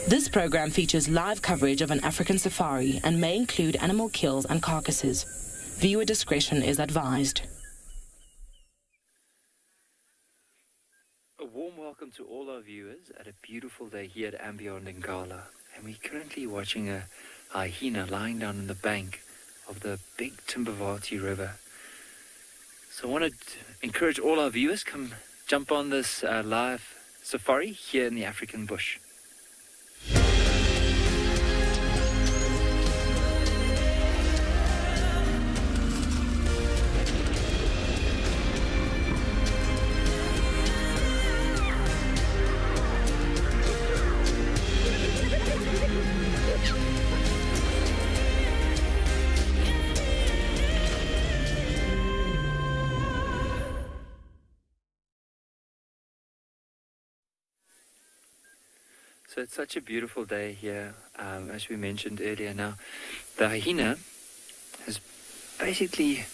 This program features live coverage of an African safari and may include animal kills and carcasses. Viewer discretion is advised. A warm welcome to all our viewers at a beautiful day here at Ambient Ngala. And we're currently watching a hyena lying down on the bank of the big Timbavati River. So I want to encourage all our viewers, come jump on this live safari here in the African bush. So it's such a beautiful day here, as we mentioned earlier. Now, the hyena has basically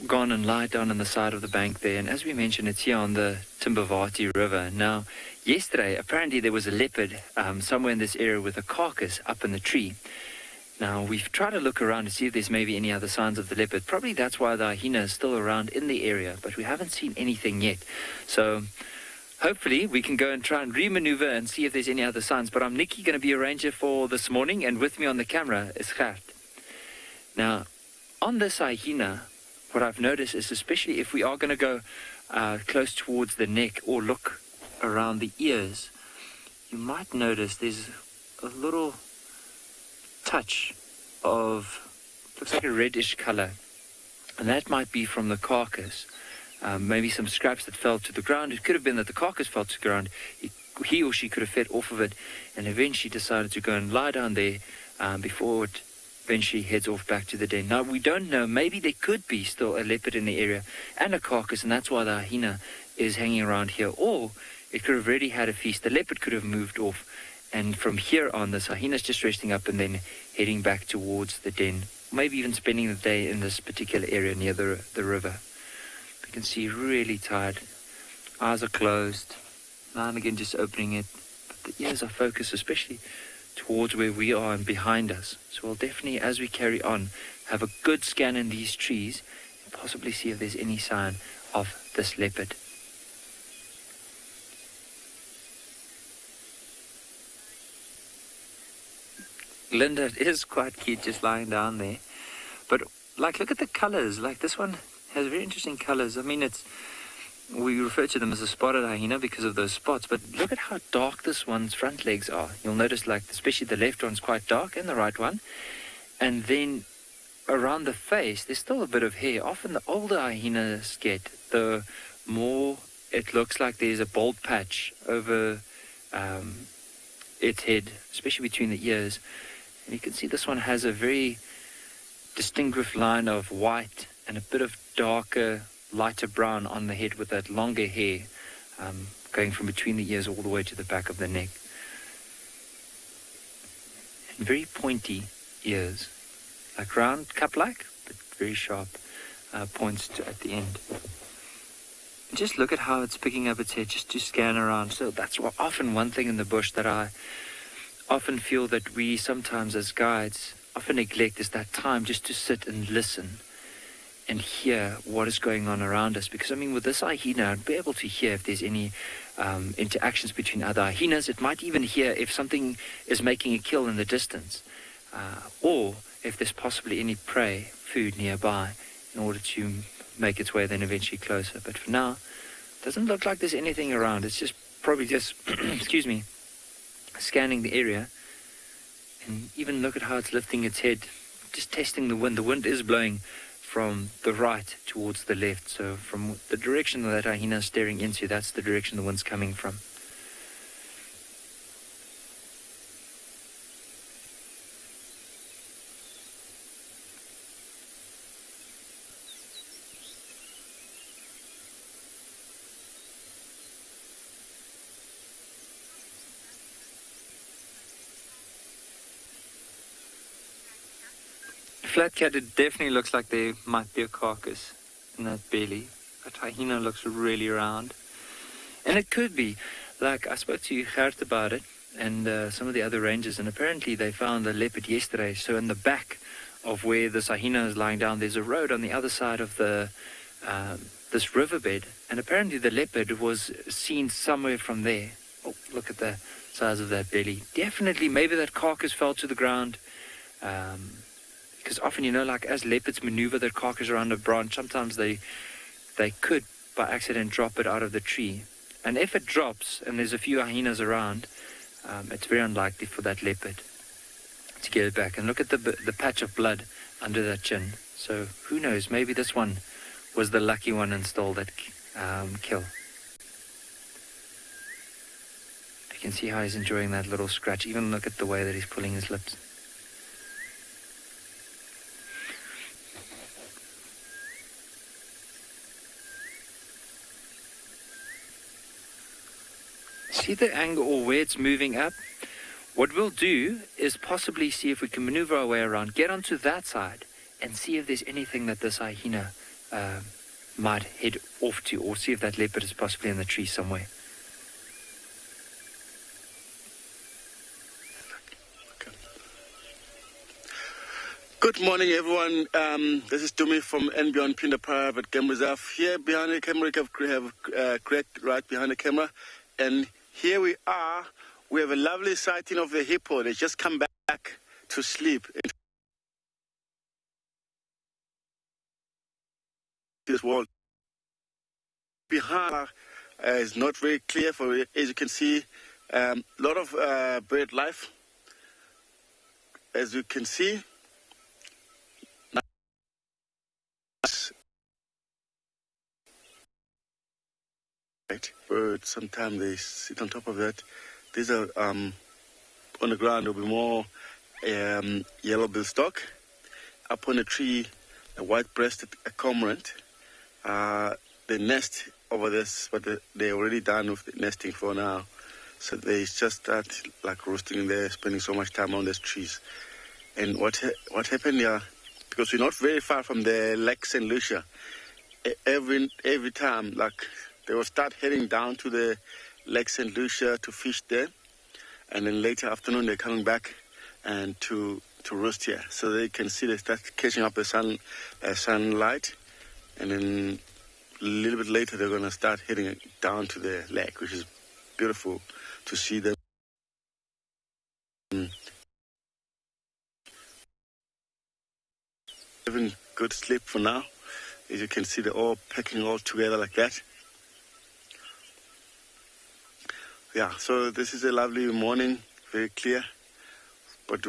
gone and lied down on the side of the bank there. And as we mentioned, it's here on the Timbavati River. Now, yesterday, apparently there was a leopard somewhere in this area with a carcass up in the tree. Now, we've tried to look around to see if there's maybe any other signs of the leopard. Probably that's why the hyena is still around in the area, but we haven't seen anything yet. So hopefully we can go and try and remaneuver and see if there's any other signs. But I'm Nikki, going to be a ranger for this morning, and with me on the camera is Gert. Now, on this hyena, what I've noticed is, especially if we are going to go close towards the neck or look around the ears, you might notice there's a little touch of, looks like a reddish color, and that might be from the carcass. Maybe some scraps that fell to the ground. It could have been that the carcass fell to the ground. He or she could have fed off of it and eventually decided to go and lie down there before it eventually heads off back to the den. Now, we don't know. Maybe there could be still a leopard in the area and a carcass, and that's why the hyena is hanging around here. Or it could have already had a feast. The leopard could have moved off, and from here on, this hyena's just resting up and then heading back towards the den. Maybe even spending the day in this particular area near the river. You can see really tired. Eyes are closed. Now and again just opening it. But the ears are focused, especially towards where we are and behind us. So we'll definitely, as we carry on, have a good scan in these trees and possibly see if there's any sign of this leopard. Linda is quite cute just lying down there. But like, look at the colors. Like, this one has very interesting colors. I mean, we refer to them as a spotted hyena because of those spots, but look at how dark this one's front legs are. You'll notice, like, especially the left one's quite dark and the right one. And then around the face, there's still a bit of hair. Often the older hyenas get, the more it looks like there's a bald patch over its head, especially between the ears. And you can see this one has a very distinguished line of white and a bit of darker, lighter brown on the head with that longer hair going from between the ears all the way to the back of the neck. And very pointy ears, like round, cup-like, but very sharp points at the end. And just look at how it's picking up its head just to scan around. So that's often one thing in the bush that I often feel that we sometimes as guides often neglect, is that time just to sit and listen and hear what is going on around us. Because, I mean, with this hyena, I'd be able to hear if there's any interactions between other hyenas. It might even hear if something is making a kill in the distance, or if there's possibly any prey, food nearby, in order to make its way then eventually closer. But for now, it doesn't look like there's anything around. It's just probably just, excuse me, scanning the area. And even look at how it's lifting its head, just testing the wind. The wind is blowing from the right towards the left. So from the direction that hyena is staring into, that's the direction the wind's coming from. Flat cat, it definitely looks like there might be a carcass in that belly. But hyena looks really round. And it could be. Like, I spoke to Gert about it. and some of the other rangers, and apparently they found a leopard yesterday. So in the back of where this hyena is lying down, there's a road on the other side of the this riverbed, and apparently the leopard was seen somewhere from there. Oh, look at the size of that belly. Definitely, maybe that carcass fell to the ground. Because often, you know, like as leopards maneuver their carcass around a branch, sometimes they could by accident drop it out of the tree. And if it drops and there's a few hyenas around, it's very unlikely for that leopard to get it back. And look at the patch of blood under that chin. So who knows, maybe this one was the lucky one and stole that kill. You can see how he's enjoying that little scratch. Even look at the way that he's pulling his lips. See the angle or where it's moving up? What we'll do is possibly see if we can maneuver our way around, get onto that side, and see if there's anything that this hyena might head off to, or see if that leopard is possibly in the tree somewhere. Good morning, everyone. This is Dumi from NBN Pinda Private Game Reserve. Here behind the camera, we have Greg right behind the camera. And here we are. We have a lovely sighting of the hippo. They just come back to sleep in this wall. Behind is not very clear. As you can see, a lot of bird life. As you can see. Right. Birds, sometimes they sit on top of that. These are on the ground. There will be more yellow-billed stork. Up on a tree, a white-breasted cormorant. They nest over this, but they're already done with the nesting for now. So they just start like roosting there, spending so much time on these trees. And what happened here? Because we're not very far from the Lake St. Lucia. Every time, like. They will start heading down to the Lake St. Lucia to fish there. And then later afternoon, they're coming back and to roost here. So they can see they start catching up the sunlight. And then a little bit later, they're going to start heading down to the lake, which is beautiful to see them. Having good sleep for now. As you can see, they're all packing all together like that. Yeah, so this is a lovely morning, very clear, but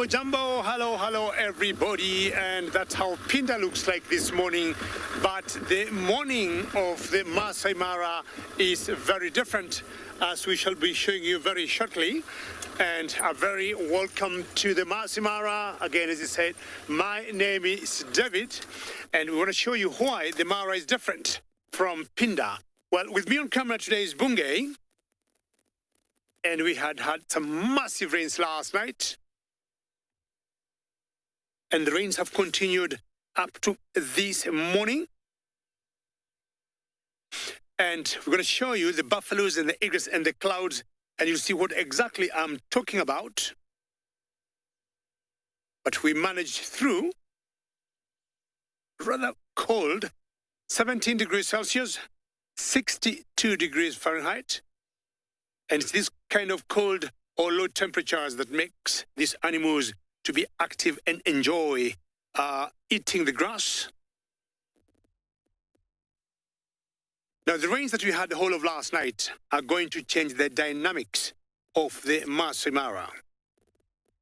Jumbo, hello everybody, and that's how Pinda looks like this morning. But the morning of the Masai Mara is very different, as we shall be showing you very shortly. And a very welcome to the Masai Mara. Again, as I said, my name is David, and we want to show you why the Mara is different from Pinda. Well, with me on camera today is Bungay, and we had some massive rains last night. And the rains have continued up to this morning. And we're going to show you the buffaloes and the eagles and the clouds, and you'll see what exactly I'm talking about. But we managed through rather cold, 17 degrees Celsius, 62 degrees Fahrenheit. And it's this kind of cold or low temperatures that makes these animals to be active and enjoy eating the grass. Now, the rains that we had the whole of last night are going to change the dynamics of the Masai Mara.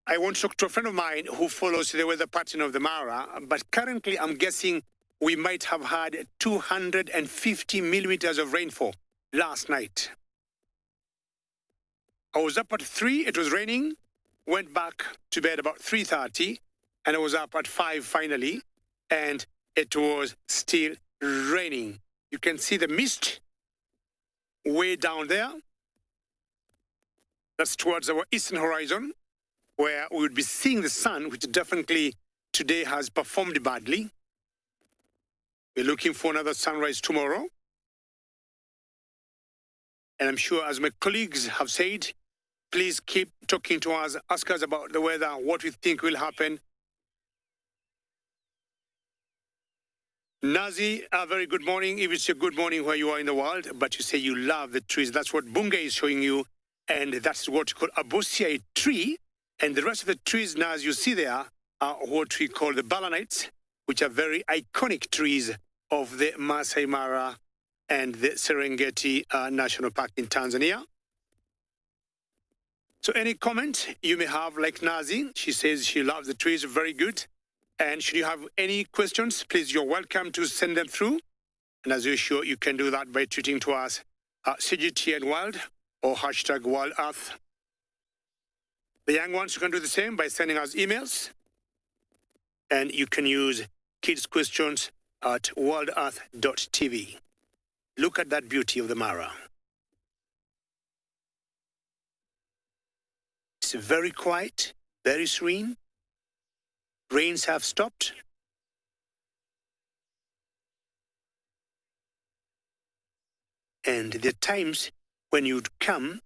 I want to talk to a friend of mine who follows the weather pattern of the Mara, but currently I'm guessing we might have had 250 millimeters of rainfall last night. I was up at 3, it was raining, went back to bed about 3:30, and I was up at 5 finally, and it was still raining. You can see the mist way down there. That's towards our eastern horizon. where we would be seeing the sun, which definitely today has performed badly. We're looking for another sunrise tomorrow. And I'm sure, as my colleagues have said, please keep talking to us, ask us about the weather, what we think will happen. Nazi, a very good morning. If it's a good morning where you are in the world, but you say you love the trees. That's what Bunga is showing you. And that's what you call a Bossiae tree. And the rest of the trees, now, as you see there, are what we call the balanites, which are very iconic trees of the Masai Mara and the Serengeti National Park in Tanzania. So any comment you may have, like Nazi, she says she loves the trees, very good. And should you have any questions, please, you're welcome to send them through. And as usual, you can do that by tweeting to us at CGTN World or hashtag World Earth. The young ones, you can do the same by sending us emails. And you can use kids' questions at worldearth.tv. Look at that beauty of the Mara. It's very quiet, very serene. Rains have stopped. And there are times when you'd come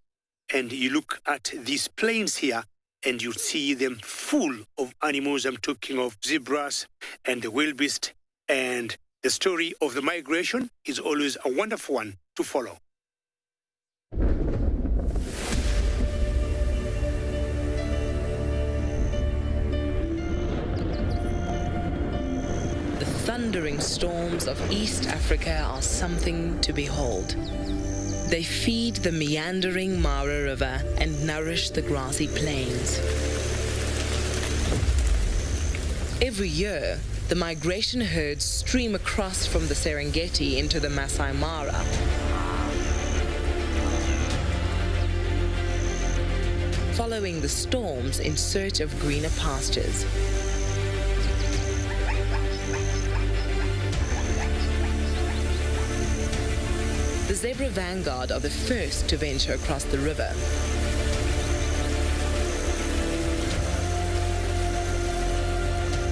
and you look at these plains here and you see them full of animals. I'm talking of zebras and the wildebeest. And the story of the migration is always a wonderful one to follow. Thundering storms of East Africa are something to behold. They feed the meandering Mara River and nourish the grassy plains. Every year, the migration herds stream across from the Serengeti into the Masai Mara. Following the storms in search of greener pastures. The zebra vanguard are the first to venture across the river.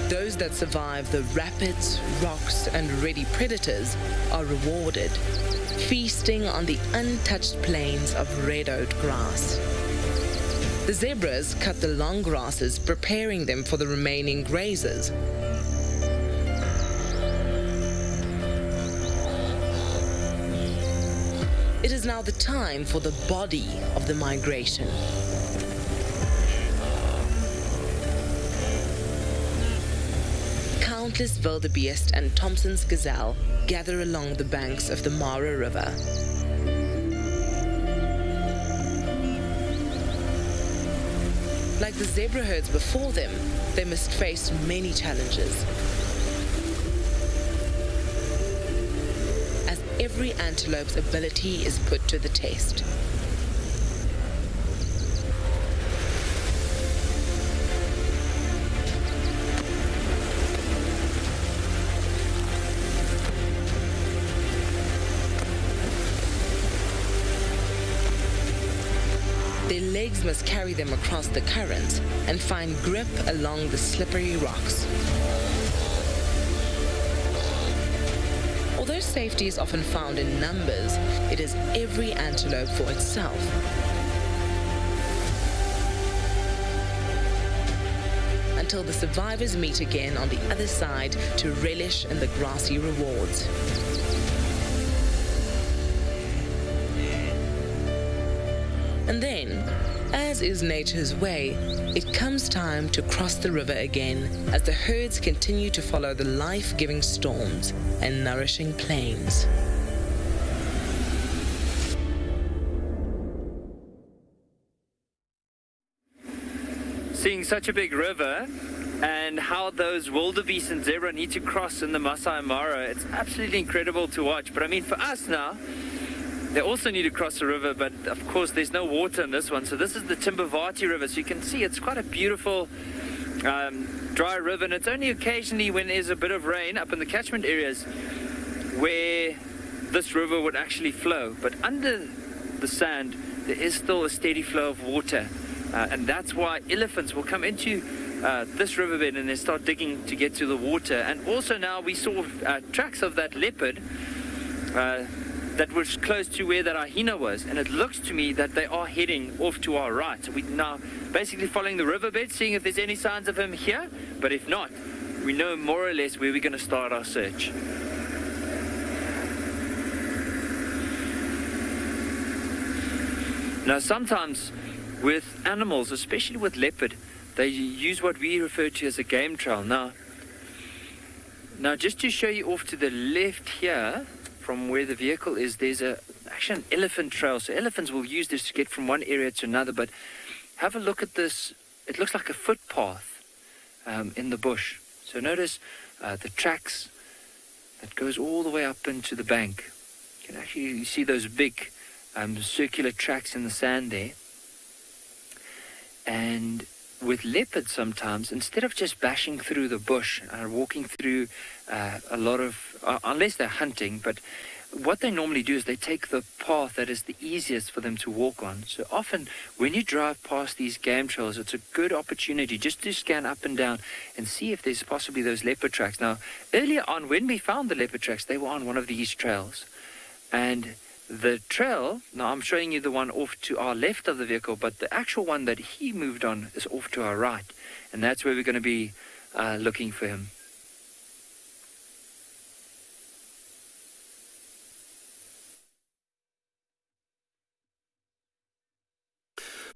Those that survive the rapids, rocks, and ready predators are rewarded, feasting on the untouched plains of red-oat grass. The zebras cut the long grasses, preparing them for the remaining grazers. It is now the time for the body of the migration. Countless wildebeest and Thompson's gazelle gather along the banks of the Mara River. Like the zebra herds before them, they must face many challenges. Every antelope's ability is put to the test. Their legs must carry them across the currents and find grip along the slippery rocks. Although safety is often found in numbers, it is every antelope for itself. Until the survivors meet again on the other side to relish in the grassy rewards. And then, as is nature's way, it comes time to cross the river again as the herds continue to follow the life-giving storms and nourishing plains. Seeing such a big river and how those wildebeest and zebra need to cross in the Masai Mara, it's absolutely incredible to watch. But I mean, for us now, they also need to cross the river, but of course there's no water in this one. So this is the Timbavati River. So you can see it's quite a beautiful dry river, and it's only occasionally when there's a bit of rain up in the catchment areas where this river would actually flow. But under the sand, there is still a steady flow of water And that's why elephants will come into this riverbed and then start digging to get to the water. And also now we saw tracks of that leopard that was close to where that hyena was, and it looks to me that they are heading off to our right. So we're now basically following the riverbed, seeing if there's any signs of him here, but if not, we know more or less where we're going to start our search. Now sometimes with animals, especially with leopard, they use what we refer to as a game trail. Now just to show you off to the left here, from where the vehicle is, there's actually an elephant trail. So elephants will use this to get from one area to another. But have a look at this. It looks like a footpath in the bush. So notice the tracks that goes all the way up into the bank. You can actually see those big circular tracks in the sand there. And with leopards sometimes, instead of just bashing through the bush and walking through a lot of, unless they're hunting, but what they normally do is they take the path that is the easiest for them to walk on. So often when you drive past these game trails, it's a good opportunity just to scan up and down and see if there's possibly those leopard tracks. Now, earlier on when we found the leopard tracks, they were on one of these trails. And the trail, now I'm showing you the one off to our left of the vehicle, but the actual one that he moved on is off to our right. And that's where we're going to be looking for him.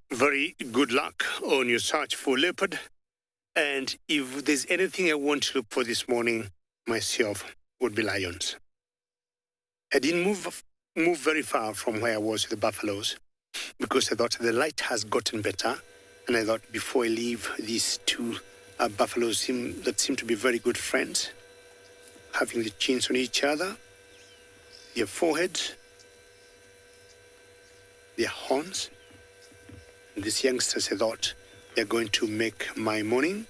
Very good luck on your search for leopard. And if there's anything I want to look for this morning myself, would be lions. I didn't move very far from where I was with the buffaloes because I thought the light has gotten better, and I thought before I leave, these two buffaloes that seem to be very good friends, having the chins on each other, their foreheads, their horns. And these youngsters, I thought, they're going to make my morning.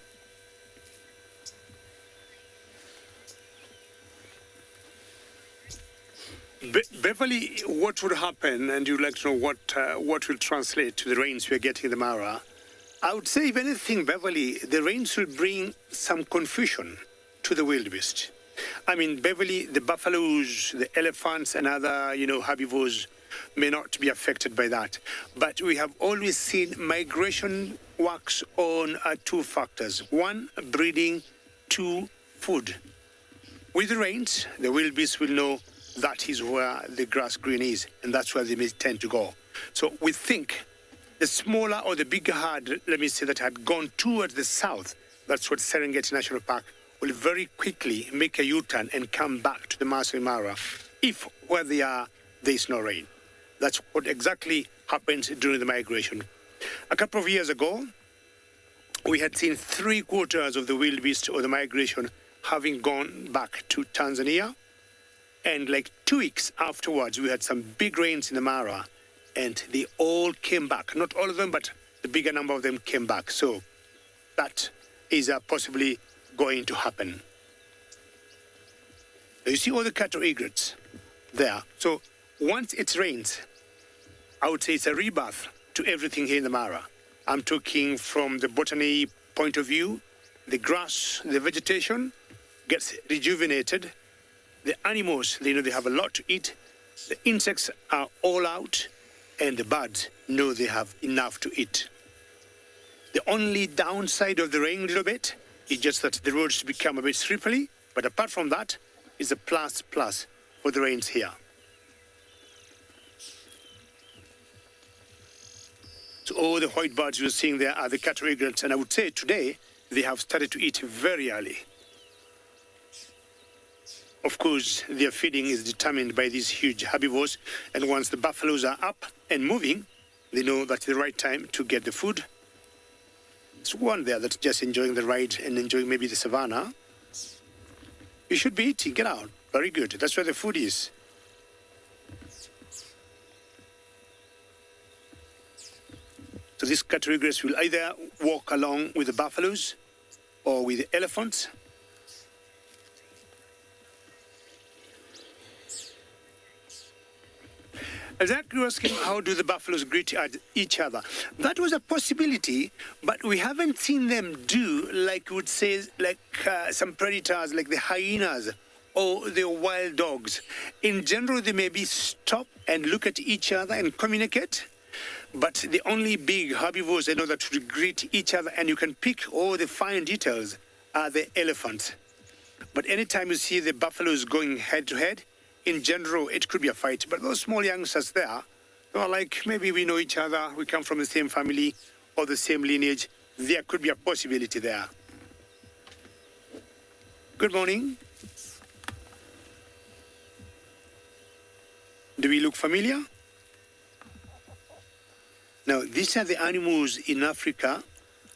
Beverly, what would happen, and you'd like to know what will translate to the rains we're getting in the Mara? I would say, if anything, Beverly, the rains will bring some confusion to the wildebeest. I mean, Beverly, the buffaloes, the elephants, and other, herbivores may not be affected by that. But we have always seen migration works on two factors. One, breeding. Two, food. With the rains, the wildebeest will know that is where the grass green is, and that's where they may tend to go. So we think the smaller or the bigger herd, let me say, that had gone towards the south, that's what Serengeti National Park, will very quickly make a U-turn and come back to the Masai Mara if where they are, there is no rain. That's what exactly happens during the migration. A couple of years ago, we had seen 3/4 of the wildebeest or the migration having gone back to Tanzania. And like 2 weeks afterwards, we had some big rains in the Mara, and they all came back. Not all of them, but the bigger number of them came back. So that is possibly going to happen. You see all the cattle egrets there. So once it rains, I would say it's a rebirth to everything here in the Mara. I'm talking from the botany point of view. The grass, the vegetation gets rejuvenated. The animals, they know they have a lot to eat. The insects are all out, and the birds know they have enough to eat. The only downside of the rain a little bit is just that the roads become a bit slippery, but apart from that, it's a plus for the rains here. So all the white birds you're seeing there are the cattle egrets, and I would say today they have started to eat very early. Of course, their feeding is determined by these huge herbivores, and once the buffaloes are up and moving, they know that's the right time to get the food. There's one there that's just enjoying the ride and enjoying maybe the savannah. You should be eating, get out. Very good, that's where the food is. So these cattle egrets will either walk along with the buffaloes or with the elephants. Zach, you were asking how do the buffaloes greet each other? That was a possibility, but we haven't seen them do like would say some predators like the hyenas or the wild dogs. In general, they maybe stop and look at each other and communicate. But the only big herbivores I know that would greet each other and you can pick all the fine details are the elephants. But anytime you see the buffaloes going head to head, in general, it could be a fight. But those small youngsters there, they are like, maybe we know each other, we come from the same family or the same lineage. There could be a possibility there. Good morning. Do we look familiar? Now, these are the animals in Africa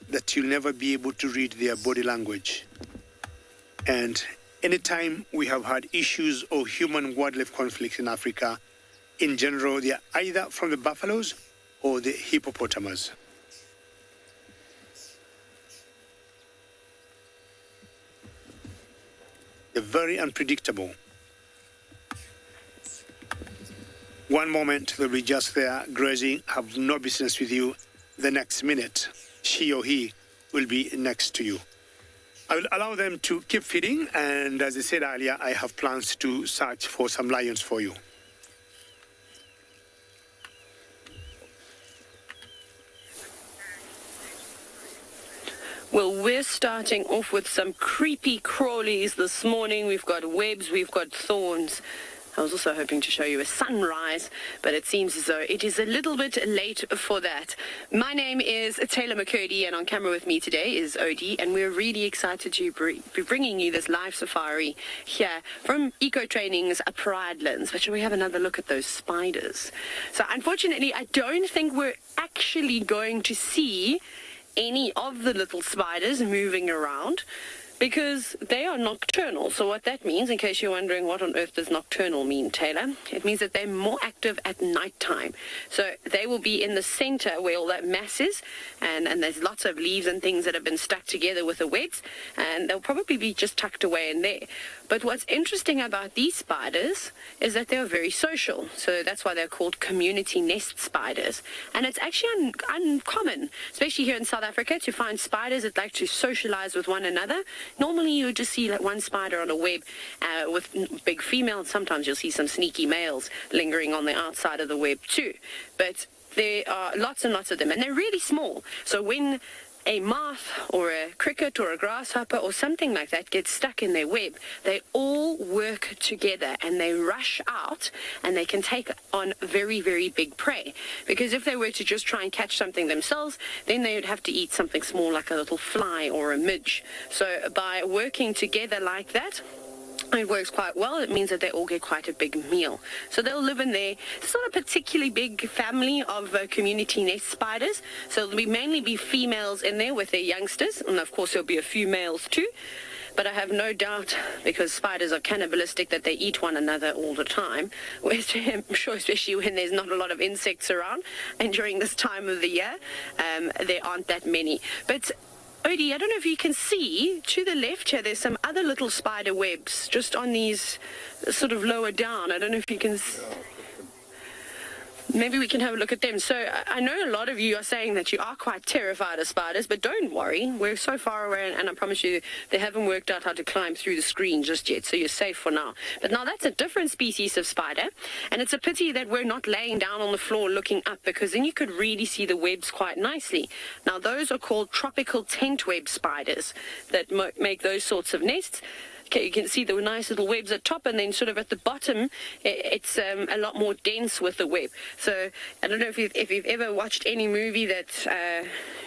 that you'll never be able to read their body language. And anytime we have had issues or human-wildlife conflicts in Africa, in general, they are either from the buffaloes or the hippopotamus. They're very unpredictable. One moment they'll be just there grazing, have no business with you. The next minute, she or he will be next to you. I will allow them to keep feeding, and as I said earlier, I have plans to search for some lions for you. Well, we're starting off with some creepy crawlies this morning. We've got webs, we've got thorns. I was also hoping to show you a sunrise, but it seems as though it is a little bit late for that. My name is Taylor McCurdy, and on camera with me today is Odie, and we're really excited to be bringing you this live safari here from Eco Training's Pridelands. But shall we have another look at those spiders? So unfortunately, I don't think we're actually going to see any of the little spiders moving around, because they are nocturnal. So what that means, in case you're wondering what on earth does nocturnal mean, Taylor, it means that they're more active at nighttime. So they will be in the center where all that mass is, and there's lots of leaves and things that have been stuck together with the webs, and they'll probably be just tucked away in there. But what's interesting about these spiders is that they're very social. So that's why they're called community nest spiders. And it's actually uncommon, especially here in South Africa, to find spiders that like to socialize with one another. Normally you would just see like one spider on a web with big females. Sometimes you'll see some sneaky males lingering on the outside of the web too. But there are lots and lots of them, and they're really small. So when a moth or a cricket or a grasshopper or something like that gets stuck in their web, they all work together and they rush out, and they can take on very, very big prey. Because if they were to just try and catch something themselves, then they would have to eat something small like a little fly or a midge. So by working together like that, it works quite well. It means that they all get quite a big meal. So they'll live in there. It's not a particularly big family of community nest spiders. So there'll mainly be females in there with their youngsters. And of course, there'll be a few males too. But I have no doubt, because spiders are cannibalistic, that they eat one another all the time. Which I'm sure, especially when there's not a lot of insects around. And during this time of the year, there aren't that many. But Odie, I don't know if you can see, to the left here, there's some other little spider webs just on these sort of lower down. I don't know if you can... Maybe we can have a look at them. So I know a lot of you are saying that you are quite terrified of spiders, but don't worry. We're so far away, and I promise you they haven't worked out how to climb through the screen just yet, so you're safe for now. But now that's a different species of spider, and it's a pity that we're not laying down on the floor looking up, because then you could really see the webs quite nicely. Now those are called tropical tent web spiders that make those sorts of nests. Okay, you can see the nice little webs at top, and then sort of at the bottom, it's a lot more dense with the web. So I don't know if you've ever watched any movie that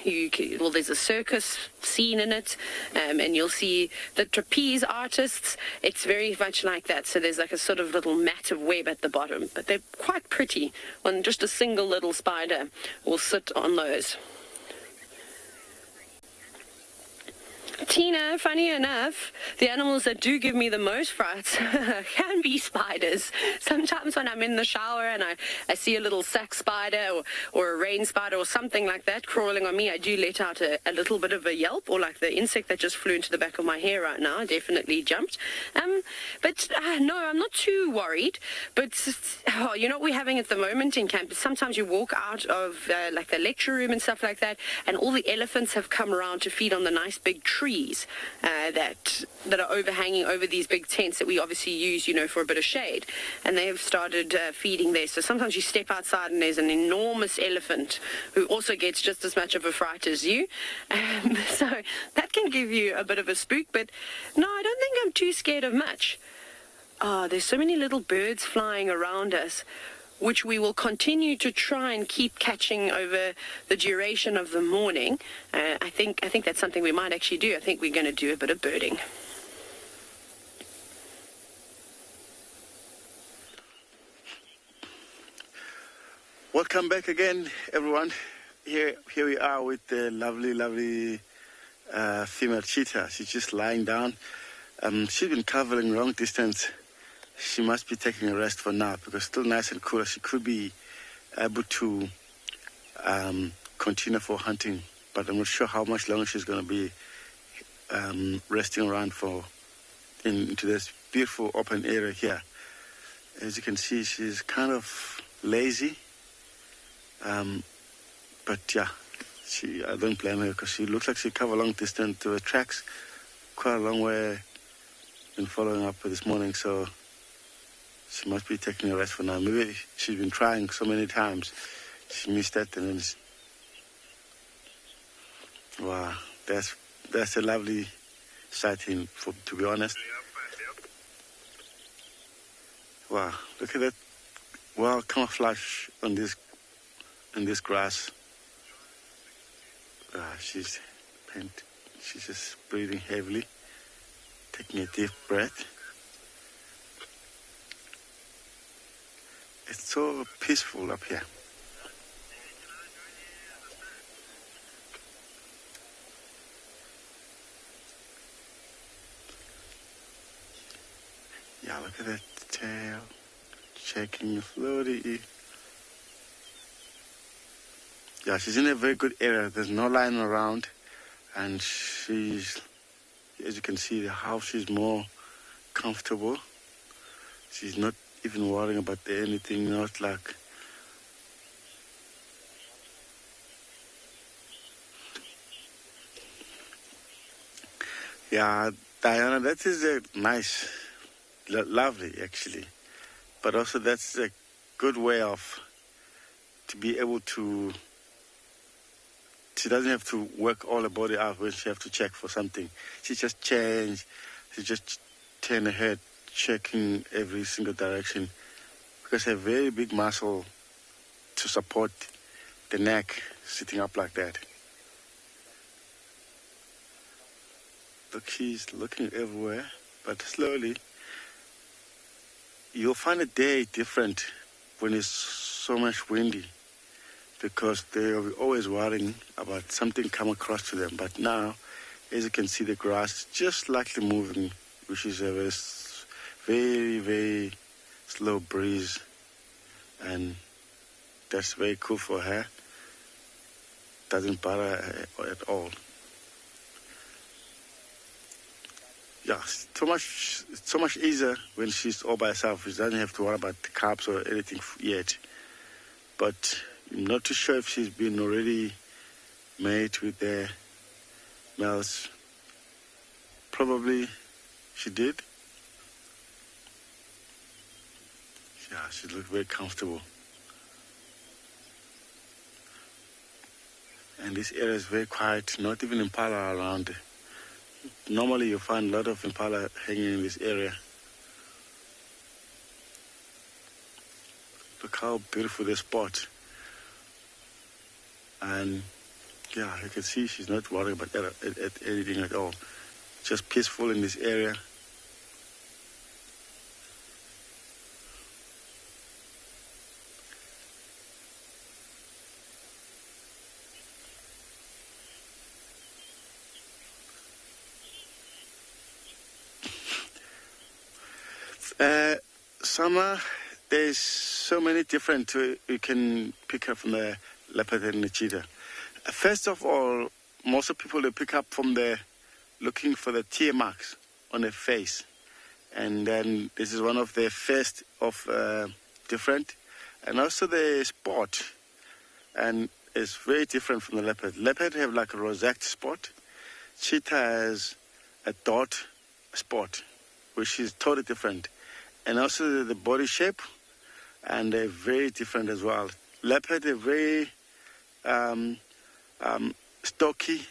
there's a circus scene in it, and you'll see the trapeze artists. It's very much like that. So there's like a sort of little mat of web at the bottom, but they're quite pretty when just a single little spider will sit on those. Tina, funny enough, the animals that do give me the most fright can be spiders. Sometimes when I'm in the shower and I see a little sack spider or a rain spider or something like that crawling on me, I do let out a little bit of a yelp, or like the insect that just flew into the back of my hair right now. I definitely jumped. But no, I'm not too worried. But you know what we're having at the moment in camp? Sometimes you walk out of like the lecture room and stuff like that, and all the elephants have come around to feed on the nice big trees that are overhanging over these big tents that we obviously use, you know, for a bit of shade. And they have started feeding there. So sometimes you step outside and there's an enormous elephant who also gets just as much of a fright as you. So that can give you a bit of a spook. But no, I don't think I'm too scared of much. There's so many little birds flying around us, which we will continue to try and keep catching over the duration of the morning. I think that's something we might actually do. I think we're going to do a bit of birding. Welcome back again, everyone. Here we are with the lovely female cheetah. She's just lying down. She's been traveling long distance. She must be taking a rest for now because it's still nice and cool. She could be able to continue for hunting, but I'm not sure how much longer she's going to be resting around into this beautiful open area here. As you can see, she's kind of lazy, but yeah, I don't blame her because she looks like she covered a long distance to the tracks, quite a long way. Been following up this morning, so she must be taking a rest for now. Maybe she's been trying so many times. She missed that, and then wow, that's a lovely sighting, to be honest. Wow, look at that. Wow, camouflage on this grass. She's just breathing heavily, taking a deep breath. It's so peaceful up here. Yeah, look at that tail, checking slowly. Yeah, she's in a very good area. There's no lion around, and she's, as you can see, the house is more comfortable. She's not even worrying about anything, not like yeah, Diana, that is a nice, lovely actually, but also that's a good way of to be able to. She doesn't have to work all her body out when she have to check for something. She just turn her head, checking every single direction, because a very big muscle to support the neck sitting up like that. Look, she's looking everywhere, but slowly. You'll find a day different when it's so much windy, because they're always worrying about something come across to them. But now, as you can see, the grass is just slightly moving, which is a very, very slow breeze, and that's very cool for her. Doesn't bother her at all. Yeah, it's so much easier when she's all by herself. She doesn't have to worry about the cubs or anything yet. But I'm not too sure if she's been already made with the males. Probably she did. Yeah, she looked very comfortable. And this area is very quiet, not even impala around. Normally you find a lot of impala hanging in this area. Look how beautiful this spot. And yeah, you can see she's not worried about anything at all. Just peaceful in this area. Summer, there's so many different you can pick up from the leopard and the cheetah. First of all, most of people, they pick up from looking for the tear marks on their face. And then this is one of the first of different. And also the spot. And it's very different from the leopard. Leopard have like a rosette spot. Cheetah has a dot spot, which is totally different. And also the body shape, and they're very different as well. Leopard are very stocky.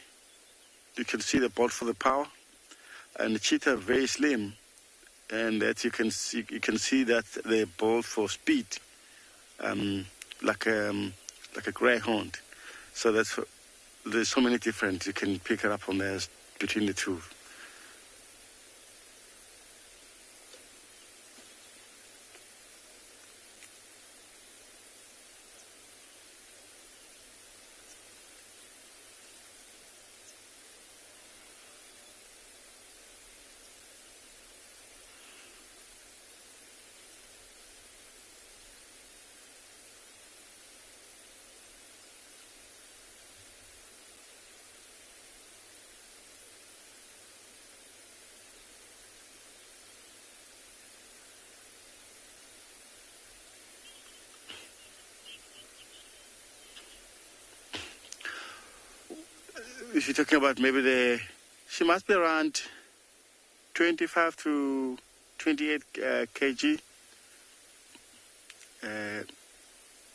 You can see the build for the power. And the cheetah are very slim. And that you can see that they're built for speed, like a greyhound. So there's so many different. You can pick it up on there between the two. If you're talking about maybe she must be around 25 to 28 kg.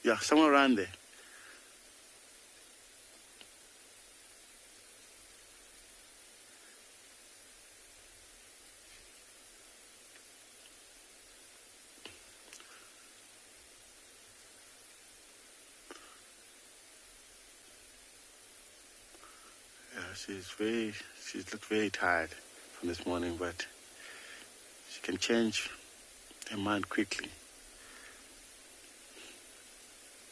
Yeah, somewhere around there. She's looked very tired from this morning, but she can change her mind quickly.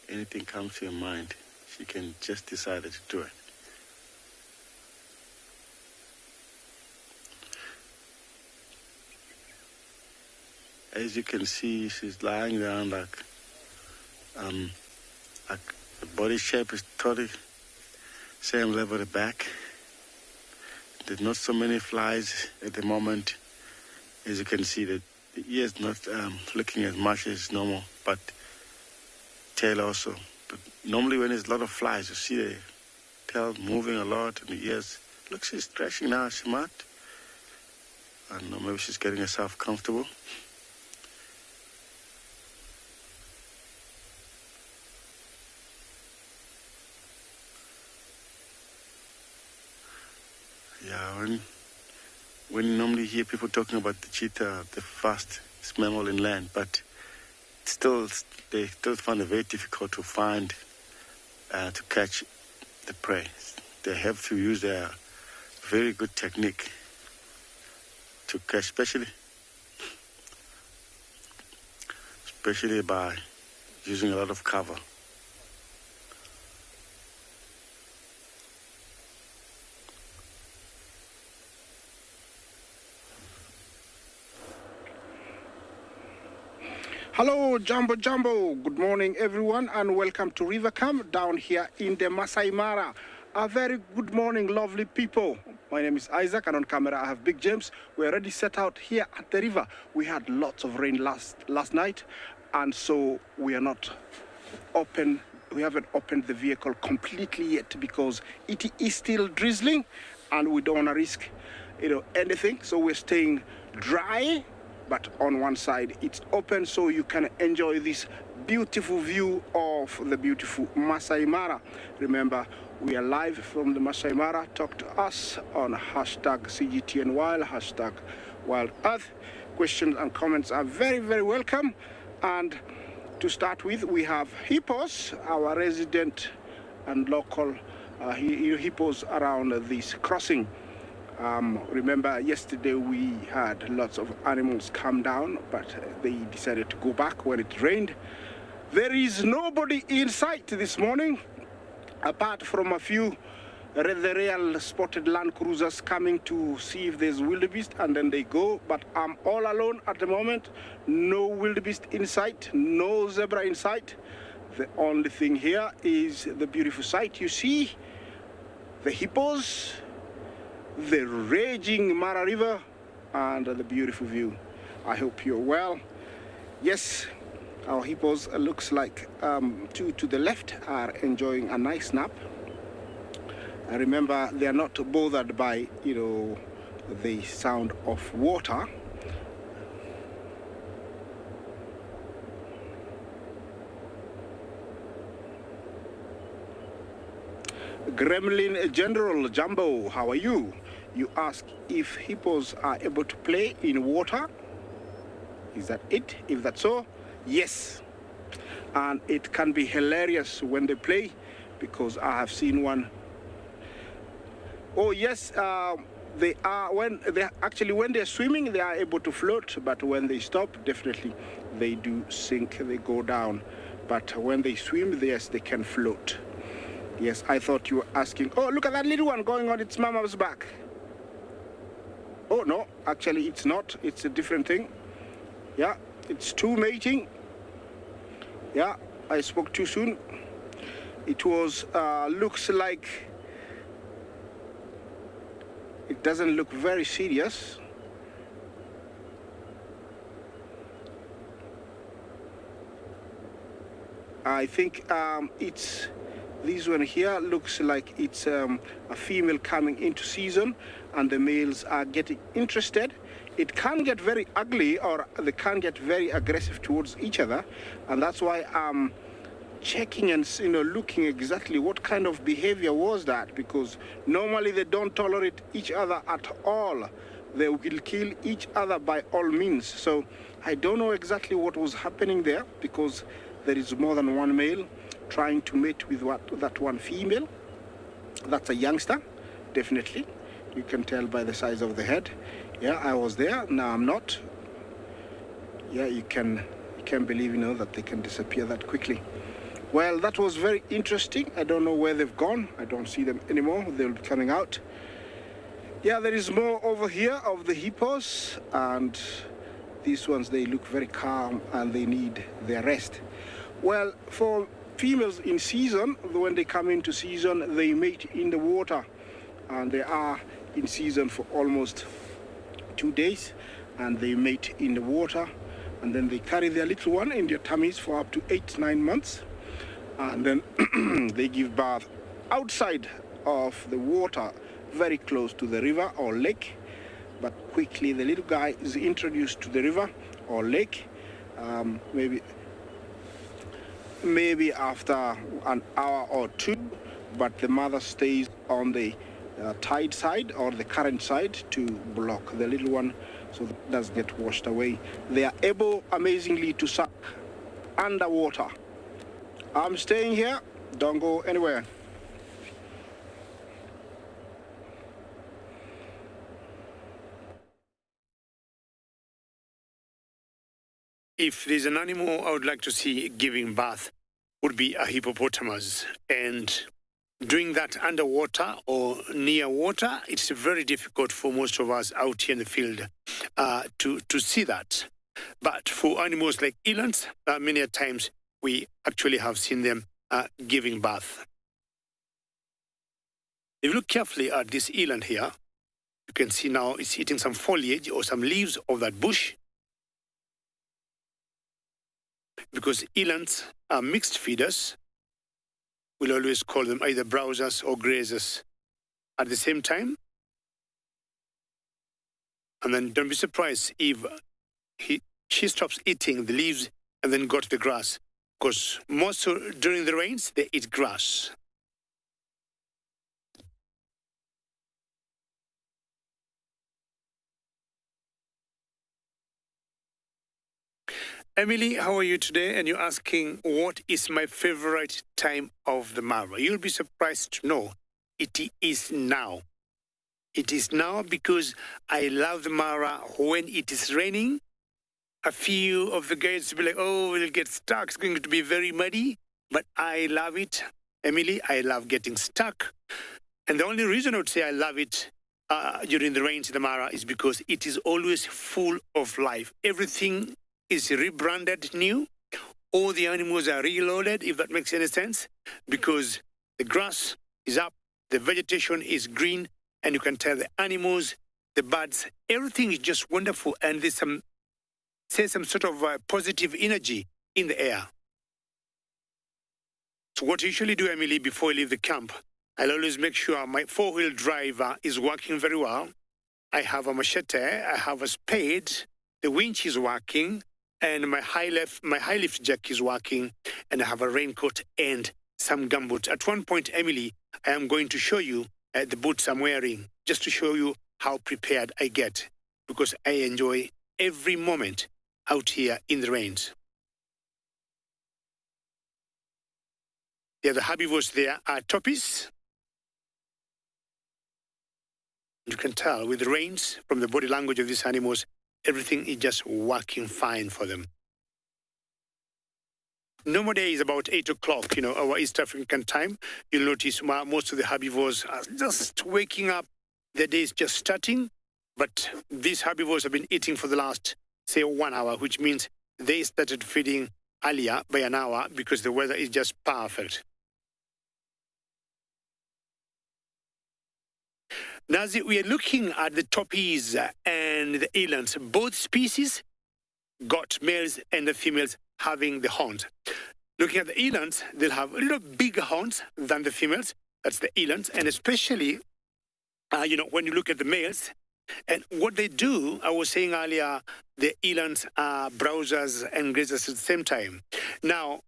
Anything comes to her mind, she can just decide to do it. As you can see, she's lying down like the body shape is totally same level at the back. There's not so many flies at the moment. As you can see, the ear is not looking as much as normal, but tail also. But normally when there's a lot of flies, you see the tail moving a lot and the ears. Look, she's stretching now, she might. I don't know, maybe she's getting herself comfortable. Yeah, when you normally hear people talking about the cheetah, the fastest mammal inland, but they still find it very difficult to find, to catch the prey. They have to use their very good technique to catch, especially by using a lot of cover. Hello, Jumbo Jumbo. Good morning, everyone, and welcome to River Camp down here in the Masai Mara. A very good morning, lovely people. My name is Isaac, and on camera I have Big James. We're already set out here at the river. We had lots of rain last night, and so we are not open. We haven't opened the vehicle completely yet because it is still drizzling, and we don't want to risk, anything. So we're staying dry. But on one side it's open, so you can enjoy this beautiful view of the beautiful Masai Mara. Remember, we are live from the Masai Mara. Talk to us on #CGTNWild, #WildEarth. Questions and comments are very, very welcome. And to start with, we have hippos, our resident and local hippos around this crossing. Remember, yesterday we had lots of animals come down, but they decided to go back when it rained. There is nobody in sight this morning, apart from a few the real spotted land cruisers coming to see if there's wildebeest, and then they go. But I'm all alone at the moment. No wildebeest in sight, no zebra in sight. The only thing here is the beautiful sight you see, the hippos, the raging Mara River, and the beautiful view. I hope you're well. Yes, our hippos looks like two to the left are enjoying a nice nap. I remember they are not bothered by, you know, the sound of water. Gremlin General Jumbo, how are you? You ask if hippos are able to play in water. Is that it? If that's so, yes. And it can be hilarious when they play, because I have seen one. Oh yes, they are, when they're swimming, they are able to float, but when they stop, definitely they do sink, they go down. But when they swim, yes, they can float. Yes, I thought you were asking, oh, look at that little one going on its mama's back. Oh no, actually it's not, it's a different thing. Yeah, it's two mating. Yeah, I spoke too soon. It was, looks like, it doesn't look very serious. I think it's, this one here looks like it's a female coming into season, and the males are getting interested. It can get very ugly, or they can get very aggressive towards each other, and that's why I'm checking and, you know, looking exactly what kind of behavior was that, because normally they don't tolerate each other at all. They will kill each other by all means. So I don't know exactly what was happening there, because there is more than one male trying to mate with that one female. That's a youngster, definitely. You can tell by the size of the head. Yeah, I was there, now I'm not. Yeah, you can believe, you know, that they can disappear that quickly. Well, that was very interesting. I don't know where they've gone. I don't see them anymore. They'll be coming out. Yeah, there is more over here of the hippos, and these ones, they look very calm and they need their rest. Well, for females in season, when they come into season, they mate in the water, and they are in season for almost 2 days, and they mate in the water, and then they carry their little one in their tummies for up to 8-9 months, and then they give birth outside of the water, very close to the river or lake. But quickly the little guy is introduced to the river or lake, maybe after an hour or two, but the mother stays on the tide side or the current side to block the little one so that it does get washed away. They are able, amazingly, to suck underwater. I'm staying here, don't go anywhere. If there's an animal I would like to see giving birth, would be a hippopotamus. And doing that underwater or near water, it's very difficult for most of us out here in the field to see that. But for animals like elands, many a times we actually have seen them giving birth. If you look carefully at this eland here, you can see now it's eating some foliage or some leaves of that bush. Because elands are mixed feeders, we'll always call them either browsers or grazers at the same time. And then don't be surprised if she stops eating the leaves and then go to the grass, because most during the rains, they eat grass. Emily, how are you today? And you're asking, what is my favorite time of the Mara? You'll be surprised to know it is now. It is now because I love the Mara when it is raining. A few of the guys will be like, oh, we'll get stuck. It's going to be very muddy. But I love it. Emily, I love getting stuck. And the only reason I would say I love it during the rains in the Mara is because it is always full of life. Everything is rebranded new. All the animals are reloaded, if that makes any sense, because the grass is up, the vegetation is green, and you can tell the animals, the birds, everything is just wonderful, and there's some sort of positive energy in the air. So what I usually do, Emily, before I leave the camp, I'll always make sure my four-wheel drive is working very well. I have a machete, I have a spade, the winch is working, and my high lift jack is working, and I have a raincoat and some gumboots. At one point, Emily, I am going to show you the boots I'm wearing, just to show you how prepared I get, because I enjoy every moment out here in the rains. Yeah, the herbivores there are toppies. You can tell with the rains, from the body language of these animals, everything is just working fine for them. Normal day is about 8 o'clock, our East African time. You'll notice most of the herbivores are just waking up. The day is just starting, but these herbivores have been eating for the last, say, 1 hour, which means they started feeding earlier by an hour because the weather is just perfect. Now, we are looking at the toppies and the elands. Both species got males and the females having the horns. Looking at the elands, they'll have a little bigger horns than the females. That's the elands. And especially, when you look at the males, and what they do, I was saying earlier, the elands are browsers and grazers at the same time. Now,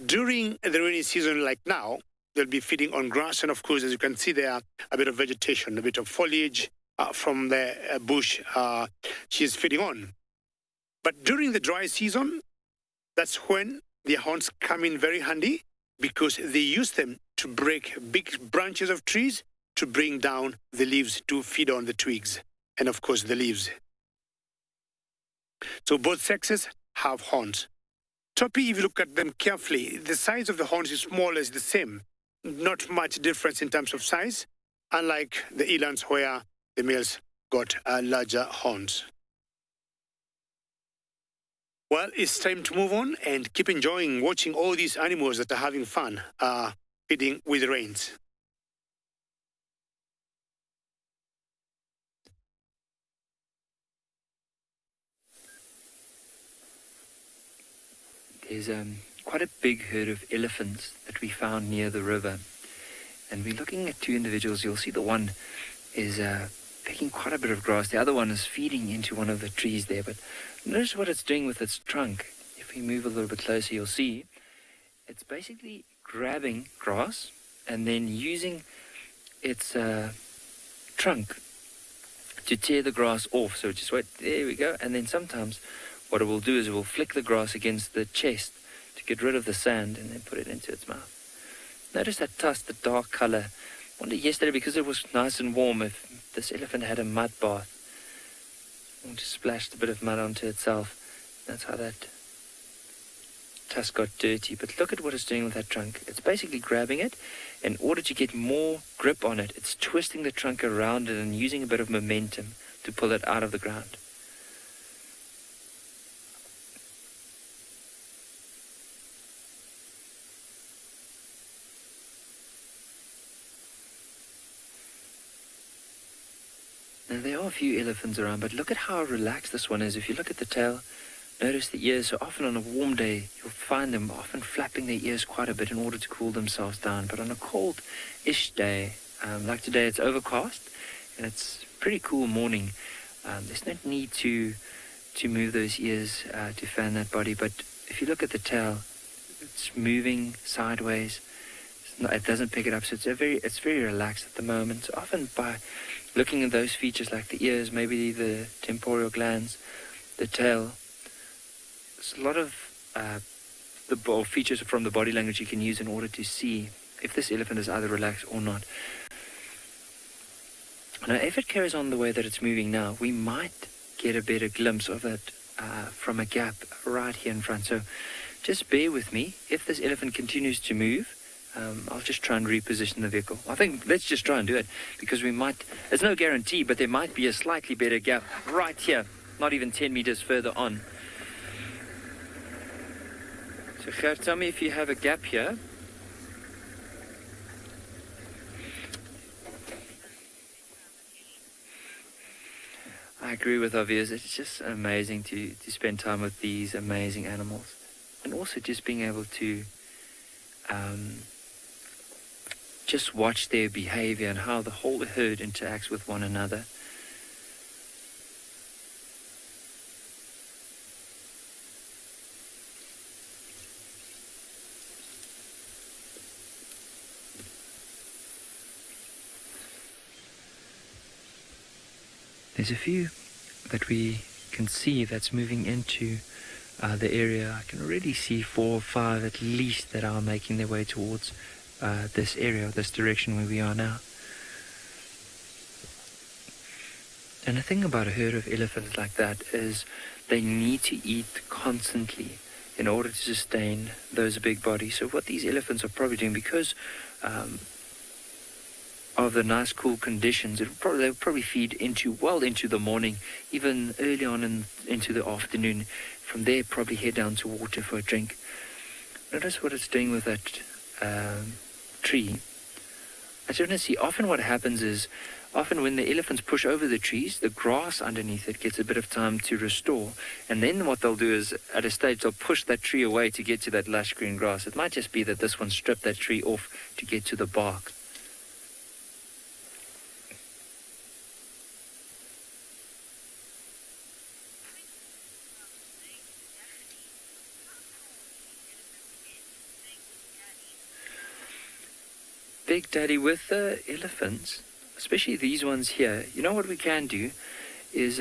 during the rainy season like now, they'll be feeding on grass, and of course, as you can see there, a bit of vegetation, a bit of foliage from the bush she's feeding on. But during the dry season, that's when their horns come in very handy, because they use them to break big branches of trees to bring down the leaves to feed on the twigs, and of course the leaves. So both sexes have horns. Toppy, if you look at them carefully, the size of the horns is more or less the same. Not much difference in terms of size, unlike the elands where the males got larger horns. Well, it's time to move on and keep enjoying watching all these animals that are having fun feeding with the rains. There's quite a big herd of elephants that we found near the river. And we're looking at two individuals. You'll see the one is picking quite a bit of grass. The other one is feeding into one of the trees there. But notice what it's doing with its trunk. If we move a little bit closer, you'll see it's basically grabbing grass and then using its trunk to tear the grass off. So just wait, there we go. And then sometimes what it will do is it will flick the grass against the chest to get rid of the sand and then put it into its mouth. Notice that tusk, the dark color. I wondered yesterday, because it was nice and warm, if this elephant had a mud bath. And just splashed a bit of mud onto itself. That's how that tusk got dirty. But look at what it's doing with that trunk. It's basically grabbing it. In order to get more grip on it, it's twisting the trunk around it and using a bit of momentum to pull it out of the ground. Now, there are a few elephants around, but look at how relaxed this one is. If you look at the tail, notice the ears. So often on a warm day, you'll find them often flapping their ears quite a bit in order to cool themselves down. But on a cold-ish day, like today, it's overcast, and it's a pretty cool morning. There's no need to move those ears to fan that body. But if you look at the tail, it's moving sideways. It doesn't pick it up, so it's very relaxed at the moment. So often by looking at those features like the ears, maybe the temporal glands, the tail, there's a lot of features from the body language you can use in order to see if this elephant is either relaxed or not. Now, if it carries on the way that it's moving now, we might get a better glimpse of it from a gap right here in front. So just bear with me. If this elephant continues to move, I'll just try and reposition the vehicle. I think let's just try and do it, because we might, there's no guarantee, but there might be a slightly better gap right here, not even 10 meters further on. So Gert, tell me if you have a gap here. I agree with our viewers. It's just amazing to spend time with these amazing animals, and also just being able to just watch their behavior and how the whole herd interacts with one another. There's a few that we can see that's moving into the area. I can already see 4 or 5 at least that are making their way towards this area, this direction where we are now. And the thing about a herd of elephants like that is they need to eat constantly in order to sustain those big bodies. So what these elephants are probably doing, because of the nice cool conditions, they'll probably feed well into the morning, even early on into the afternoon. From there, probably head down to water for a drink. Notice what it's doing with that tree. As you can see, often what happens is, when the elephants push over the trees, the grass underneath it gets a bit of time to restore. And then what they'll do is, at a stage, they'll push that tree away to get to that lush green grass. It might just be that this one stripped that tree off to get to the bark. Big Daddy, with the elephants, especially these ones here, you know what we can do is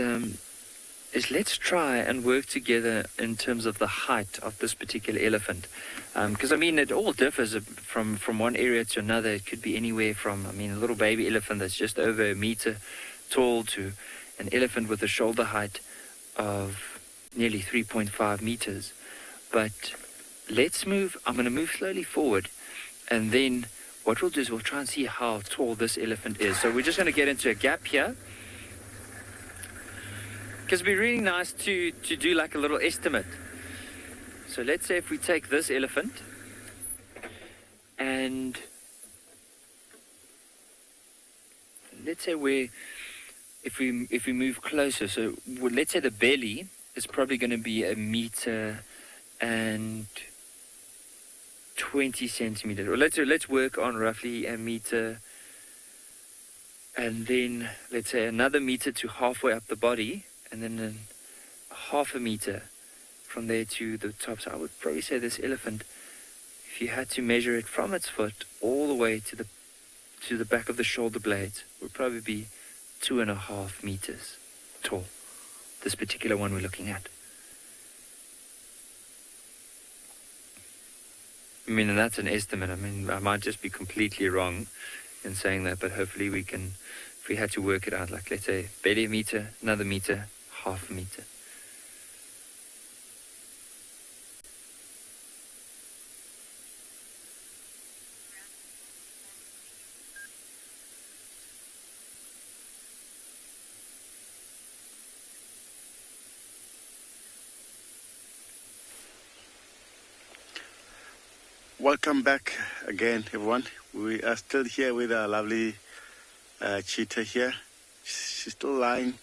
let's try and work together in terms of the height of this particular elephant. Because, I mean, it all differs from one area to another. It could be anywhere from, a little baby elephant that's just over 1 meter tall to an elephant with a shoulder height of nearly 3.5 meters. But let's move, I'm going to move slowly forward, and then what we'll do is we'll try and see how tall this elephant is. So we're just going to get into a gap here, because it'd be really nice to do like a little estimate. So let's say if we take this elephant and let's say if we move closer, so let's say the belly is probably going to be 1 meter and 20 centimeters. Or let's work on roughly 1 meter, and then let's say another meter to halfway up the body, and then half a meter from there to the top. So I would probably say this elephant, if you had to measure it from its foot all the way to the back of the shoulder blades, would probably be 2.5 meters tall. This particular one we're looking at. And that's an estimate. I might just be completely wrong in saying that, but hopefully we can, if we had to work it out, like let's say barely 1 meter, another meter, half a meter. Welcome back again, everyone. We are still here with our lovely cheetah here. She's still lying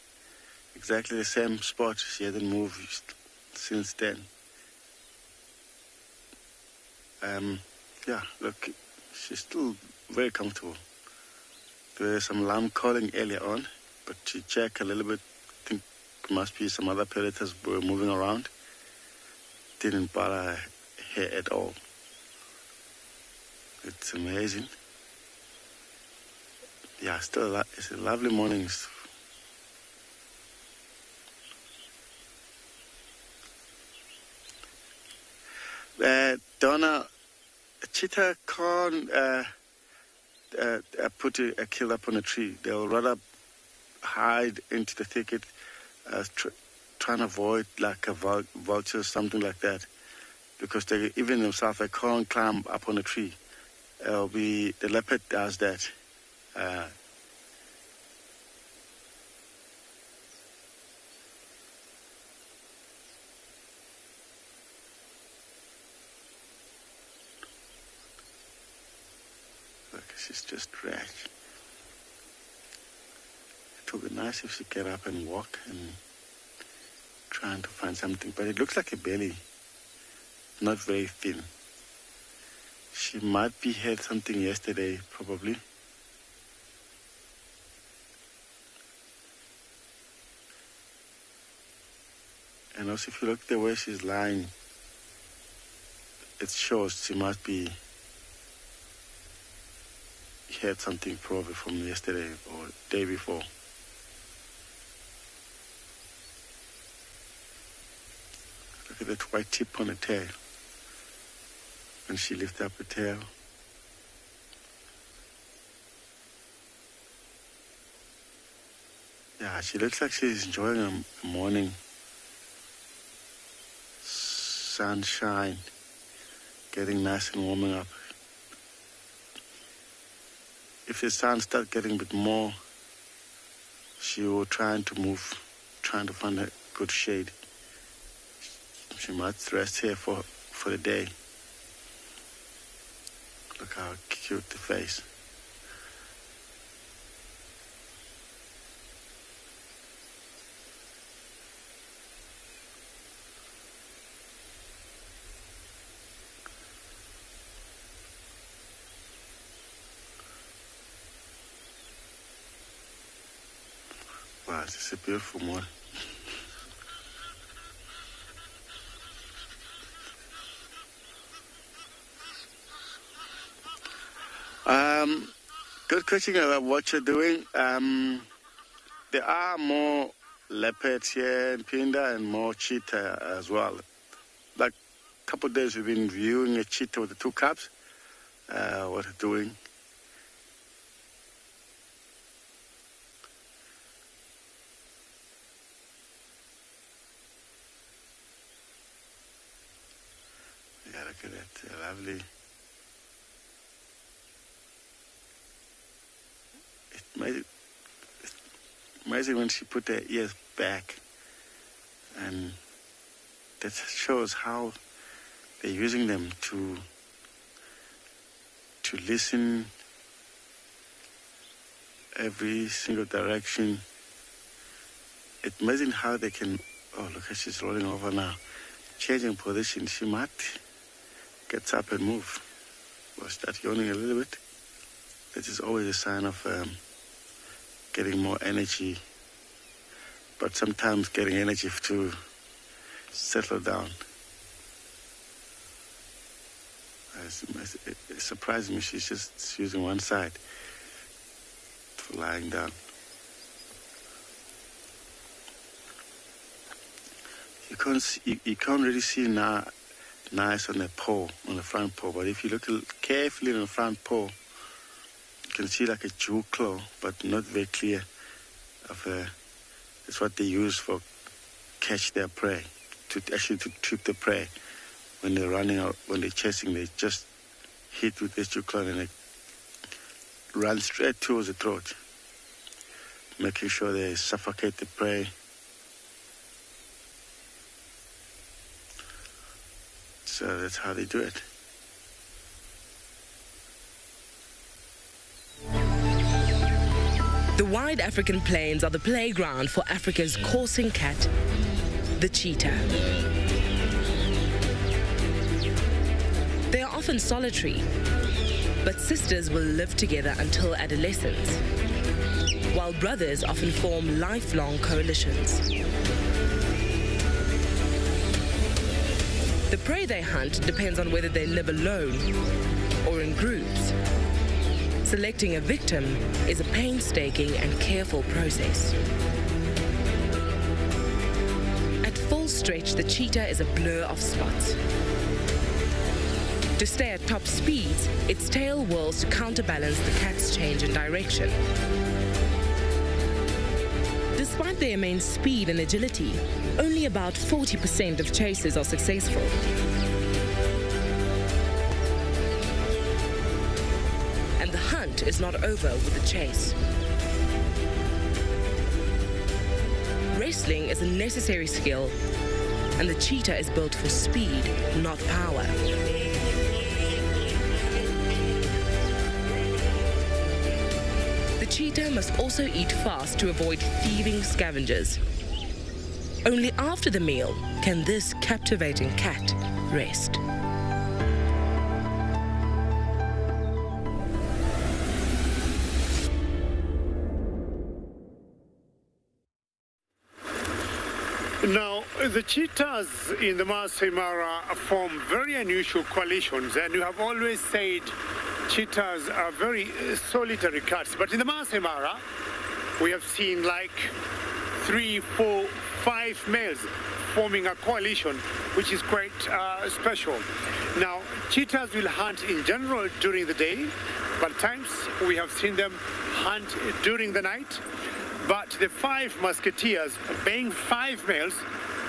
exactly the same spot. She hasn't moved since then. Yeah, look, she's still very comfortable. There was some lamb calling earlier on, but to check a little bit, I think it must be some other predators were moving around. Didn't bother her at all. It's amazing. Yeah, still it's a lovely morning. Donna, a cheetah can't put a kill up on a tree. They'll rather hide into the thicket, trying to avoid like a vulture, something like that, because even themselves, they can't climb up on a tree. the leopard does that. Look, she's just dragged. It would be nice if she get up and walk and trying to find something, but it looks like a belly, not very thin. She might be had something yesterday, probably. And also, if you look at the way she's lying, it shows she must be had something probably from yesterday or day before. Look at that white tip on the tail. When she lifts up the tail. Yeah, she looks like she's enjoying a morning sunshine, getting nice and warming up. If the sun starts getting a bit more, she will try to move, trying to find a good shade. She might rest here for the day. Look how cute the face. Wow, this is a beautiful morning. Good question about what you're doing. There are more leopards here in Phinda and more cheetah as well. Like a couple of days we've been viewing a cheetah with the two cubs. What they're doing. Yeah, look at that. Lovely. Amazing when she put her ears back, and that shows how they're using them to listen every single direction. It's amazing how they can. Oh, look how she's rolling over now, changing position. She might get up and move or start yawning a little bit. That is always a sign of getting more energy, but sometimes getting energy to settle down. It surprised me she's just using one side for lying down. You can't really see nice on the paw, on the front paw, but if you look carefully on the front paw, you can see like a jewel claw, but not very clear. It's what they use for catch their prey, to trip the prey. When they're running out, when they're chasing, they just hit with this jewel claw and they run straight towards the throat, making sure they suffocate the prey. So that's how they do it. The wide African plains are the playground for Africa's coursing cat, the cheetah. They are often solitary, but sisters will live together until adolescence, while brothers often form lifelong coalitions. The prey they hunt depends on whether they live alone or in groups. Selecting a victim is a painstaking and careful process. At full stretch, the cheetah is a blur of spots. To stay at top speeds, its tail whirls to counterbalance the cat's change in direction. Despite their immense speed and agility, only about 40% of chases are successful. And the hunt is not over with the chase. Wrestling is a necessary skill, and the cheetah is built for speed, not power. The cheetah must also eat fast to avoid thieving scavengers. Only after the meal can this captivating cat rest. Now, the cheetahs in the Masai Mara form very unusual coalitions, and you have always said cheetahs are very solitary cats. But in the Masai Mara, we have seen like 3, 4, 5 males forming a coalition, which is quite special. Now, cheetahs will hunt in general during the day, but at times we have seen them hunt during the night. But the 5 musketeers, being 5 males,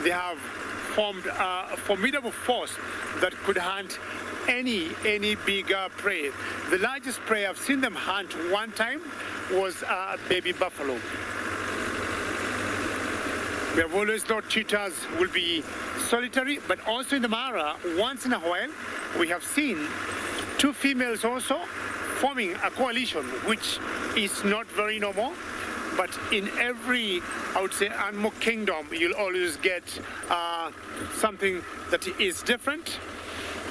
they have formed a formidable force that could hunt any bigger prey. The largest prey I've seen them hunt one time was a baby buffalo. We have always thought cheetahs will be solitary, but also in the Mara, once in a while, we have seen 2 females also forming a coalition, which is not very normal. But in every, I would say, animal kingdom, you'll always get something that is different.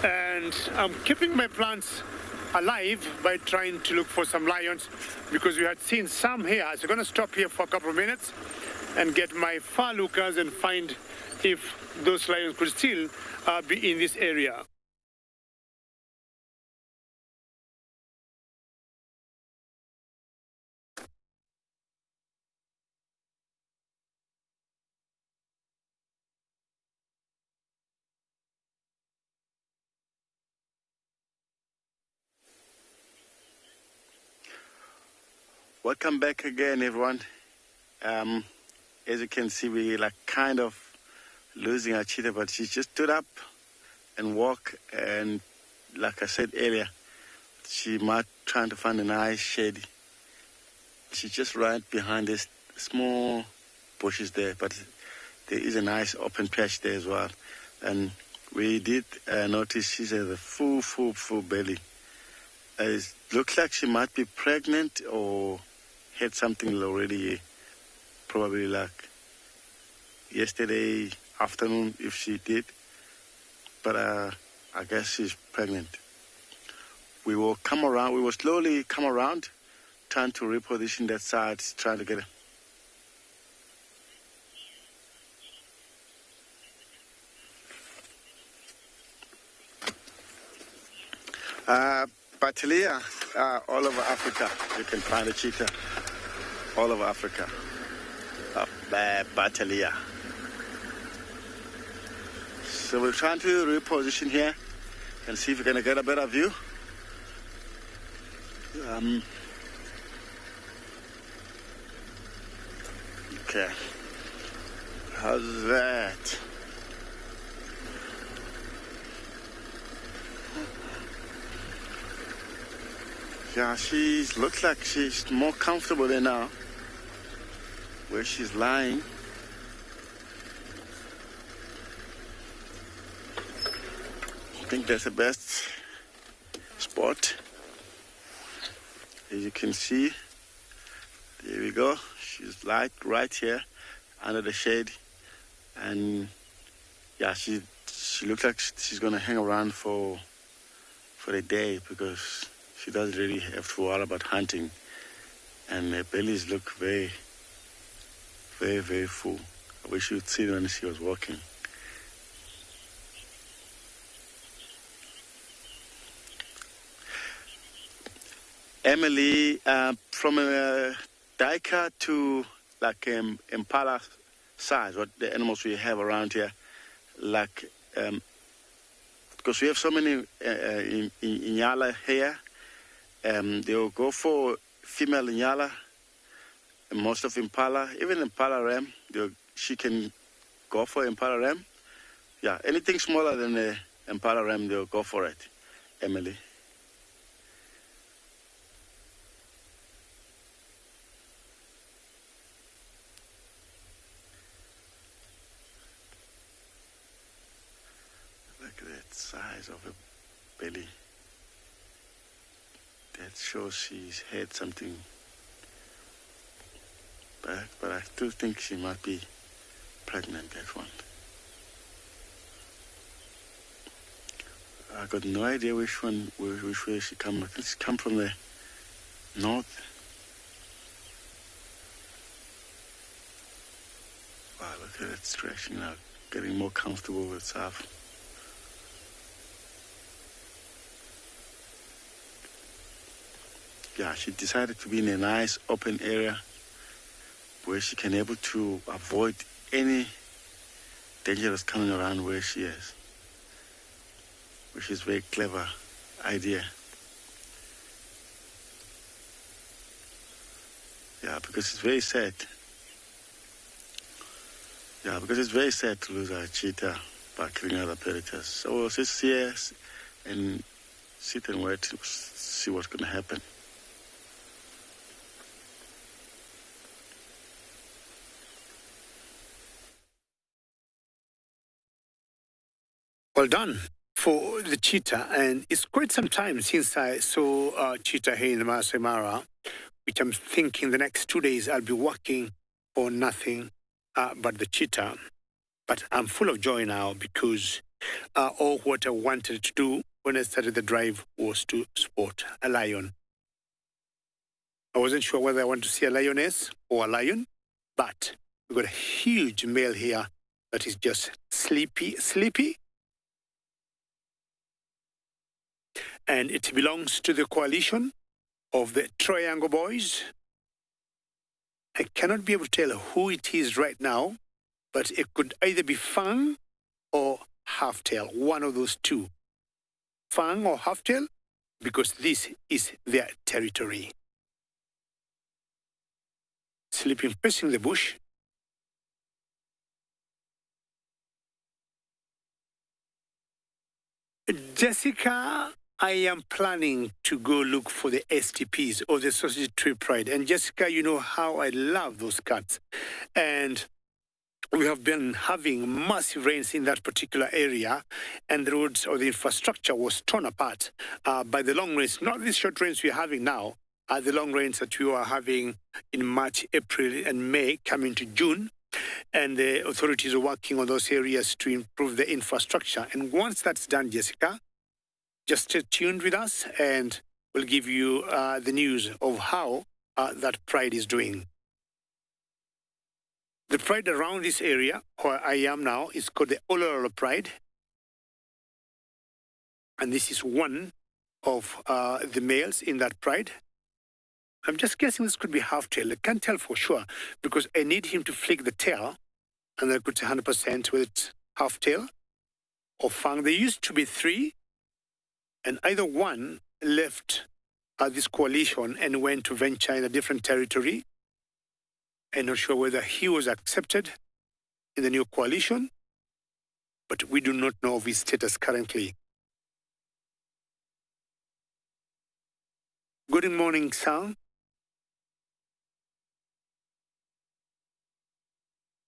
And I'm keeping my plants alive by trying to look for some lions, because we had seen some here. So I'm going to stop here for a couple of minutes and get my far lookers and find if those lions could still be in this area. Welcome back again, everyone. As you can see, we like kind of losing our cheetah, but she just stood up and walked. And like I said earlier, she might trying to find a nice shade. She just right behind this small bushes there, but there is a nice open patch there as well. And we did notice she has a full belly. It looks like she might be pregnant or had something already, probably like yesterday afternoon if she did. But I guess she's pregnant. We will slowly come around, trying to reposition that side, trying to get her. Batelea, all over Africa. You can find a cheetah all over Africa. Batelea. So we're trying to reposition here and see if we're going to get a better view. Okay. How's that? Yeah, she looks like she's more comfortable there now, where she's lying. I think that's the best spot. As you can see, there we go. She's right here under the shade, and yeah, she looks like she's gonna hang around for the day, because she doesn't really have to worry about hunting, and her bellies look very full. I wish you'd see when she was walking. Emily, from a Daika to like Impala size, what the animals we have around here, like because we have so many in Inyala here. They will go for female Inyala, and most of Impala, even Impala Ram, she can go for Impala Ram. Yeah, anything smaller than the Impala Ram, they'll go for it, Emily. size of her belly. That shows she's had something. But I still think she might be pregnant, that one. I got no idea which way she come. I think she come from the north. Wow, look at it stretching out, getting more comfortable with itself. Yeah, she decided to be in a nice open area where she can able to avoid any danger that's coming around where she is, which is a very clever idea. Yeah, because it's very sad. Yeah, because it's very sad to lose our cheetah by killing other predators. So we'll just here and sit and wait to see what's going to happen. Well done for the cheetah, and it's quite some time since I saw cheetah here in the Masai Mara, which I'm thinking the next 2 days I'll be working for nothing but the cheetah. But I'm full of joy now because all what I wanted to do when I started the drive was to spot a lion. I wasn't sure whether I want to see a lioness or a lion, but we've got a huge male here that is just sleepy. And it belongs to the coalition of the Triangle Boys. I cannot be able to tell who it is right now, but it could either be Fang or Halftail, one of those two. Fang or Halftail, because this is their territory. Sleeping facing the bush. Jessica, I am planning to go look for the STPs, or the Sausage Tree Pride. And Jessica, you know how I love those cats. And we have been having massive rains in that particular area, and the roads or the infrastructure was torn apart by the long rains. Not these short rains we're having now, the long rains that we were having in March, April, and May, coming to June. And the authorities are working on those areas to improve the infrastructure. And once that's done, Jessica, just stay tuned with us and we'll give you the news of how that pride is doing. The pride around this area, where I am now, is called the Olololo Pride. And this is one of the males in that pride. I'm just guessing this could be Halftail. I can't tell for sure because I need him to flick the tail, and I could say 100% whether it's Halftail or Fang. There used to be 3, and either one left this coalition and went to venture in a different territory. I'm not sure whether he was accepted in the new coalition, but we do not know of his status currently. Good morning, Sam.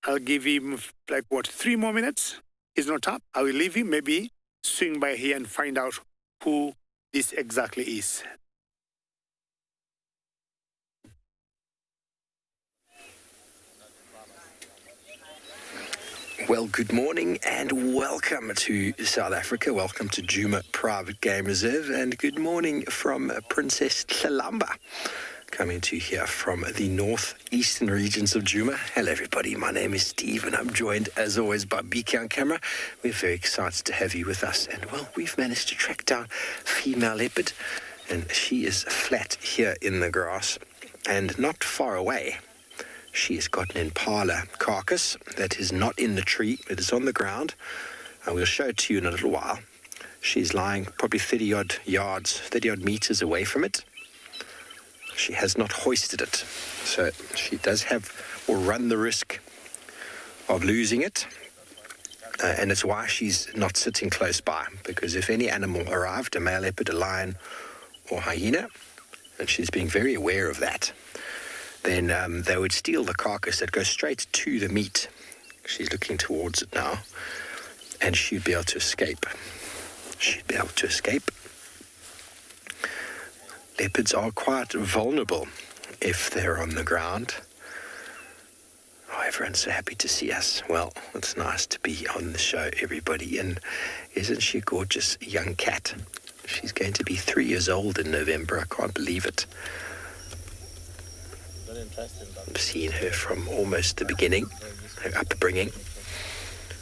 I'll give him, 3 more minutes? He's not up. I will leave him, maybe swing by here and find out who this exactly is. Well, good morning and welcome to South Africa. Welcome to Djuma Private Game Reserve, and good morning from Princess Tlalamba. Coming to you here from the northeastern regions of Djuma. Hello everybody, my name is Steve and I'm joined as always by BK on camera. We're very excited to have you with us, and well, we've managed to track down female leopard, and she is flat here in the grass, and not far away she has got an impala carcass that is not in the tree, it is on the ground. We'll show it to you in a little while. She's lying probably 30 odd meters away from it. She has not hoisted it, so she does run the risk of losing it, and it's why she's not sitting close by, because if any animal arrived, a male leopard, a lion or hyena, and she's being very aware of that, then they would steal the carcass that goes straight to the meat. She's looking towards it now, and she'd be able to escape. she'd be able to escape. Leopards are quite vulnerable if they're on the ground. Oh, everyone's so happy to see us. Well, it's nice to be on the show, everybody. And isn't she a gorgeous young cat? She's going to be 3 years old in November. I can't believe it. I've seen her from almost the beginning, her upbringing.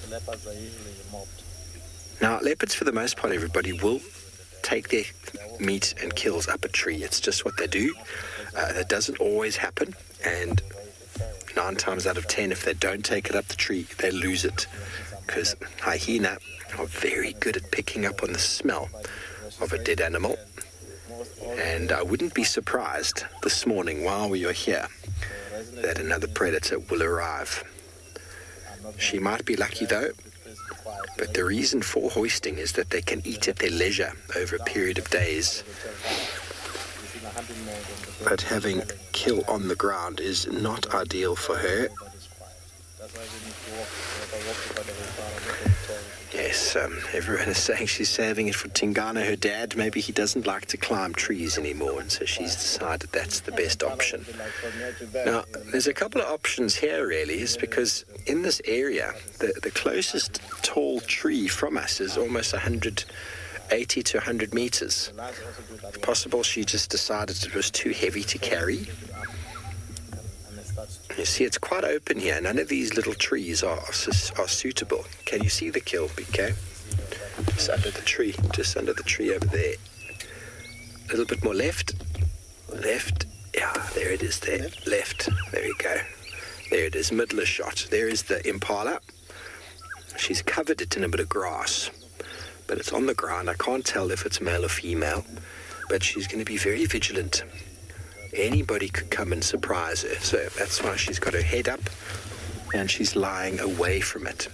Leopards are usually mobbed. Now, leopards, for the most part, everybody, will take their meat and kills up a tree. It's just what they do. That doesn't always happen, and 9 times out of 10, if they don't take it up the tree, they lose it, because hyena are very good at picking up on the smell of a dead animal. And I wouldn't be surprised this morning while we are here that another predator will arrive. She might be lucky though, but the reason for hoisting is that they can eat at their leisure over a period of days. But having kill on the ground is not ideal for her. Yes, everyone is saying she's saving it for Tingana, her dad. Maybe he doesn't like to climb trees anymore, and so she's decided that's the best option. Now, there's a couple of options here, really, is because in this area, the closest tall tree from us is almost 180 to 100 meters. It's possible she just decided it was too heavy to carry. You see, it's quite open here. None of these little trees are suitable. Can you see the kill, BK? Just under the tree over there. A little bit more left. Left. Yeah, there it is there. Left. There you go. There it is, middle shot. There is the impala. She's covered it in a bit of grass, but it's on the ground. I can't tell if it's male or female, but she's going to be very vigilant. Anybody could come and surprise her, so that's why she's got her head up and she's lying away from it.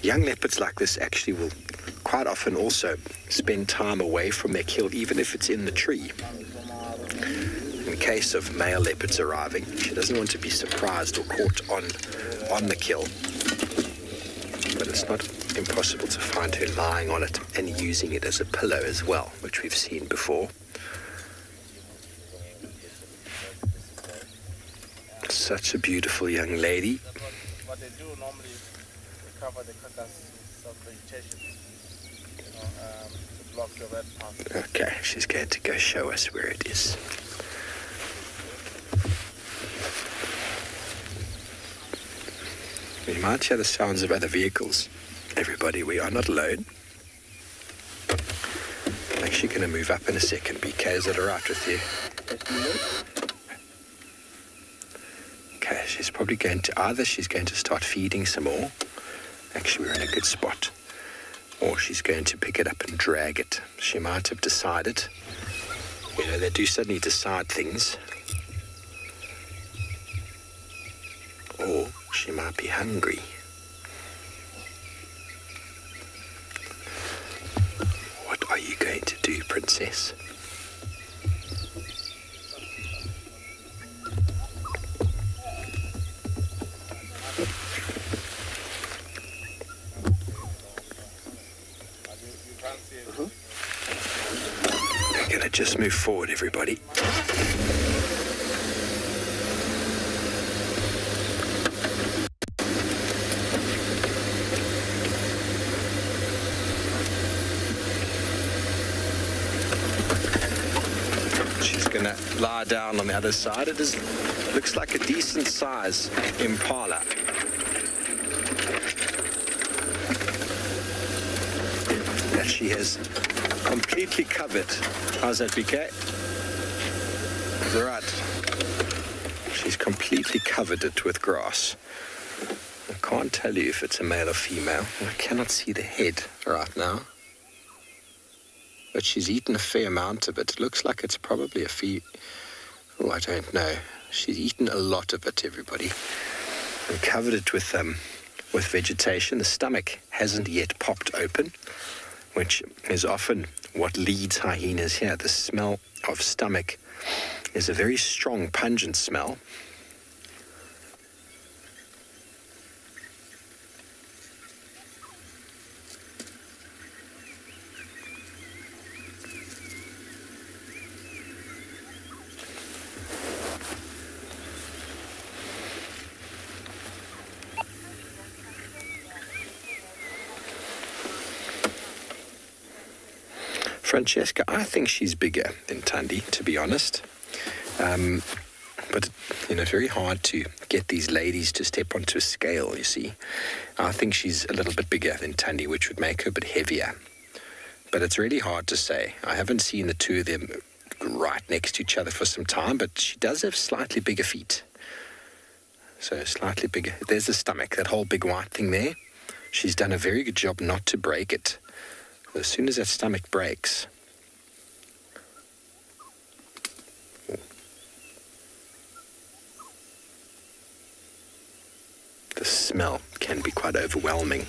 Young leopards like this actually will quite often also spend time away from their kill, even if it's in the tree. In case of male leopards arriving, she doesn't want to be surprised or caught on the kill. But it's not impossible to find her lying on it and using it as a pillow as well, which we've seen before. Such a beautiful young lady. What they do normally is they cover the carcass with some vegetation, to block the red part. Okay, she's going to go show us where it is. We might hear the sounds of other vehicles. Everybody, we are not alone. I'm actually going to move up in a second. BK, is that all right with you? Okay, she's probably going to, either she's going to start feeding some more. Actually, we're in a good spot. Or she's going to pick it up and drag it. She might have decided. You know, they do suddenly decide things. Or she might be hungry. What are you going to do, princess? We're going to just move forward, everybody. She's going to lie down on the other side. It looks like a decent size impala. That she has completely covered. How's that, BK? Is that right? She's completely covered it with grass. I can't tell you if it's a male or female. I cannot see the head right now. But she's eaten a fair amount of it. It looks like it's probably a Oh, I don't know. She's eaten a lot of it, everybody. And covered it with vegetation. The stomach hasn't yet popped open, which is often what leads hyenas here. The smell of stomach is a very strong, pungent smell. Francesca, I think she's bigger than Thandi, to be honest. But, it's very hard to get these ladies to step onto a scale, you see. I think she's a little bit bigger than Thandi, which would make her a bit heavier. But it's really hard to say. I haven't seen the two of them right next to each other for some time, but she does have slightly bigger feet. So slightly bigger. There's the stomach, that whole big white thing there. She's done a very good job not to break it. As soon as that stomach breaks... the smell can be quite overwhelming.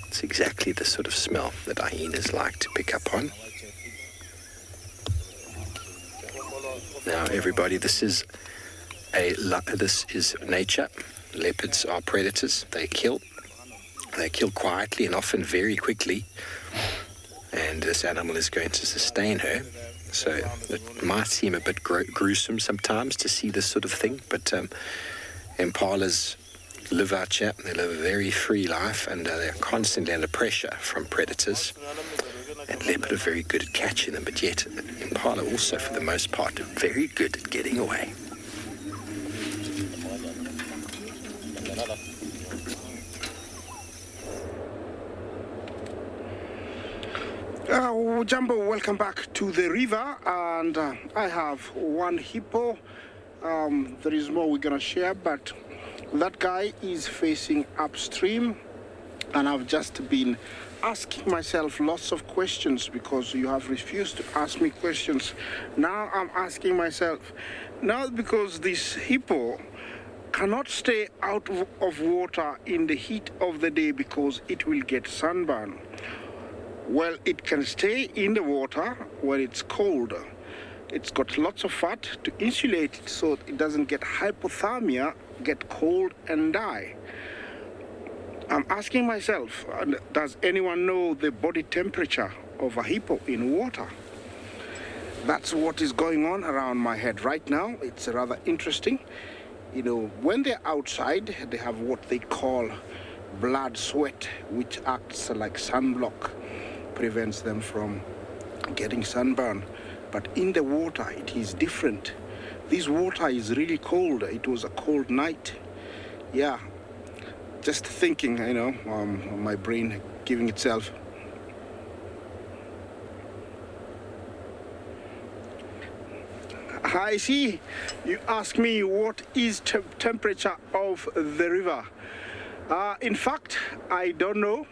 It's exactly the sort of smell that hyenas like to pick up on. Now, everybody, this is nature. Leopards are predators. They kill quietly and often very quickly. And this animal is going to sustain her. So it might seem a bit gruesome sometimes to see this sort of thing, but impalas live out here. They live a very free life, and they're constantly under pressure from predators. And leopard are very good at catching them, but yet impala also, for the most part, are very good at getting away. Jumbo, welcome back to the river, and I have one hippo. There is more we're gonna share, but that guy is facing upstream, and I've just been asking myself lots of questions because you have refused to ask me questions. Now I'm asking myself, now because this hippo cannot stay out of water in the heat of the day because it will get sunburn. Well, it can stay in the water when it's cold. It's got lots of fat to insulate it so it doesn't get hypothermia, get cold and die. I'm asking myself, does anyone know the body temperature of a hippo in water? That's what is going on around my head right now. It's rather interesting. When they're outside, they have what they call blood sweat, which acts like sunblock, prevents them from getting sunburn. But in the water, it is different. This water is really cold. It was a cold night. Yeah, just thinking, my brain giving itself. I see. You ask me what is temperature of the river. In fact, I don't know,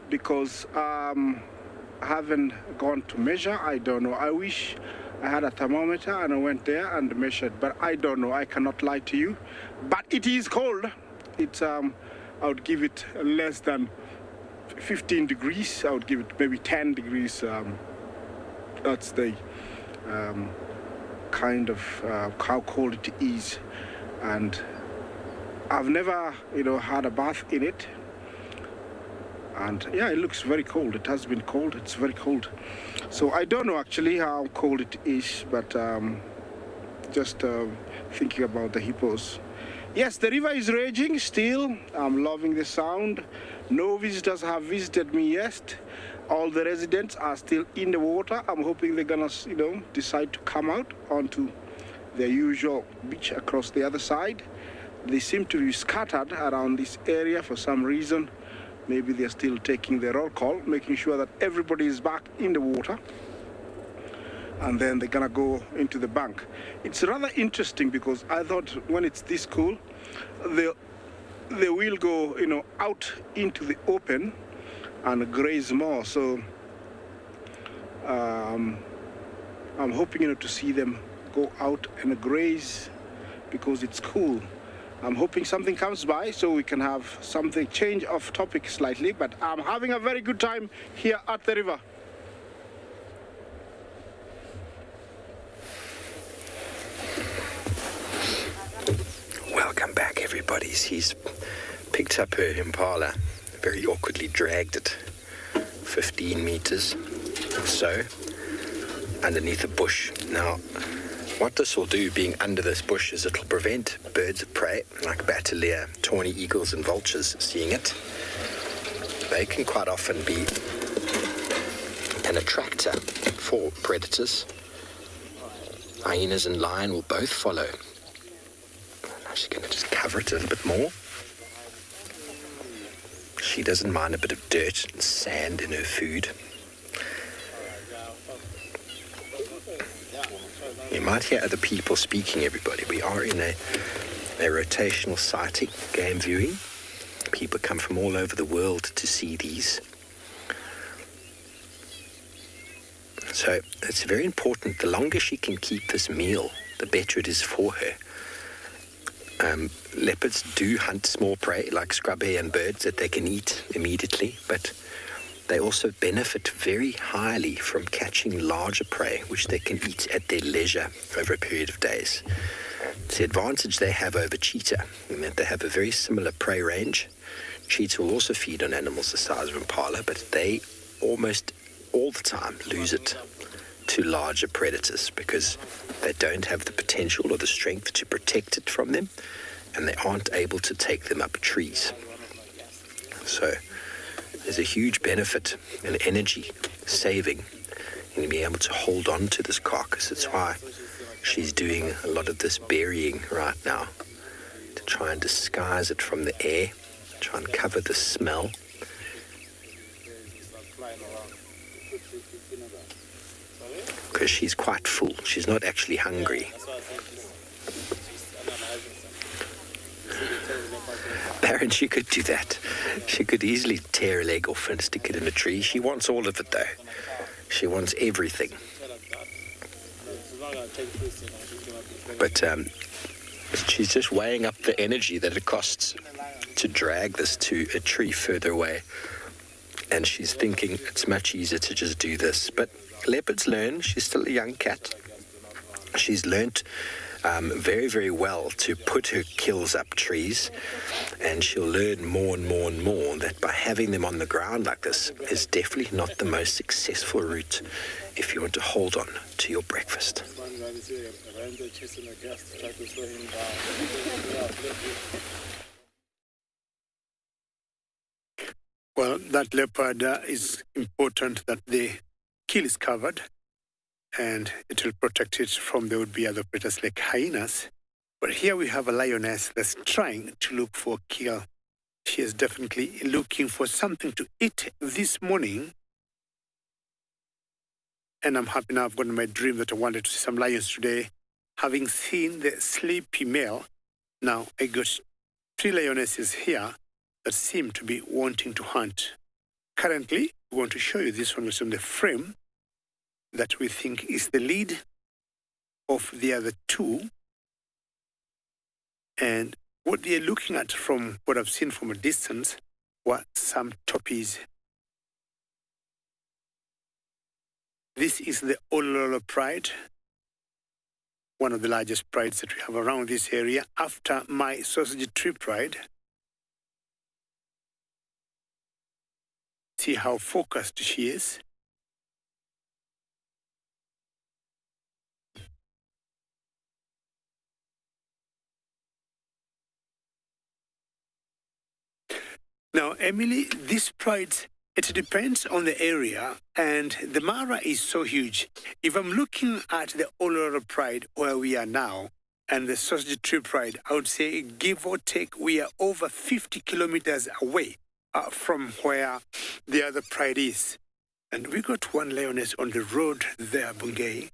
because I haven't gone to measure. I don't know. I wish I had a thermometer and I went there and measured, but I don't know. I cannot lie to you. But it is cold. It's I would give it less than 15 degrees. I would give it maybe 10 degrees. That's the kind of how cold it is. And I've never, had a bath in it. And yeah, it looks very cold. It has been cold. It's very cold. So I don't know actually how cold it is, but just thinking about the hippos. Yes, the river is raging still. I'm loving the sound. No visitors have visited me yet. All the residents are still in the water. I'm hoping they're gonna, decide to come out onto their usual beach across the other side. They seem to be scattered around this area for some reason. Maybe they're still taking their roll call, making sure that everybody is back in the water. And then they're gonna go into the bank. It's rather interesting because I thought when it's this cool, they will go, out into the open and graze more. So I'm hoping, to see them go out and graze because it's cool. I'm hoping something comes by so we can have something change of topic slightly, but I'm having a very good time here at the river. Welcome back, everybody. He's picked up her impala, very awkwardly dragged it 15 meters or so underneath a bush. Now, what this will do, being under this bush, is it'll prevent birds of prey like bateleur, tawny eagles and vultures seeing it. They can quite often be an attractor for predators. Hyenas and lion will both follow. Now she's going to just cover it a little bit more. She doesn't mind a bit of dirt and sand in her food. You might hear other people speaking, everybody. We are in a rotational sighting, game viewing. People come from all over the world to see these. So it's very important. The longer she can keep this meal, the better it is for her. Leopards do hunt small prey like scrub hare and birds that they can eat immediately, but they also benefit very highly from catching larger prey, which they can eat at their leisure over a period of days. It's the advantage they have over cheetah, in that they have a very similar prey range. Cheetah will also feed on animals the size of impala, but they almost all the time lose it to larger predators because they don't have the potential or the strength to protect it from them, and they aren't able to take them up trees. So there's a huge benefit and energy saving in being able to hold on to this carcass. That's why she's doing a lot of this burying right now, to try and disguise it from the air, try and cover the smell. Because she's quite full. She's not actually hungry. Baron, she could do that. She could easily tear a leg off and stick it in a tree. She wants all of it, though. She wants everything. But she's just weighing up the energy that it costs to drag this to a tree further away. And she's thinking it's much easier to just do this. But leopards learn. She's still a young cat. She's learnt very, very well to put her kills up trees, and she'll learn more and more and more that by having them on the ground like this is definitely not the most successful route if you want to hold on to your breakfast. Well, that leopard is important that the kill is covered, and it will protect it from there would be other predators like hyenas. But here we have a lioness that's trying to look for a kill. She is definitely looking for something to eat this morning. And I'm happy now I've got in my dream that I wanted to see some lions today. Having seen the sleepy male, now I got 3 lionesses here that seem to be wanting to hunt. Currently, we want to show you this one that's on the frame that we think is the lead of the other 2. And what they're looking at, from what I've seen from a distance, were some toppies. This is the Olololo pride, one of the largest prides that we have around this area, after my Sausage Tree pride. See how focused she is. Now, Emily, this pride, it depends on the area, and the Mara is so huge. If I'm looking at the Olololo pride where we are now, and the Sausage Tree pride, I would say, give or take, we are over 50 kilometers away from where the other pride is. And we got one lioness on the road there, Bungay.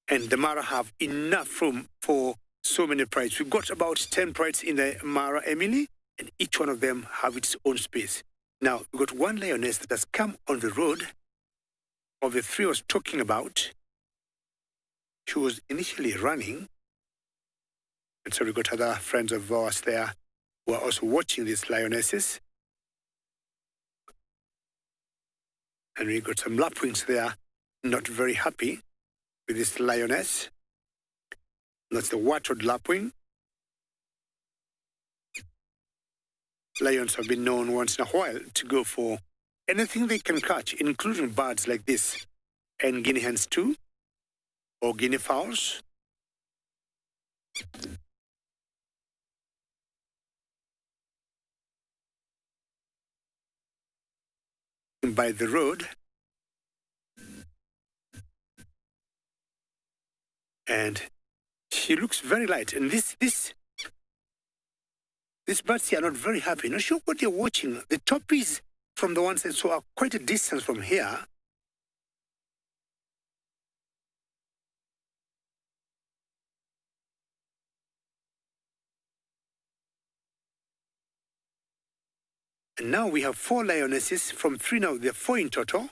And the Mara have enough room for so many prides. We've got about 10 prides in the Mara, Emily, and each one of them have its own space. Now, we've got one lioness that has come on the road of the 3 I was talking about. She was initially running. And so we got other friends of ours there who are also watching these lionesses. And we got some lapwings there, not very happy with this lioness. That's the wattled lapwing. Lions have been known once in a while to go for anything they can catch, including birds like this, and guinea hens too, or guinea fowls. by the road. And she looks very light. And these birds here are not very happy. Not sure what they're watching. The toppies from the one side so are quite a distance from here. And now we have 4 lionesses from 3 now. There are 4 in total.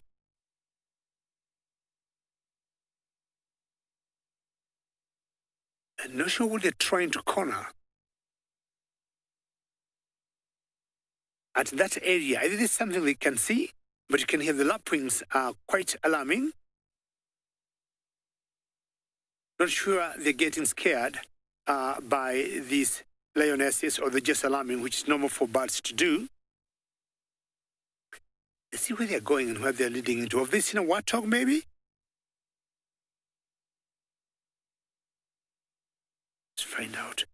I'm not sure what they're trying to corner. At that area, it is something they can see, but you can hear the lapwings are quite alarming. Not sure they're getting scared by these lionesses, or they're just alarming, which is normal for birds to do. Let's see where they're going and where they're leading into. Have they seen a warthog, maybe? Let's find out.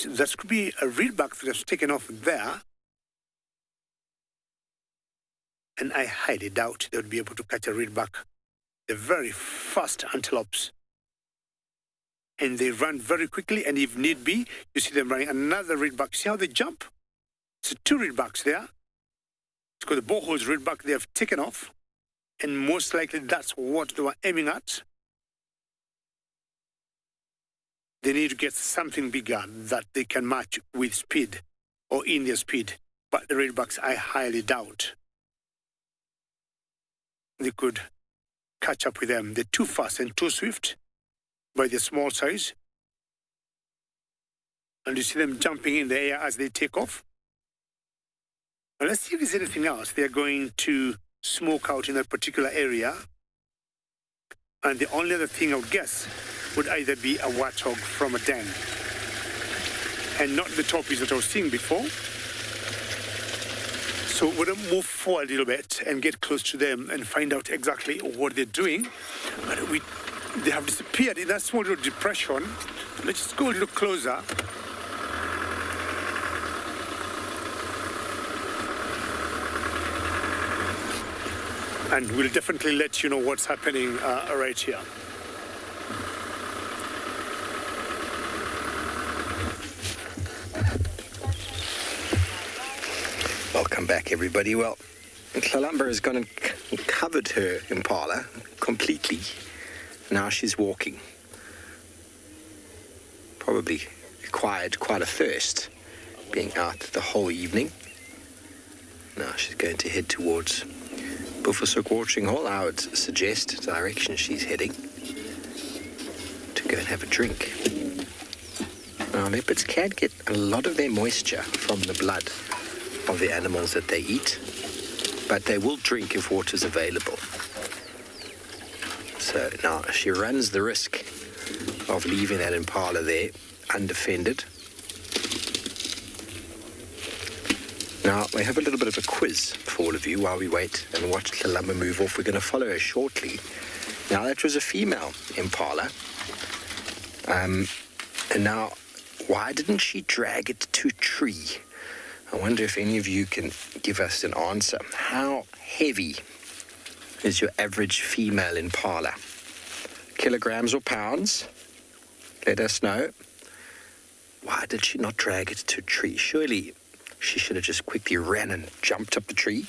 That could be a reedbuck that has taken off there. And I highly doubt they would be able to catch a reedbuck. They're very fast antelopes. And they run very quickly, and if need be, you see them running another reedbuck. See how they jump? So 2 reedbucks there. It's got the Bohor's reedbuck they have taken off, and most likely that's what they were aiming at. They need to get something bigger that they can match with speed or in their speed. But the reedbucks, I highly doubt they could catch up with them. They're too fast and too swift by their small size. And you see them jumping in the air as they take off. Now let's see if there's anything else they're going to smoke out in that particular area. And the only other thing I would guess would either be a warthog from a den, and not the toppies that I was seeing before. So we're going to move forward a little bit and get close to them and find out exactly what they're doing. But they have disappeared in that small little depression. Let's just go a little closer. And we'll definitely let you know what's happening right here. Welcome back, everybody. Well, Tlalamba has gone and covered her impala completely. Now she's walking. Probably acquired quite a thirst being out the whole evening. Now she's going to head towards Buffelshoek Watering Hole. I would suggest the direction she's heading to go and have a drink. Now, leopards can get a lot of their moisture from the blood of the animals that they eat, but they will drink if water is available. So now she runs the risk of leaving that impala there undefended. Now, we have a little bit of a quiz for all of you while we wait and watch Tlalamba move off. We're going to follow her shortly. Now, that was a female impala. And now, why didn't she drag it to a tree? I wonder if any of you can give us an answer. How heavy is your average female impala? Kilograms or pounds? Let us know. Why did she not drag it to a tree? Surely she should have just quickly ran and jumped up the tree.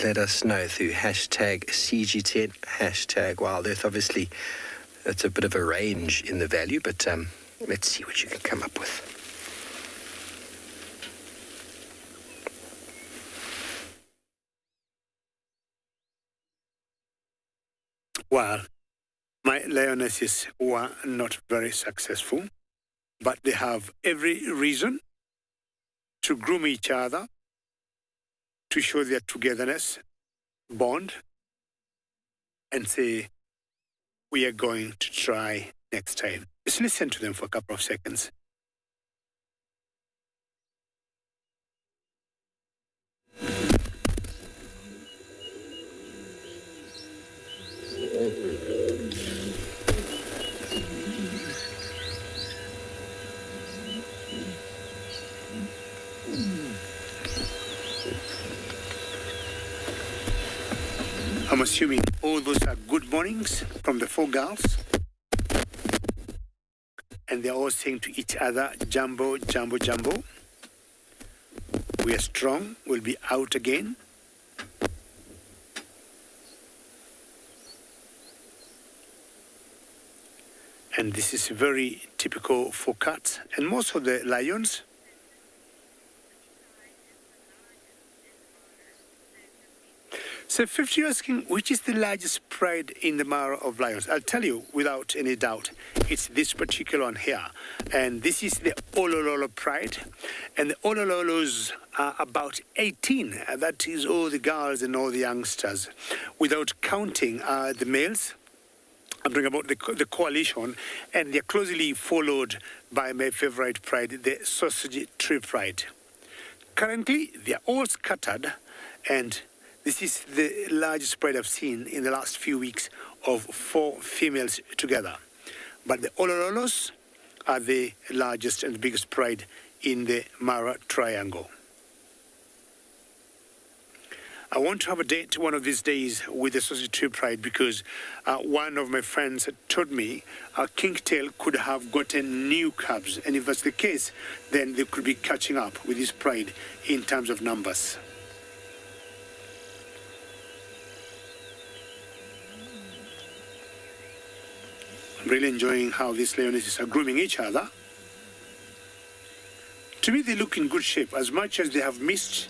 Let us know through hashtag CG10, hashtag Wild Earth. Obviously, it's a bit of a range in the value, but let's see what you can come up with. Well, my lionesses were not very successful, but they have every reason to groom each other, to show their togetherness, bond, and say, we are going to try next time. Just listen to them for a couple of seconds. I'm assuming all those are good mornings from the 4 girls. And they're all saying to each other, Jumbo, Jumbo, Jumbo. We are strong. We'll be out again. And this is very typical for cats and most of the lions. So 50, you're asking, which is the largest pride in the Mara of lions? I'll tell you without any doubt, it's this particular one here. And this is the Olololo pride. And the Olololos are about 18. That is all the girls and all the youngsters, without counting the males. I'm talking about the coalition, and they're closely followed by my favorite pride, the Sausage Tree pride. Currently, they're all scattered, and this is the largest pride I've seen in the last few weeks of 4 females together. But the Olololos are the largest and biggest pride in the Mara Triangle. I want to have a date one of these days with the Sausage Tree pride because one of my friends told me Kingtail could have gotten new cubs, and if that's the case, then they could be catching up with this pride in terms of numbers. I'm really enjoying how these lionesses are grooming each other. To me, they look in good shape. As much as they have missed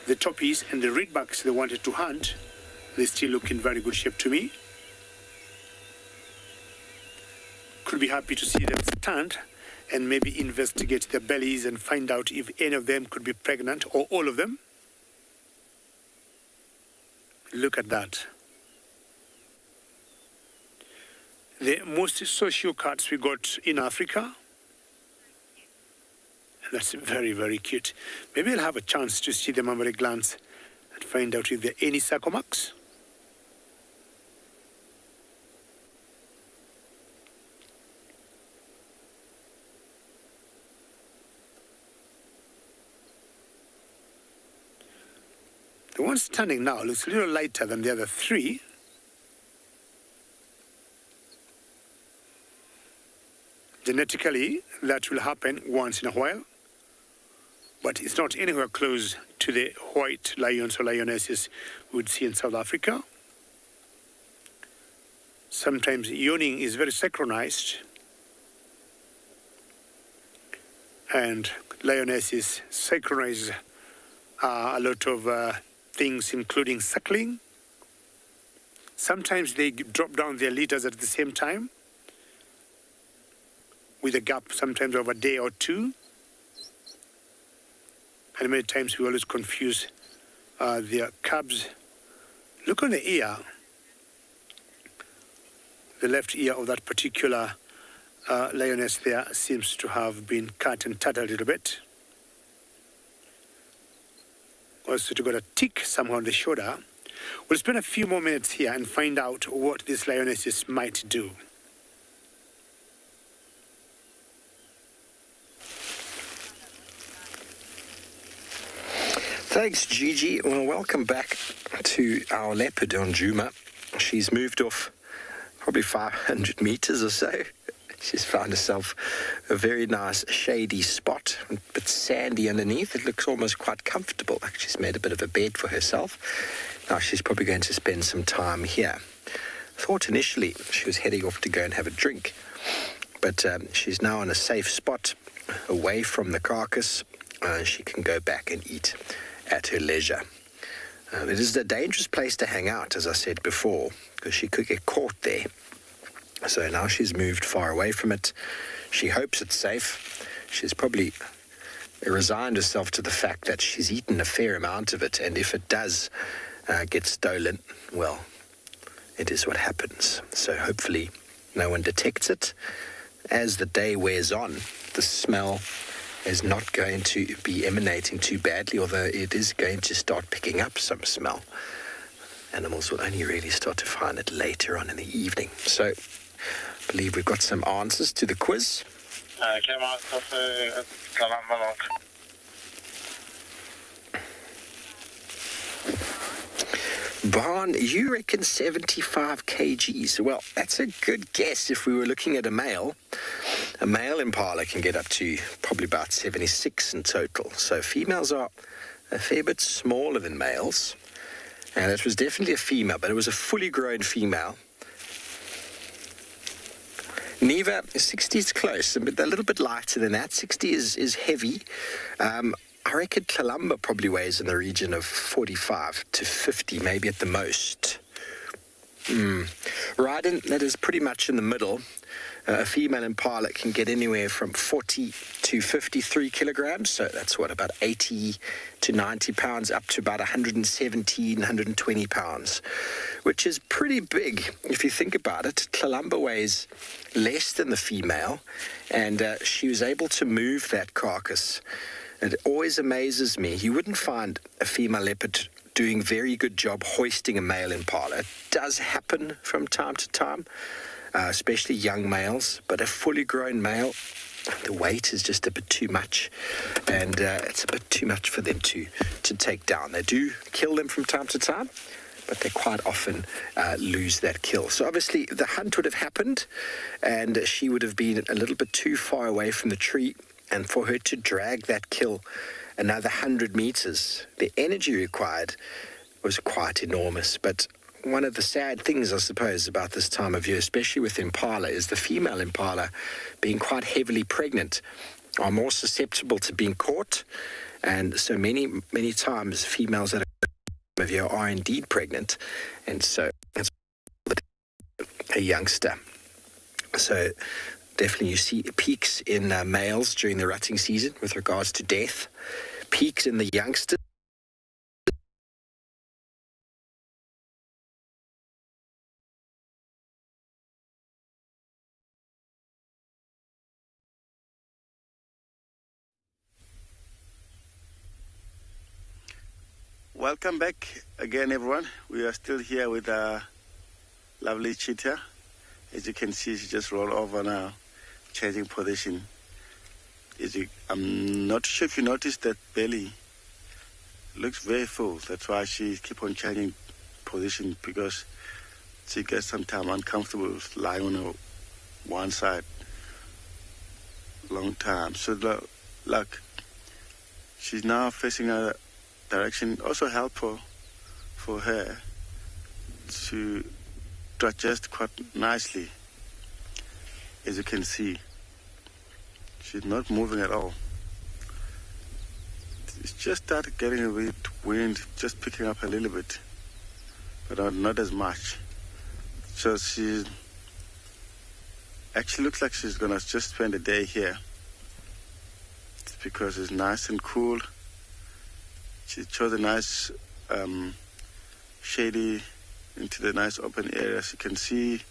the toppies and the redbacks they wanted to hunt, they still look in very good shape to me. Could be happy to see them stand and maybe investigate their bellies and find out if any of them could be pregnant or all of them. Look at that. The most social cats we got in Africa. That's very, very cute. Maybe I'll have a chance to see them at a glance and find out if there are any circle marks. The one standing now looks a little lighter than the other 3. Genetically, that will happen once in a while, but it's not anywhere close to the white lions or lionesses we would see in South Africa. Sometimes yawning is very synchronized, and lionesses synchronize a lot of things, including suckling. Sometimes they drop down their litters at the same time, with a gap sometimes of a day or 2. And many times we always confuse their cubs. Look on the ear. The left ear of that particular lioness there seems to have been cut and tattered a little bit. Also, to got a tick somehow on the shoulder. We'll spend a few more minutes here and find out what these lionesses might do. Thanks, Gigi. Well, welcome back to our leopard on Juma. She's moved off probably 500 meters or so. She's found herself a very nice shady spot, a bit sandy underneath. It looks almost quite comfortable. Like she's made a bit of a bed for herself. Now she's probably going to spend some time here. I thought initially she was heading off to go and have a drink, but she's now in a safe spot away from the carcass. She can go back and eat at her leisure. It is a dangerous place to hang out, as I said before, because she could get caught there. So now she's moved far away from it. She hopes it's safe. She's probably resigned herself to the fact that she's eaten a fair amount of it, and if it does get stolen, well, it is what happens. So hopefully no one detects it. As the day wears on, the smell is not going to be emanating too badly, although it is going to start picking up some smell. Animals will only really start to find it later on in the evening. So I believe we've got some answers to the quiz. Barn, you reckon 75 kgs. Well, that's a good guess if we were looking at a male. A male impala can get up to probably about 76 in total. So females are a fair bit smaller than males. And it was definitely a female, but it was a fully grown female. Neva, 60 is close, but a little bit lighter than that. 60 is heavy. I reckon Kalamba probably weighs in the region of 45 to 50, maybe at the most. Ryden, that is pretty much in the middle. A female impala can get anywhere from 40 to 53 kilograms, so that's about 80 to 90 pounds, up to about 117, 120 pounds, which is pretty big if you think about it. Kalamba weighs less than the female, and she was able to move that carcass. It always amazes me. You wouldn't find a female leopard doing a very good job hoisting a male impala. It does happen from time to time, especially young males, but a fully grown male, the weight is just a bit too much, and it's a bit too much for them to take down. They do kill them from time to time, but they quite often lose that kill. So obviously the hunt would have happened, and she would have been a little bit too far away from the tree, and for her to drag that kill another 100 meters, the energy required was quite enormous. But one of the sad things, I suppose, about this time of year, especially with impala, is the female impala, being quite heavily pregnant, are more susceptible to being caught. And so many times females at a time of year are indeed pregnant, and so it's a youngster. So definitely you see peaks in males during the rutting season with regards to death, peaks in the youngsters. Welcome back again, everyone. We are still here with our lovely cheetah. As you can see, she just rolled over now, changing position. I'm not sure if you noticed that belly looks very full. That's why she keep on changing position, because she gets sometimes uncomfortable lying on her one side long time. So like she's now facing a direction, also helpful for her to adjust quite nicely. As you can see, she's not moving at all. It's just started getting a bit wind, just picking up a little bit, but not as much. So she actually looks like she's gonna just spend the day here. It's because it's nice and cool. She chose a nice shady into the nice open area. She can see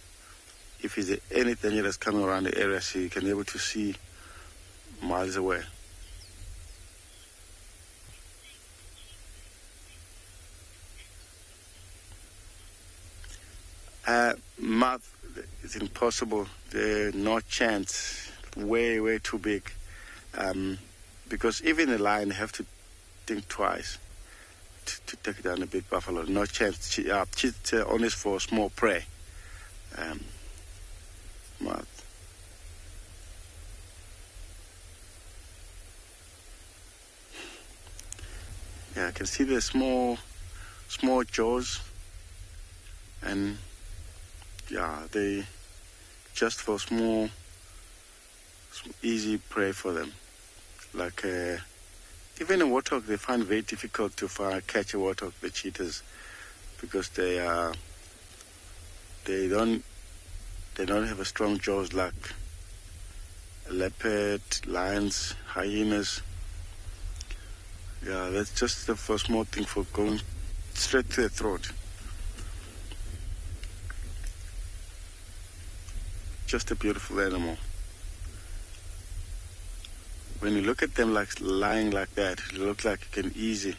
if there's any danger that's coming around the area. She can be able to see miles away. Mouth is impossible. There's no chance. Way too big. Because even a lion have to think twice to take down a big buffalo. No chance. She's only for small prey. Mouth. Yeah, I can see the small jaws, and yeah, they just for small, easy prey for them. Like even a warthog, they find very difficult to catch a warthog, the cheetahs, because they don't have a strong jaws like a leopard, lions, hyenas. Yeah, that's just the first small thing for going straight to the throat. Just a beautiful animal. When you look at them like lying like that, it looks like it can easy.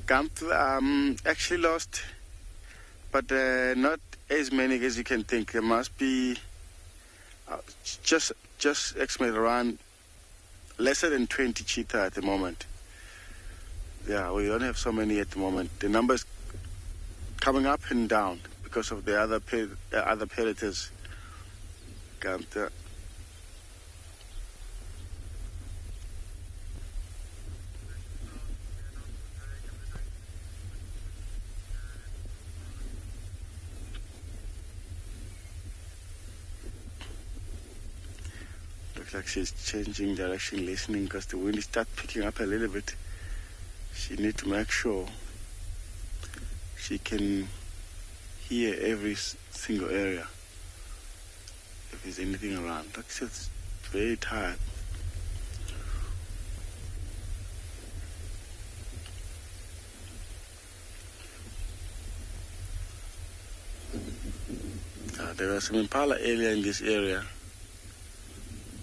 Gamp actually lost, but not as many as you can think. There must be just estimate around lesser than 20 cheetah at the moment. Yeah, we don't have so many at the moment. The numbers coming up and down because of the other predators. Looks like she's changing direction, listening, because the wind starts picking up a little bit. She needs to make sure she can hear every single area if there's anything around. Look, she's very tired. There was some impala earlier in this area,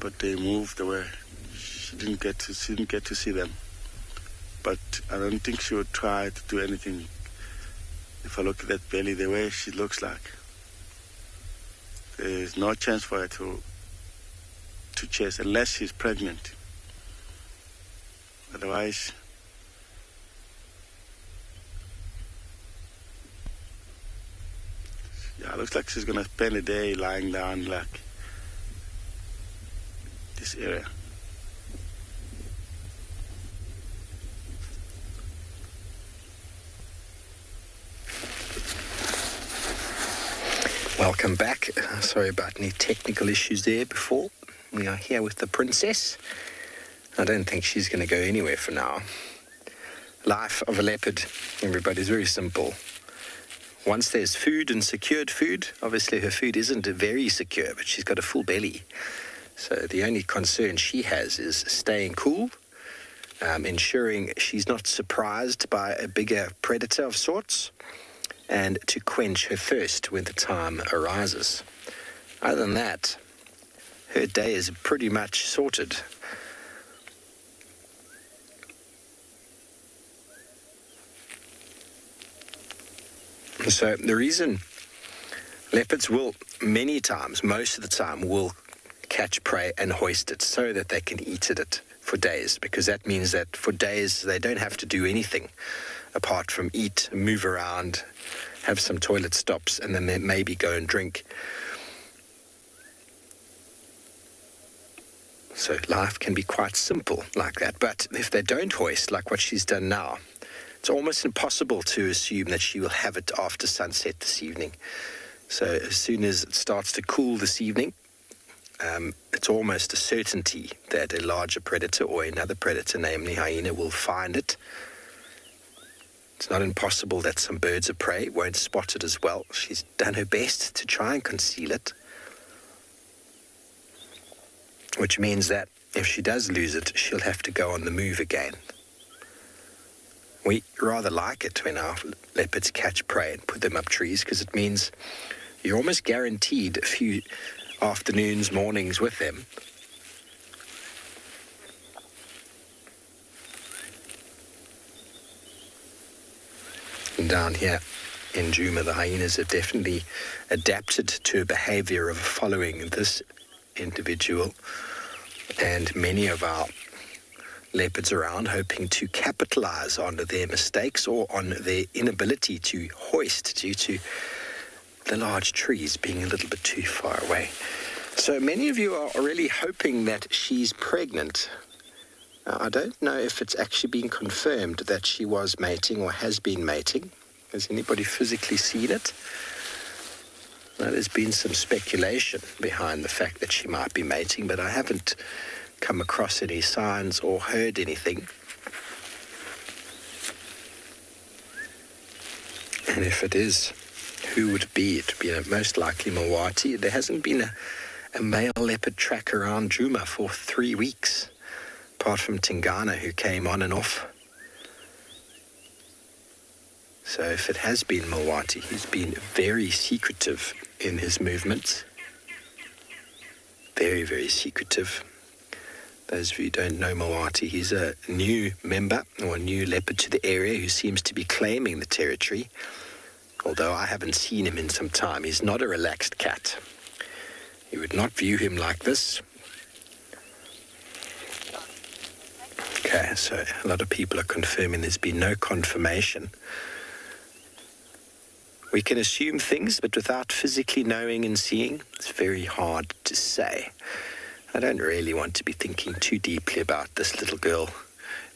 but they moved away. She didn't get to see them. But I don't think she would try to do anything. If I look at that belly, the way she looks like, there's no chance for her to chase unless she's pregnant. Otherwise, yeah, it looks like she's gonna spend a day lying down like this area. Welcome back. Sorry about any technical issues there before. We are here with the princess. I don't think she's going to go anywhere for now. Life of a leopard, everybody, is very simple. Once there's food and secured food, obviously her food isn't very secure, but she's got a full belly. So the only concern she has is staying cool, ensuring she's not surprised by a bigger predator of sorts, and to quench her thirst when the time arises. Other than that, her day is pretty much sorted. So the reason leopards will, many times, most of the time, will catch prey and hoist it so that they can eat it for days, because that means that for days they don't have to do anything apart from eat, move around, have some toilet stops, and then they maybe go and drink. So life can be quite simple like that. But if they don't hoist, like what she's done now, it's almost impossible to assume that she will have it after sunset this evening. So as soon as it starts to cool this evening, it's almost a certainty that a larger predator or another predator, namely hyena, will find it. It's not impossible that some birds of prey won't spot it as well. She's done her best to try and conceal it, which means that if she does lose it, she'll have to go on the move again. We rather like it when our leopards catch prey and put them up trees, because it means you're almost guaranteed a few afternoons, mornings with them. And down here in Djuma, the hyenas have definitely adapted to a behavior of following this individual, and many of our leopards around hoping to capitalize on their mistakes or on their inability to hoist due to the large trees being a little bit too far away. So many of you are really hoping that she's pregnant. Now, I don't know if it's actually been confirmed that she was mating or has been mating. Has anybody physically seen it? Now, there's been some speculation behind the fact that she might be mating, but I haven't come across any signs or heard anything. And if it is, who would it be? It would be most likely Mawati. There hasn't been a male leopard track around Djuma for 3 weeks, apart from Tingana, who came on and off. So if it has been Mawati, he's been very secretive in his movements. Very, very secretive. Those of you who don't know Mawati, he's a new member or a new leopard to the area who seems to be claiming the territory. Although I haven't seen him in some time, he's not a relaxed cat. You would not view him like this. Okay, so a lot of people are confirming there's been no confirmation. We can assume things, but without physically knowing and seeing, it's very hard to say. I don't really want to be thinking too deeply about this little girl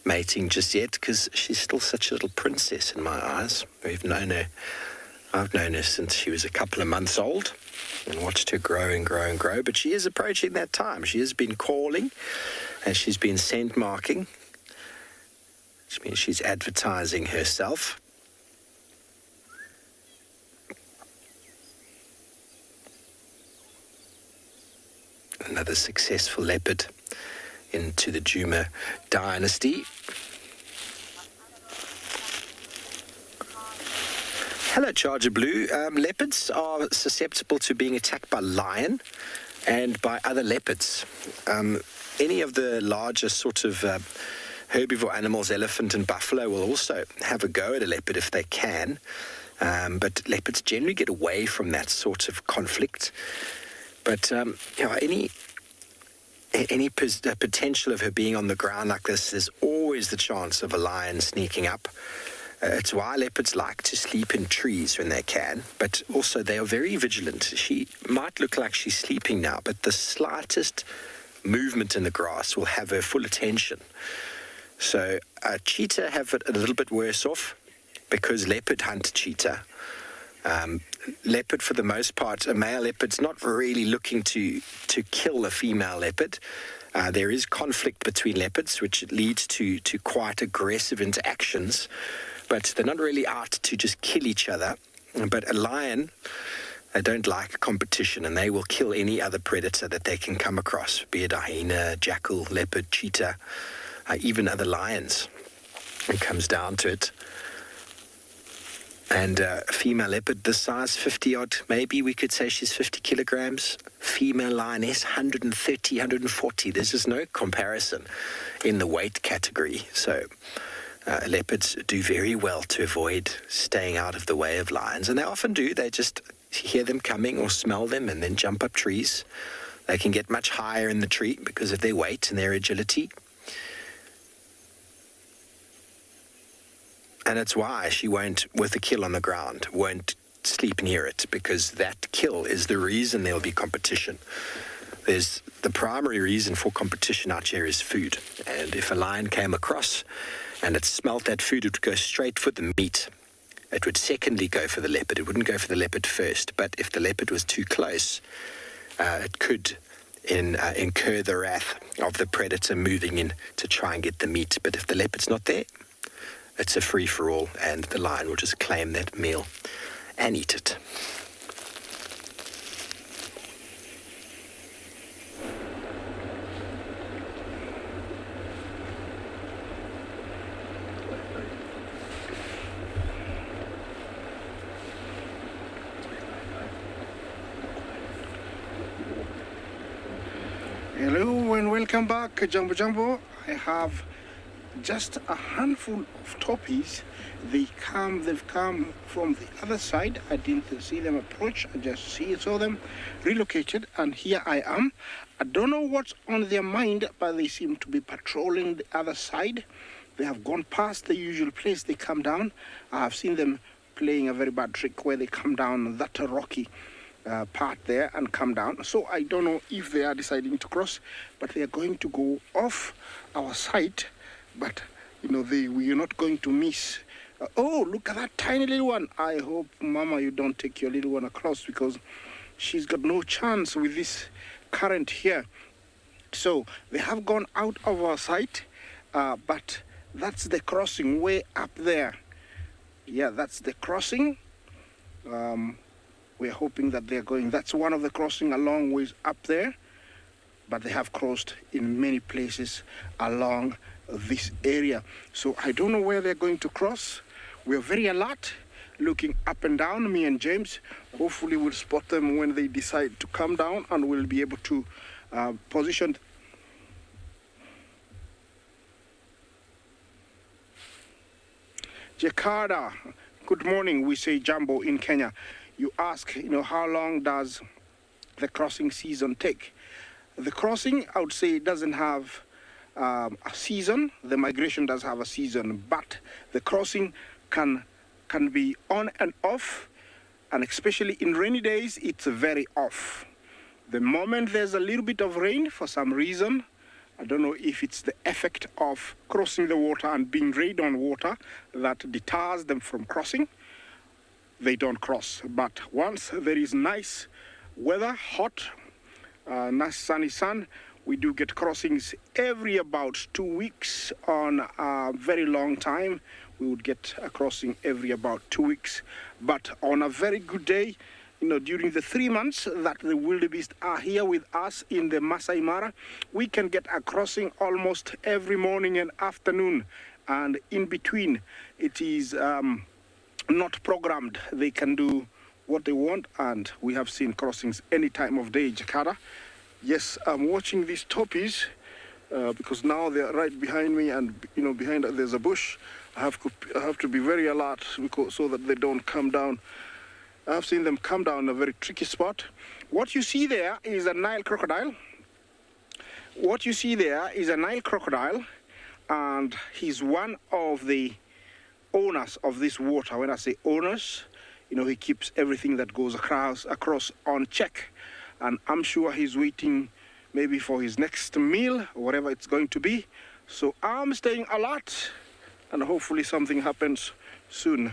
mating just yet, because she's still such a little princess in my eyes. I've known her since she was a couple of months old and watched her grow and grow and grow, but she is approaching that time. She has been calling and she's been scent marking, which means she's advertising herself. Another successful leopard into the Djuma dynasty. Hello, Charger Blue. Leopards are susceptible to being attacked by lion and by other leopards. Any of the larger sort of herbivore animals, elephant and buffalo, will also have a go at a leopard if they can. But leopards generally get away from that sort of conflict. But any potential of her being on the ground like this, there's always the chance of a lion sneaking up. It's why leopards like to sleep in trees when they can, but also they are very vigilant. She might look like she's sleeping now, but the slightest movement in the grass will have her full attention. So cheetah have it a little bit worse off because leopard hunt cheetah. Leopard, for the most part, a male leopard's not really looking to kill a female leopard. There is conflict between leopards, which leads to quite aggressive interactions, but they're not really out to just kill each other. But a lion, they don't like competition, and they will kill any other predator that they can come across, be it a hyena, jackal, leopard, cheetah, even other lions. It comes down to it. And a female leopard this size, 50 odd, maybe we could say she's 50 kilograms. Female lioness, 130, 140. There's just no comparison in the weight category. So leopards do very well to avoid staying out of the way of lions. And they often do. They just hear them coming or smell them and then jump up trees. They can get much higher in the tree because of their weight and their agility. And it's why she won't, with a kill on the ground, won't sleep near it, because that kill is the reason there'll be competition. There's the primary reason for competition out here is food. And if a lion came across and it smelt that food, it would go straight for the meat. It would secondly go for the leopard. It wouldn't go for the leopard first. But if the leopard was too close, it could incur the wrath of the predator moving in to try and get the meat. But if the leopard's not there, it's a free-for-all, and the lion will just claim that meal and eat it. Hello and welcome back, Jumbo Jumbo. I have just a handful of toppies. They've come from the other side. I didn't see them approach. I just saw them relocated, and here I am. I don't know what's on their mind, but they seem to be patrolling the other side. They have gone past the usual place they come down. I have seen them playing a very bad trick where they come down that rocky part there and come down. So I don't know if they are deciding to cross, but they are going to go off our side. But we are not going to miss. Oh, look at that tiny little one. I hope, Mama, you don't take your little one across, because she's got no chance with this current here. So they have gone out of our sight, but that's the crossing way up there. Yeah, that's the crossing. We're hoping that they're going. That's one of the crossing a long ways up there, but they have crossed in many places along this area. So I don't know where they're going to cross. We're very alert, looking up and down, me and James. Hopefully we'll spot them when they decide to come down, and we'll be able to position. Jakarta, good morning. We say Jumbo in Kenya. You ask, how long does the crossing season take? The crossing, I would say, doesn't have a season. The migration does have a season, but the crossing can be on and off, and especially in rainy days, it's very off. The moment there's a little bit of rain for some reason, I don't know if it's the effect of crossing the water and being rained on water that deters them from crossing, they don't cross. But once there is nice weather, hot, nice sunny sun, we do get crossings every about 2 weeks. On a very long time, we would get a crossing every about 2 weeks. But on a very good day, during the 3 months that the wildebeest are here with us in the Masai Mara, we can get a crossing almost every morning and afternoon. And in between, it is not programmed. They can do what they want, and we have seen crossings any time of day, Jakarta. Yes, I'm watching these toppies because now they're right behind me, and behind there's a bush. I have to be very alert so that they don't come down. I've seen them come down a very tricky spot. What you see there is a Nile crocodile. And he's one of the owners of this water. When I say owners, he keeps everything that goes across on check. And I'm sure he's waiting maybe for his next meal, whatever it's going to be. So I'm staying alert, and hopefully something happens soon.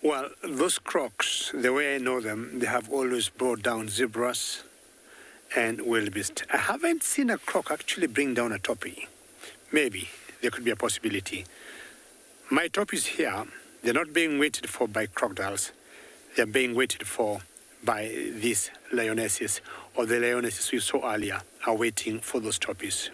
Well, those crocs, the way I know them, they have always brought down zebras and wildebeest. I haven't seen a croc actually bring down a toppy. Maybe there could be a possibility. My toppies here, they're not being waited for by crocodiles. They're being waited for by these lionesses, or the lionesses we saw earlier are waiting for those toppies.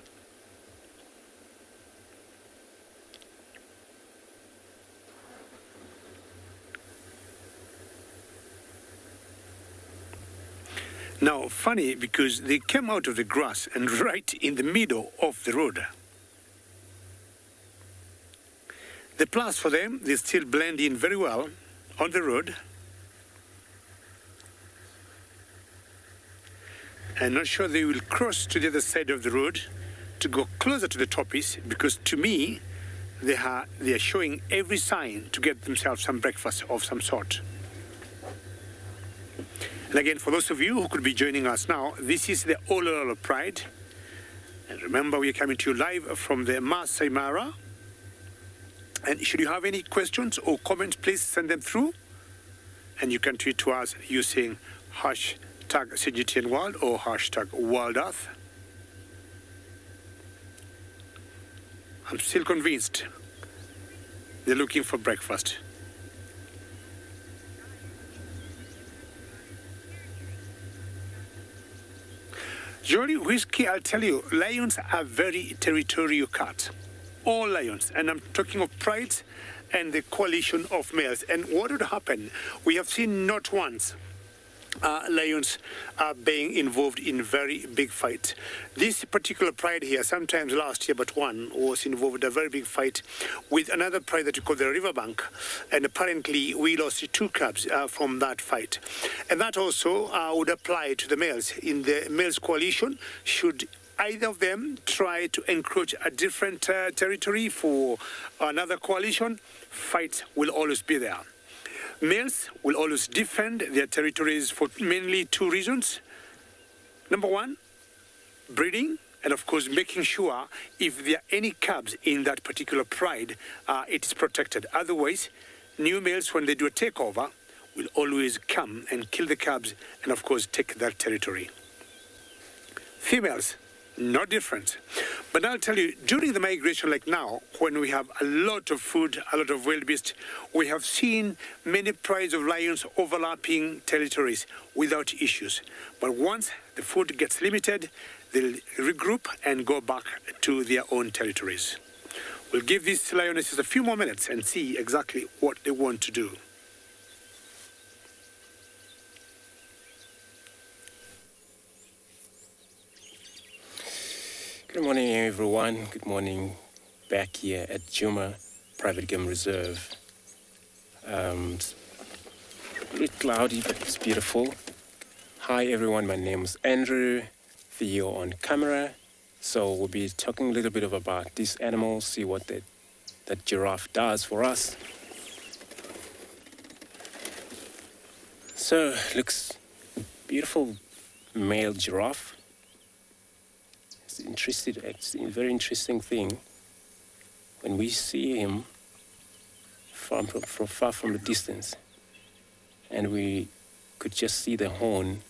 Now, funny, because they came out of the grass and right in the middle of the road. The plus for them, they still blend in very well on the road. I'm not sure they will cross to the other side of the road to go closer to the toppies, because to me, they are showing every sign to get themselves some breakfast of some sort. And again, for those of you who could be joining us now, this is the Olololo Pride. And remember, we are coming to you live from the Masai Mara. And should you have any questions or comments, please send them through. And you can tweet to us using hashtag CGTNWorld or hashtag WorldEarth. I'm still convinced they're looking for breakfast. Jolly Whiskey, I'll tell you, lions are very territorial cats. All lions, and I'm talking of prides and the coalition of males. And what would happen? We have seen not once lions are being involved in very big fights. This particular pride here, sometimes last year, but one was involved in a very big fight with another pride that we call the Riverbank, and apparently we lost 2 cubs from that fight. And that also would apply to the males. In the males coalition, should either of them try to encroach a different territory for another coalition, fights will always be there. Males will always defend their territories for mainly 2 reasons. Number 1, breeding, and of course making sure if there are any cubs in that particular pride, it is protected. Otherwise, new males, when they do a takeover, will always come and kill the cubs and of course take that territory. Females, no different. But I'll tell you, during the migration like now, when we have a lot of food, a lot of wildebeest, we have seen many prides of lions overlapping territories without issues. But once the food gets limited, they'll regroup and go back to their own territories. We'll give these lionesses a few more minutes and see exactly what they want to do. Good morning, everyone. Good morning back here at Djuma Private Game Reserve. a bit cloudy, but it's beautiful. Hi everyone, my name is Andrew, Theo on camera. So we'll be talking a little bit about this animal, see what that giraffe does for us. So, looks beautiful male giraffe. It's a very interesting thing when we see him from far from the distance, and we could just see the horn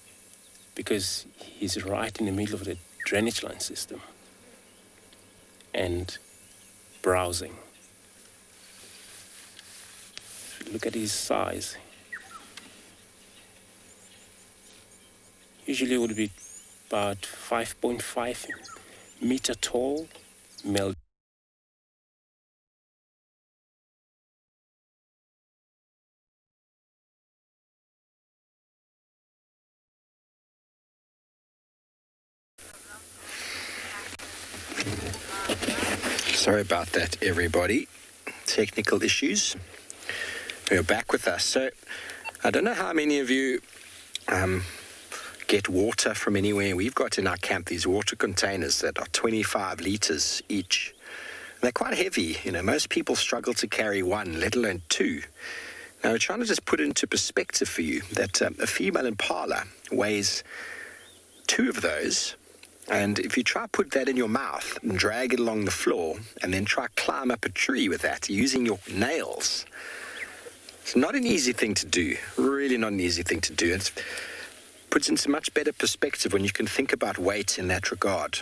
because he's right in the middle of the drainage line system and browsing. Look at his size. Usually it would be about 5.5 meter tall male. Sorry about that, everybody. Technical issues. You're back with us. So, I don't know how many of you get water from anywhere. We've got in our camp these water containers that are 25 liters each. They're quite heavy. You know, most people struggle to carry one, let alone two. Now, we're trying to just put into perspective for you that a female impala weighs 2 of those. And if you try to put that in your mouth and drag it along the floor and then try to climb up a tree with that using your nails, it's not an easy thing to do. Really not an easy thing to do. It puts into much better perspective when you can think about weight in that regard.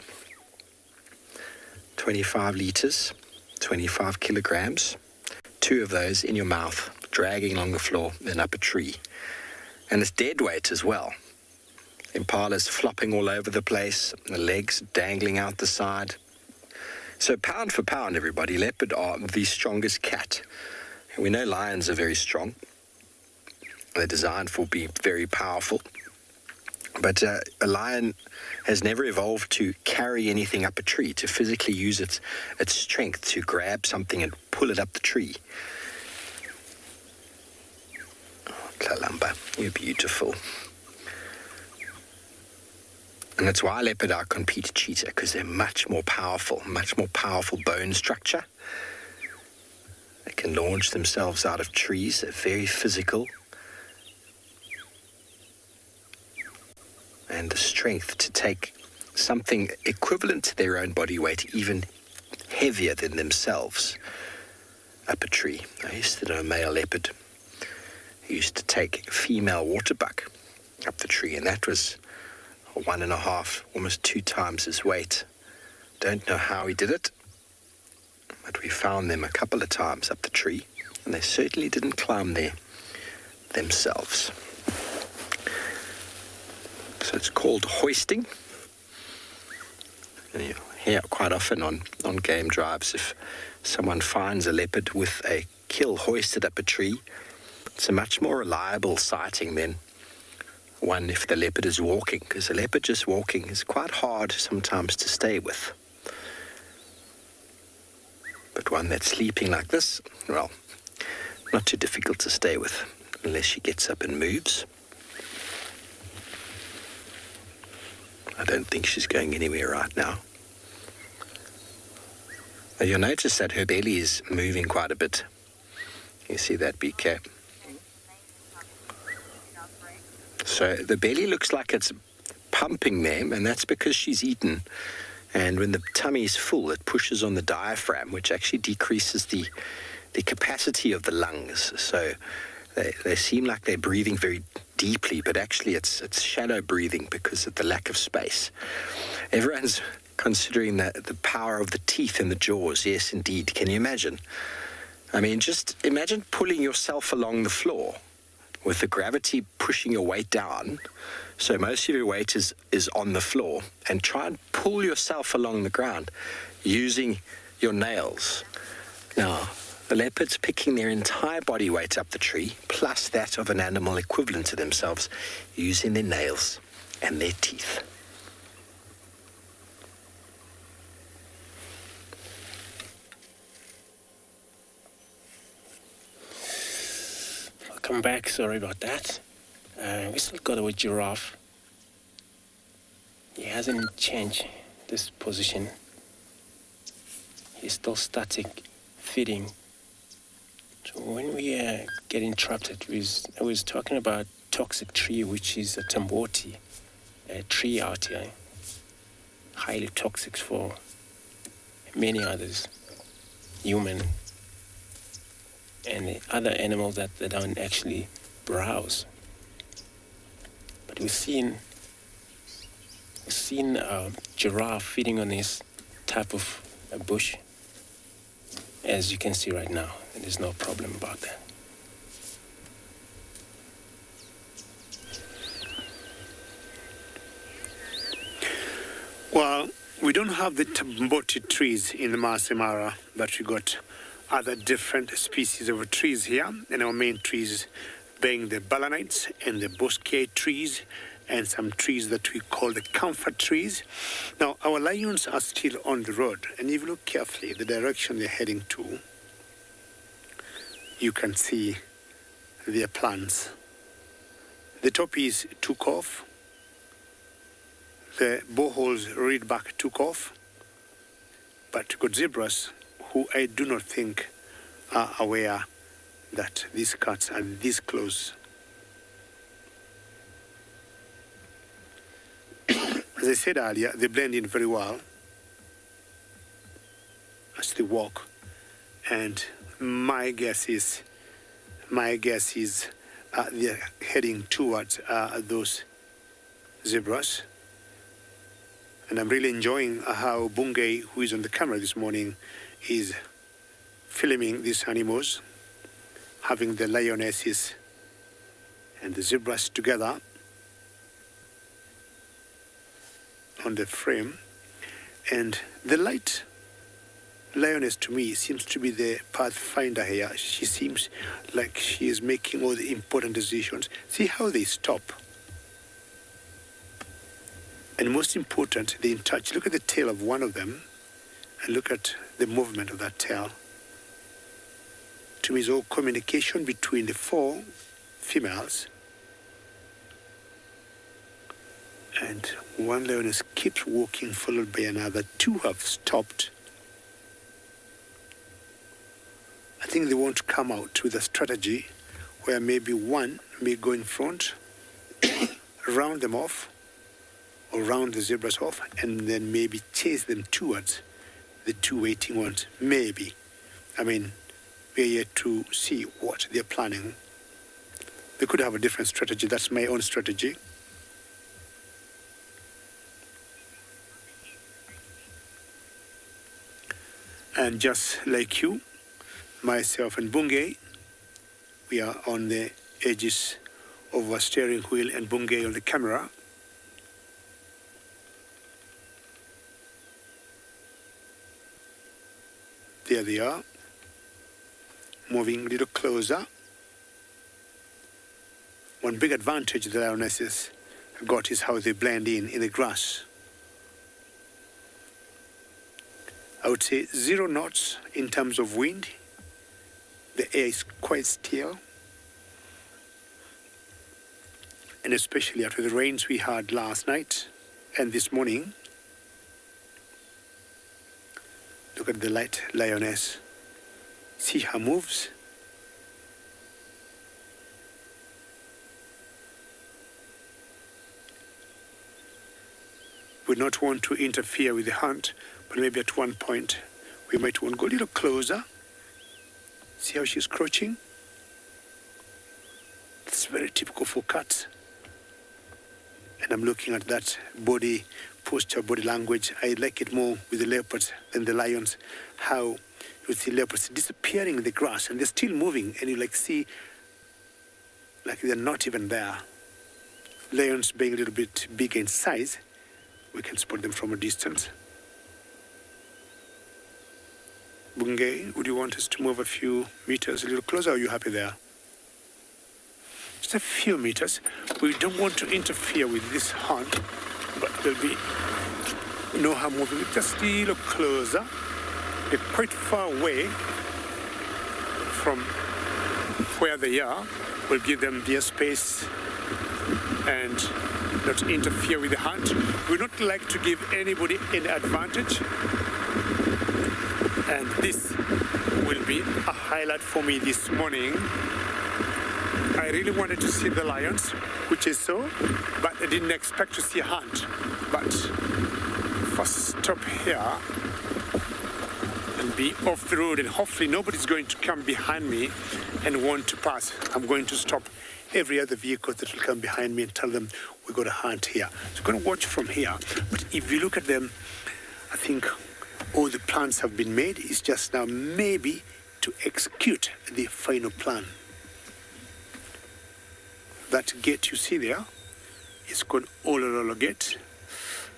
25 liters, 25 kilograms, 2 of those in your mouth, dragging along the floor and up a tree. And it's dead weight as well. Impala's flopping all over the place, the legs dangling out the side. So pound for pound, everybody, leopard are the strongest cat. And we know lions are very strong. They're designed for being very powerful. But a lion has never evolved to carry anything up a tree, to physically use its strength to grab something and pull it up the tree. Oh, Tlalamba, you're beautiful. And that's why leopard outcompete cheetah, because they're much more powerful bone structure. They can launch themselves out of trees. They're very physical. And the strength to take something equivalent to their own body weight, even heavier than themselves, up a tree. I used to know a male leopard who used to take a female waterbuck up the tree, and that was 1.5, almost 2 times his weight. Don't know how he did it, but we found them a couple of times up the tree, and they certainly didn't climb there themselves. So it's called hoisting. And you hear quite often on game drives, if someone finds a leopard with a kill hoisted up a tree, it's a much more reliable sighting than one if the leopard is walking, because a leopard just walking is quite hard sometimes to stay with. But one that's sleeping like this, well, not too difficult to stay with, unless she gets up and moves. I don't think she's going anywhere right now. Now you'll notice that her belly is moving quite a bit. You see that, BK? So the belly looks like it's pumping there, and that's because she's eaten. And when the tummy is full, it pushes on the diaphragm, which actually decreases the capacity of the lungs. So they seem like they're breathing very deeply, but actually it's shallow breathing because of the lack of space. Everyone's considering the power of the teeth and the jaws. Yes, indeed. Can you imagine? I mean, just imagine pulling yourself along the floor with the gravity pushing your weight down. So most of your weight is on the floor, and try and pull yourself along the ground using your nails. Now, the leopard's picking their entire body weight up the tree, plus that of an animal equivalent to themselves, using their nails and their teeth. Welcome back. Sorry about that. We still got a giraffe. He hasn't changed this position. He's still static, feeding. So when we get interrupted, we was talking about toxic tree, which is a tamboti, a tree out here, highly toxic for many others, human and the other animals that they don't actually browse. But we've seen a giraffe feeding on this type of a bush, as you can see right now, and there's no problem about that. Well, we don't have the tamboti trees in the Masai Mara, but we got other different species of trees here, and our main trees being the balanites and the bosque trees, and some trees that we call the comfort trees. Now, our lions are still on the road, and if you look carefully, the direction they're heading to, you can see their plans. The toppies took off, the boreholes reed back took off, but you got zebras who I do not think are aware that these cats are this close. As I said earlier, they blend in very well as they walk, and my guess is they're heading towards those zebras. And I'm really enjoying how Bungei, who is on the camera this morning, is filming these animals, having the lionesses and the zebras together on the frame. And the light lioness, to me, seems to be the pathfinder here. She seems like she is making all the important decisions. See how they stop. And most important, they're in touch. Look at the tail of one of them and look at the movement of that tail. To me, it's all communication between the four females. And one lioness keeps walking, followed by another. Two have stopped. I think they want to come out with a strategy where maybe one may go in front, round them off, or round the zebras off, and then maybe chase them towards the two waiting ones. Maybe. I mean, we're yet to see what they're planning. They could have a different strategy. That's my own strategy. And just like you, myself and Bungei, we are on the edges of our steering wheel and Bungei on the camera. There they are, moving a little closer. One big advantage the lionesses got is how they blend in the grass. I would say 0 knots in terms of wind. The air is quite still. And especially after the rains we had last night and this morning. Look at the light lioness. See her moves. We would not want to interfere with the hunt, but maybe at one point we might want to go a little closer. See how she's crouching? It's very typical for cats. And I'm looking at that body posture, body language. I like it more with the leopards than the lions. How you see leopards disappearing in the grass and they're still moving, and you see like they're not even there. Lions being a little bit bigger in size, we can spot them from a distance. Bungei, would you want us to move a few meters a little closer, or are you happy there? Just a few meters. We don't want to interfere with this hunt, but there'll be no harm moving just a little closer. They're quite far away from where they are. We'll give them their space and not interfere with the hunt. We don't like to give anybody an advantage. And this will be a highlight for me this morning. I really wanted to see the lions, which is so, but I didn't expect to see a hunt. But first stop here and be off the road, and hopefully nobody's going to come behind me and want to pass. I'm going to stop every other vehicle that will come behind me and tell them we're going to hunt here. So I'm going to watch from here. But if you look at them, I think all the plans have been made. It's just now maybe to execute the final plan. That gate you see there is called Olololo Gate.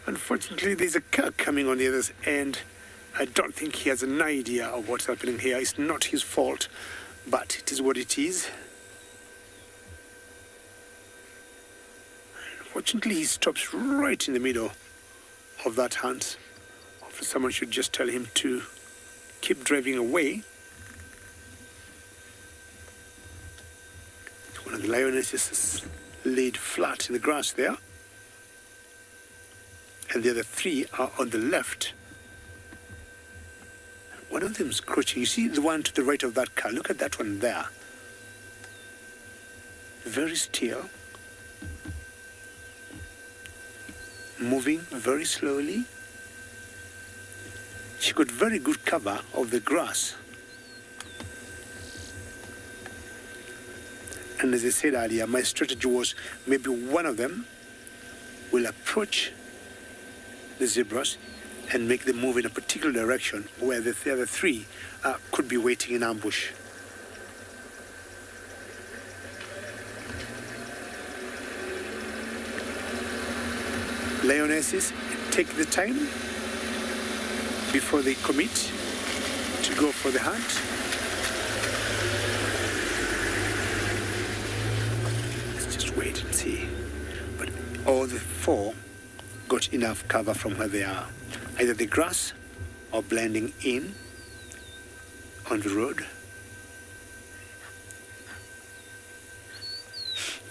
Unfortunately, there's a car coming on the other end. I don't think he has an idea of what's happening here. It's not his fault, but it is what it is. Unfortunately, he stops right in the middle of that hunt. Hopefully someone should just tell him to keep driving away. One of the lionesses is laid flat in the grass there. And the other three are on the left. One of them is crouching. You see the one to the right of that car? Look at that one there. Very still. Moving very slowly. She got very good cover of the grass. And as I said earlier, my strategy was maybe one of them will approach the zebras and make them move in a particular direction where the other three could be waiting in ambush. Lionesses take the time before they commit to go for the hunt. Let's just wait and see. But all the four got enough cover from where they are. Either the grass or blending in on the road.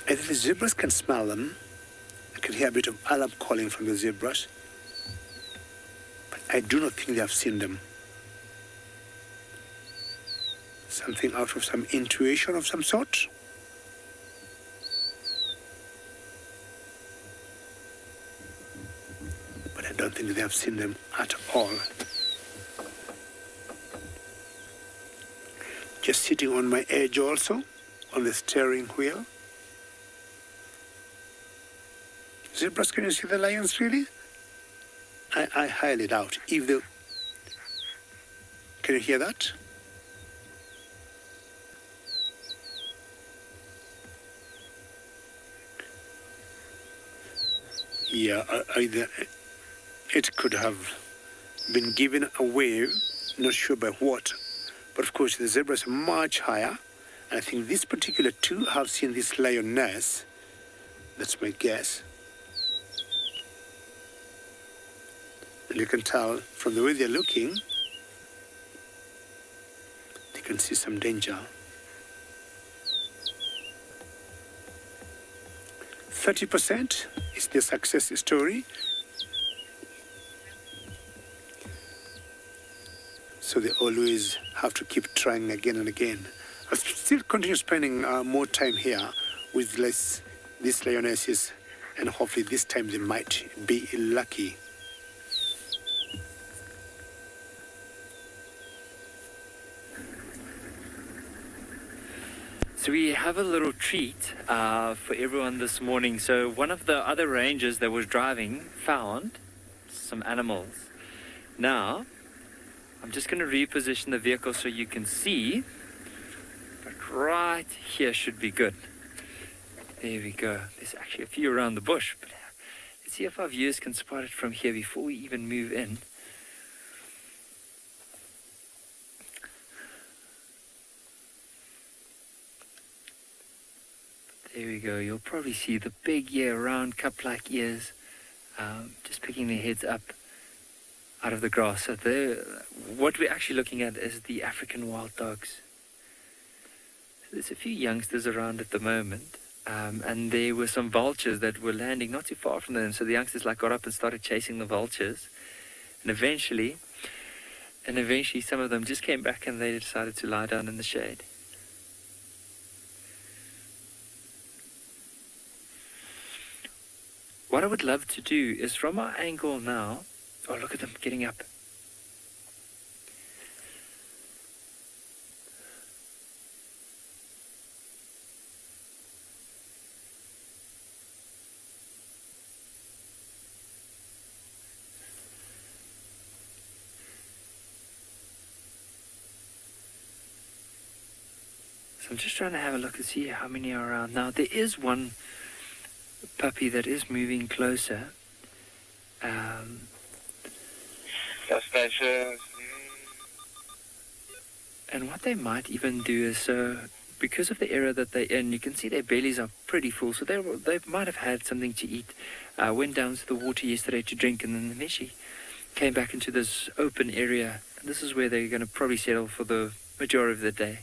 Either the zebras can smell them. I can hear a bit of alarm calling from the zebras. But I do not think they have seen them. Something out of some intuition of some sort. But I don't think they have seen them at all. Just sitting on my edge also, on the steering wheel. Zebras, can you see the lions really? I highly doubt. If the... Can you hear that? Yeah, either it could have been given away, not sure by what. But of course the zebras are much higher. And I think these particular two have seen this lioness. That's my guess. And you can tell from the way they're looking, they can see some danger. 30% is the success story. So they always have to keep trying again and again. I'll still continue spending more time here with these lionesses, and hopefully this time they might be lucky. So we have a little treat for everyone this morning. So one of the other rangers that was driving found some animals. Now, I'm just going to reposition the vehicle so you can see. But right here should be good. There we go. There's actually a few around the bush. But let's see if our viewers can spot it from here before we even move in. There we go. You'll probably see the big round cup-like ears just picking their heads up out of the grass. So what we're actually looking at is the African wild dogs. There's a few youngsters around at the moment, and there were some vultures that were landing not too far from them. So the youngsters got up and started chasing the vultures, and eventually some of them just came back and they decided to lie down in the shade. What I would love to do is from our angle now, oh, look at them getting up. So I'm just trying to have a look and see how many are around. Now, there is one puppy that is moving closer. And what they might even do is, so because of the area that they're in, you can see their bellies are pretty full, so they might have had something to eat. Went down to the water yesterday to drink, and then eventually came back into this open area. And this is where they're going to probably settle for the majority of the day.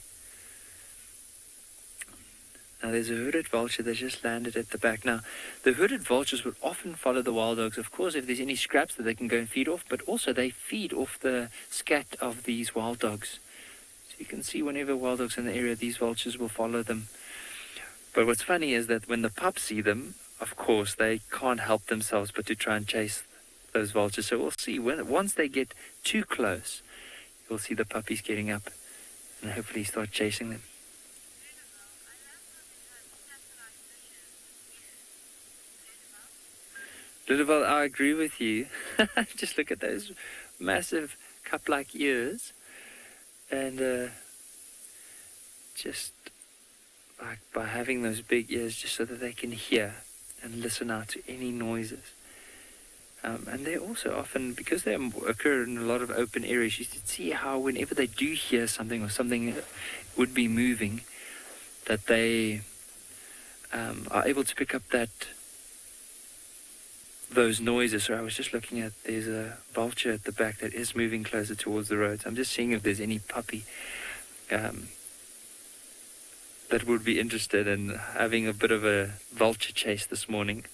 Now there's a hooded vulture that just landed at the back. Now, the hooded vultures would often follow the wild dogs, of course, if there's any scraps that they can go and feed off, but also they feed off the scat of these wild dogs. So you can see whenever wild dogs are in the area, these vultures will follow them. But what's funny is that when the pups see them, of course, they can't help themselves but to try and chase those vultures. So we'll see, once they get too close, you'll see the puppies getting up and hopefully start chasing them. Little, I agree with you. Just look at those massive cup-like ears, and just like by having those big ears, just so that they can hear and listen out to any noises. And they also often, because they occur in a lot of open areas, you can see how whenever they do hear something or something would be moving, that they are able to pick up those noises. So I was just looking at, there's a vulture at the back that is moving closer towards the road. So I'm just seeing if there's any puppy that would be interested in having a bit of a vulture chase this morning.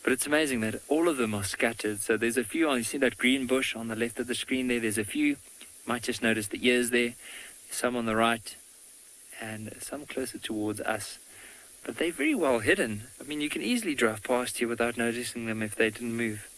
But it's amazing that all of them are scattered. So there's a few, you see that green bush on the left of the screen there, there's a few. You might just notice the ears there, some on the right, and some closer towards us. But they're very well hidden. I mean, you can easily drive past here without noticing them if they didn't move.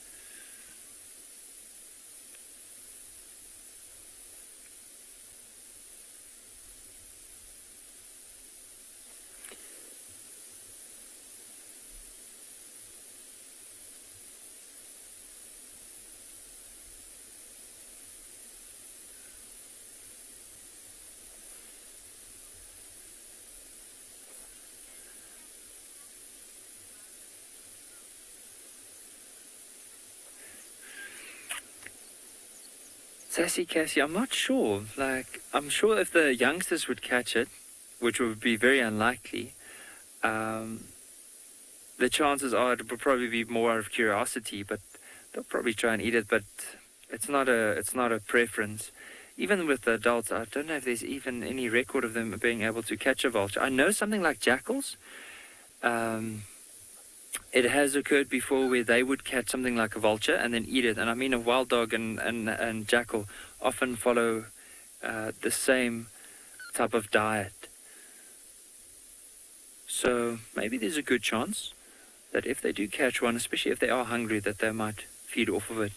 Sassy Cassie, I'm not sure. I'm sure if the youngsters would catch it, which would be very unlikely, the chances are it would probably be more out of curiosity, but they'll probably try and eat it, but it's not a preference. Even with the adults, I don't know if there's even any record of them being able to catch a vulture. I know something like jackals. It has occurred before where they would catch something like a vulture and then eat it. And I mean, a wild dog and jackal often follow the same type of diet. So maybe there's a good chance that if they do catch one, especially if they are hungry, that they might feed off of it.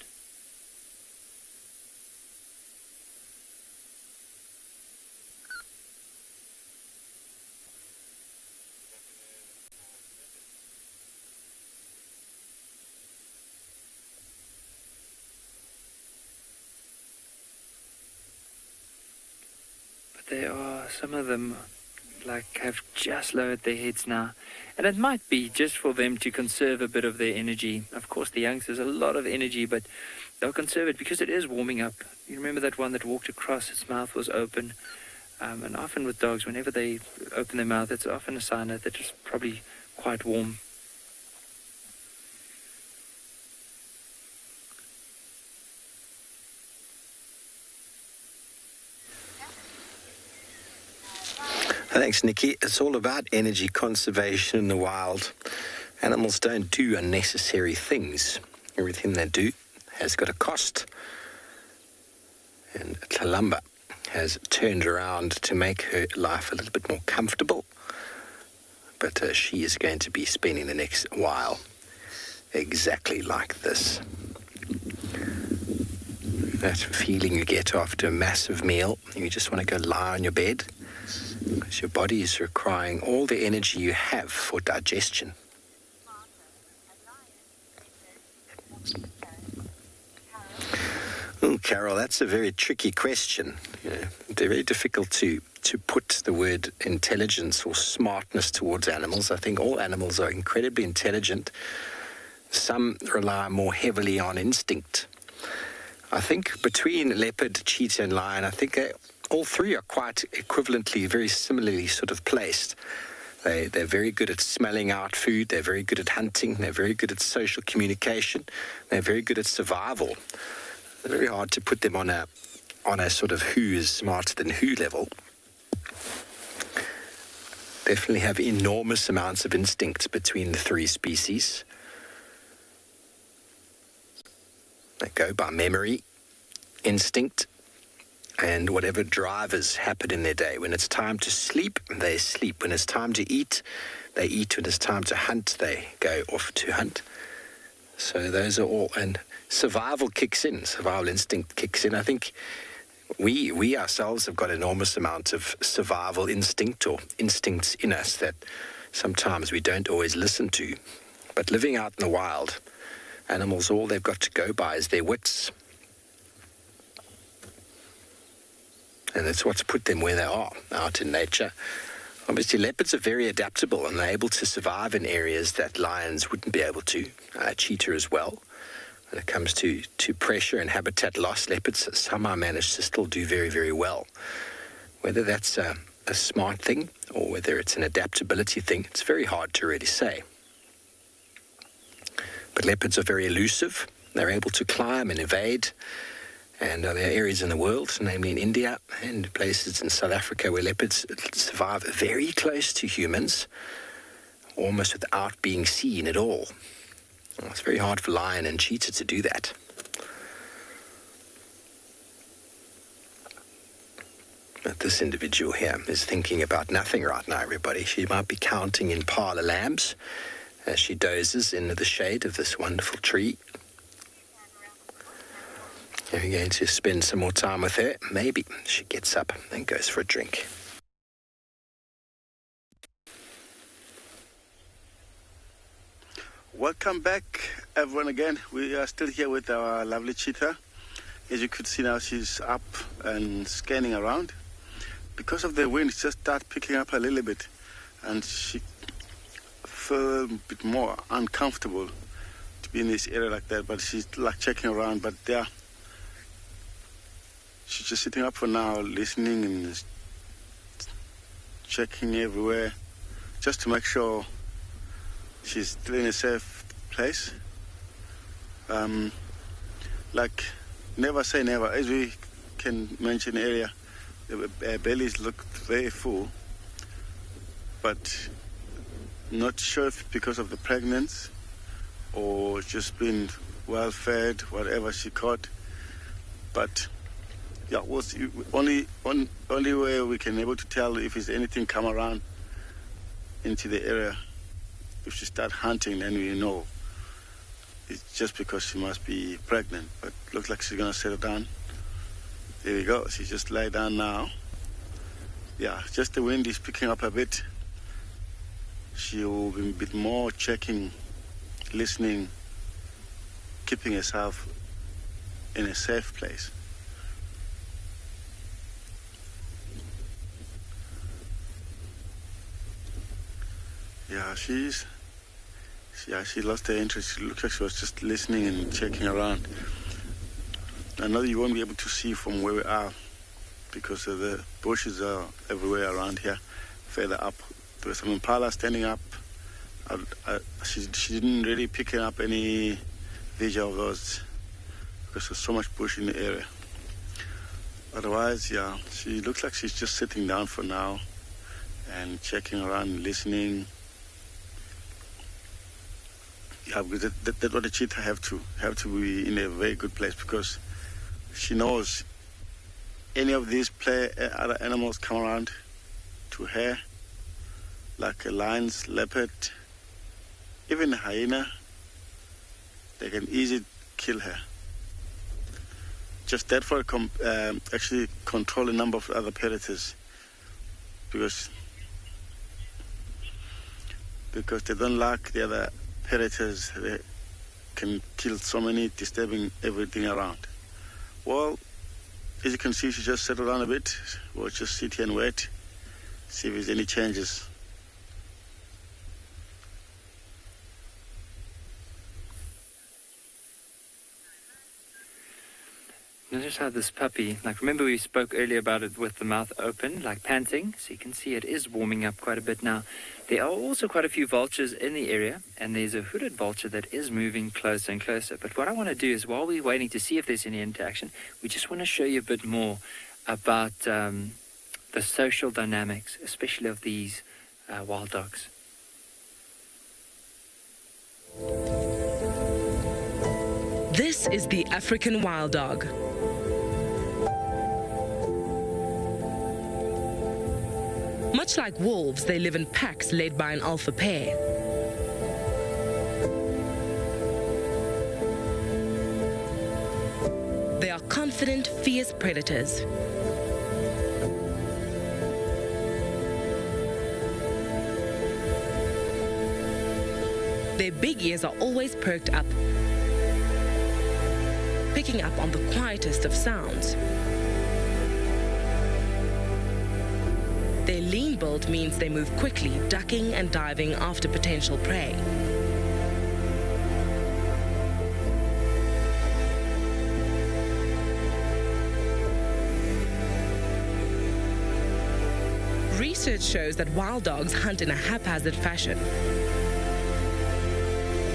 There are some of them have just lowered their heads now, and it might be just for them to conserve a bit of their energy. Of course, the youngsters a lot of energy, but they'll conserve it because it is warming up. You remember that one that walked across, its mouth was open, and often with dogs, whenever they open their mouth, it's often a sign that they're just probably quite warm. Thanks, Nikki. It's all about energy conservation in the wild. Animals don't do unnecessary things. Everything they do has got a cost. And Tlalamba has turned around to make her life a little bit more comfortable. But she is going to be spending the next while exactly like this. That feeling you get after a massive meal. You just want to go lie on your bed because your body is requiring all the energy you have for digestion. Oh, Carol, that's a very tricky question. They're very difficult to put the word intelligence or smartness towards animals. I think all animals are incredibly intelligent. Some rely more heavily on instinct. I think between leopard, cheetah, and lion, I think all three are quite equivalently, very similarly sort of placed. They're very good at smelling out food. They're very good at hunting. They're very good at social communication. They're very good at survival. It's very hard to put them on a sort of who is smarter than who level. Definitely have enormous amounts of instinct between the three species. They go by memory, instinct, and whatever drivers happen in their day. When it's time to sleep, they sleep. When it's time to eat, they eat. When it's time to hunt, they go off to hunt. So those are all, and survival kicks in, survival instinct kicks in. I think we ourselves have got enormous amounts of survival instinct or instincts in us that sometimes we don't always listen to. But living out in the wild, animals, all they've got to go by is their wits. And that's what's put them where they are, out in nature. Obviously, leopards are very adaptable and they're able to survive in areas that lions wouldn't be able to. Cheetah as well. When it comes to pressure and habitat loss, leopards somehow manage to still do very, very well. Whether that's a smart thing or whether it's an adaptability thing, it's very hard to really say. But leopards are very elusive. They're able to climb and evade. And there are areas in the world, namely in India and places in South Africa, where leopards survive very close to humans, almost without being seen at all. It's very hard for lion and cheetah to do that. But this individual here is thinking about nothing right now, everybody. She might be counting impala lambs as she dozes in the shade of this wonderful tree. We're going to spend some more time with her. Maybe she gets up and goes for a drink. Welcome back, everyone, again. We are still here with our lovely cheetah. As you could see now, she's up and scanning around. Because of the wind, she just started picking up a little bit, and she felt a bit more uncomfortable to be in this area like that, but she's like checking around. But there, she's just sitting up for now, listening and checking everywhere, just to make sure she's still in a safe place. Like, never say never. As we can mention earlier, the bellies look very full, but not sure if because of the pregnancy or just been well fed, whatever she caught. But yeah, only way we can able to tell if there's anything come around into the area. If she start hunting, then we know it's just because she must be pregnant. But looks like she's gonna settle down. There we go. She just lie down now. Yeah, just the wind is picking up a bit. She will be a bit more checking, listening, keeping herself in a safe place. Yeah, she lost her interest. She looked like she was just listening and checking around. I know you won't be able to see from where we are because of the bushes are everywhere around here. Further up, there was some impala standing up. She didn't really pick up any visual of those because there's so much bush in the area. Otherwise, yeah, she looks like she's just sitting down for now and checking around, listening. Yeah, because that's what the cheetah have to be in a very good place, because she knows any of these other animals come around to her, like lions, leopard, even a hyena, they can easily kill her. Just that for actually control a number of other predators, because they don't like the other predators. They can kill so many, disturbing everything around. Well, as you can see, she just settled down a bit. We'll just sit here and wait, see if there's any changes. Notice how this puppy, remember we spoke earlier about it with the mouth open, panting, so you can see it is warming up quite a bit now. There are also quite a few vultures in the area, and there's a hooded vulture that is moving closer and closer. But what I want to do is, while we're waiting to see if there's any interaction, we just want to show you a bit more about the social dynamics, especially of these wild dogs. This is the African wild dog. Much like wolves, they live in packs led by an alpha pair. They are confident, fierce predators. Their big ears are always perked up, picking up on the quietest of sounds. Their lean build means they move quickly, ducking and diving after potential prey. Research shows that wild dogs hunt in a haphazard fashion,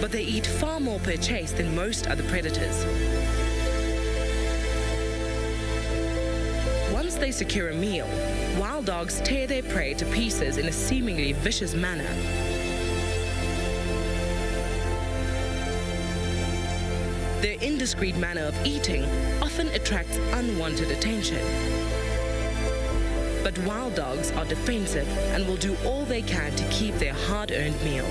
but they eat far more per chase than most other predators. Once they secure a meal, wild dogs tear their prey to pieces in a seemingly vicious manner. Their indiscreet manner of eating often attracts unwanted attention. But wild dogs are defensive and will do all they can to keep their hard-earned meal.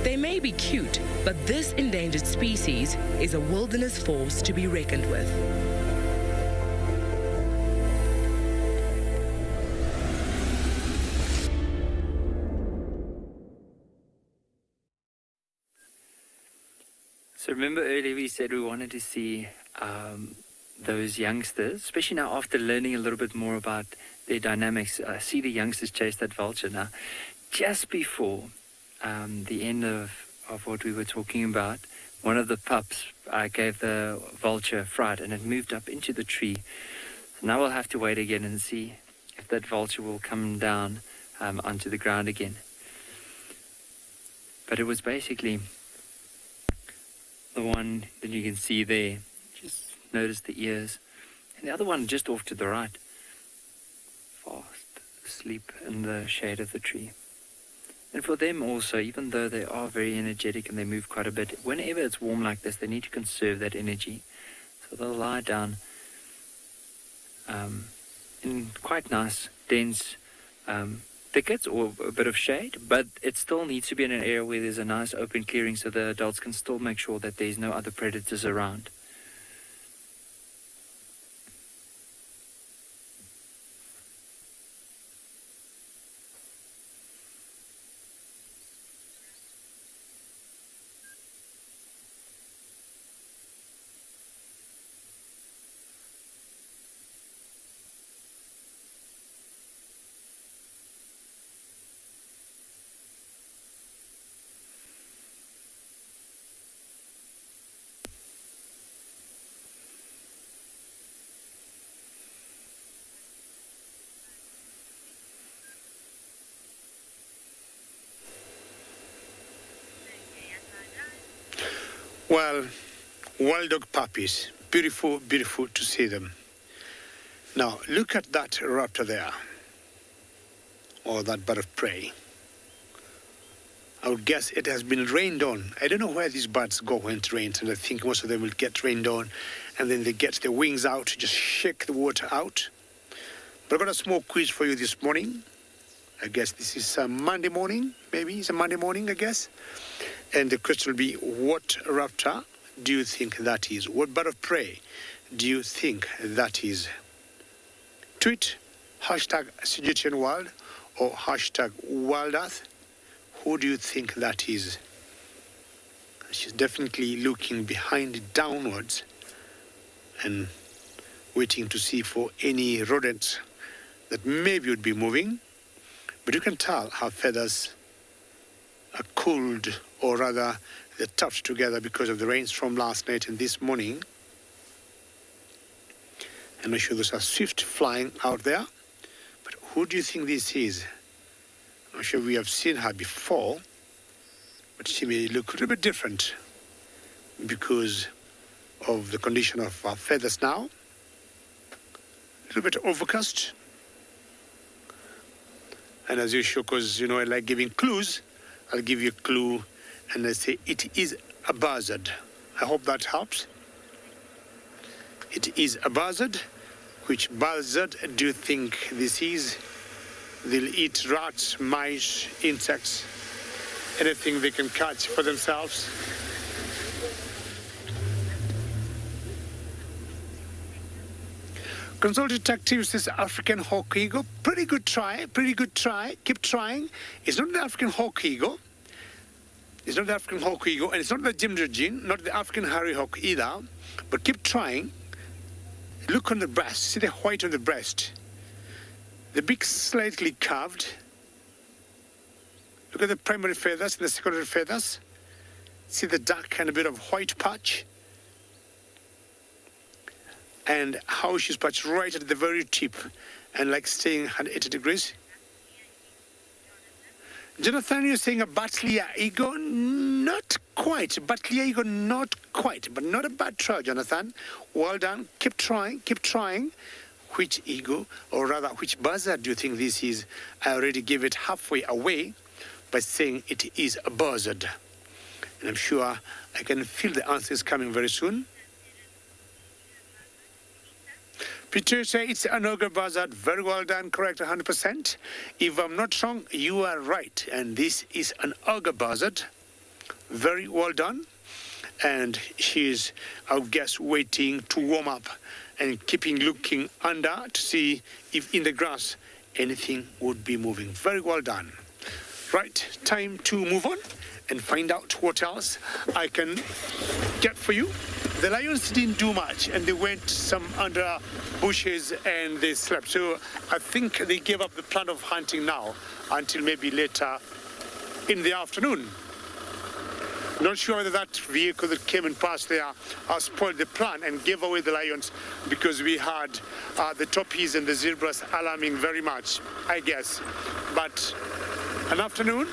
They may be cute, but this endangered species is a wilderness force to be reckoned with. So remember earlier we said we wanted to see those youngsters, especially now after learning a little bit more about their dynamics. See the youngsters chase that vulture now. Just before the end of what we were talking about, one of the pups gave the vulture a fright and it moved up into the tree. So now we'll have to wait again and see if that vulture will come down onto the ground again. But it was basically the one that you can see there. Just notice the ears. And the other one just off to the right, fast asleep in the shade of the tree. And for them also, even though they are very energetic and they move quite a bit, whenever it's warm like this, they need to conserve that energy. So they'll lie down in quite nice, dense thickets or a bit of shade, but it still needs to be in an area where there's a nice open clearing so the adults can still make sure that there's no other predators around. Well, wild dog puppies. Beautiful, beautiful to see them. Now, look at that raptor there, or that bird of prey. I would guess it has been rained on. I don't know where these birds go when it rains, and I think most of them will get rained on, and then they get their wings out, just shake the water out. But I've got a small quiz for you this morning. I guess this is a Monday morning, maybe it's a Monday morning, I guess. And the question will be, what raptor do you think that is? What bird of prey do you think that is? Tweet hashtag Suggestion World or hashtag Wild Earth. Who do you think that is? She's definitely looking behind downwards and waiting to see for any rodents that maybe would be moving. But you can tell her feathers are cooled, or rather they're tucked together because of the rains from last night and this morning. I'm not sure those are swift flying out there. But who do you think this is? I'm sure we have seen her before, but she may look a little bit different because of the condition of her feathers now. A little bit overcast. And as usual, because, you know, I like giving clues, I'll give you a clue and I say it is a buzzard. I hope that helps. It is a buzzard. Which buzzard do you think this is? They'll eat rats, mice, insects, anything they can catch for themselves. Consult Detective says African hawk eagle. Pretty good try, pretty good try. Keep trying. It's not the African hawk eagle. It's not the African hawk eagle, and it's not the Jimdrejin, not the African hairy hawk either. But keep trying. Look on the breast. See the white on the breast. The beak slightly curved. Look at the primary feathers and the secondary feathers. See the dark and a bit of white patch. And how she's patched right at the very tip and like staying 180 degrees. Jonathan, you're saying a Battleya eagle? Not quite. Battleya eagle, not quite. But not a bad try, Jonathan. Well done. Keep trying. Keep trying. Which eagle, or rather, which buzzard do you think this is? I already gave it halfway away by saying it is a buzzard. And I'm sure I can feel the answers coming very soon. Peter says it's an ogre buzzard. Very well done, correct, 100%. If I'm not wrong, you are right. And this is an ogre buzzard. Very well done. And she's, I would guess, waiting to warm up and keeping looking under to see if in the grass anything would be moving. Very well done. Right, time to move on and find out what else I can get for you. The lions didn't do much, and they went some under bushes and they slept. So I think they gave up the plan of hunting now until maybe later in the afternoon. Not sure whether that vehicle that came and passed there spoiled the plan and gave away the lions, because we had the toppies and the zebras alarming very much, I guess. But an afternoon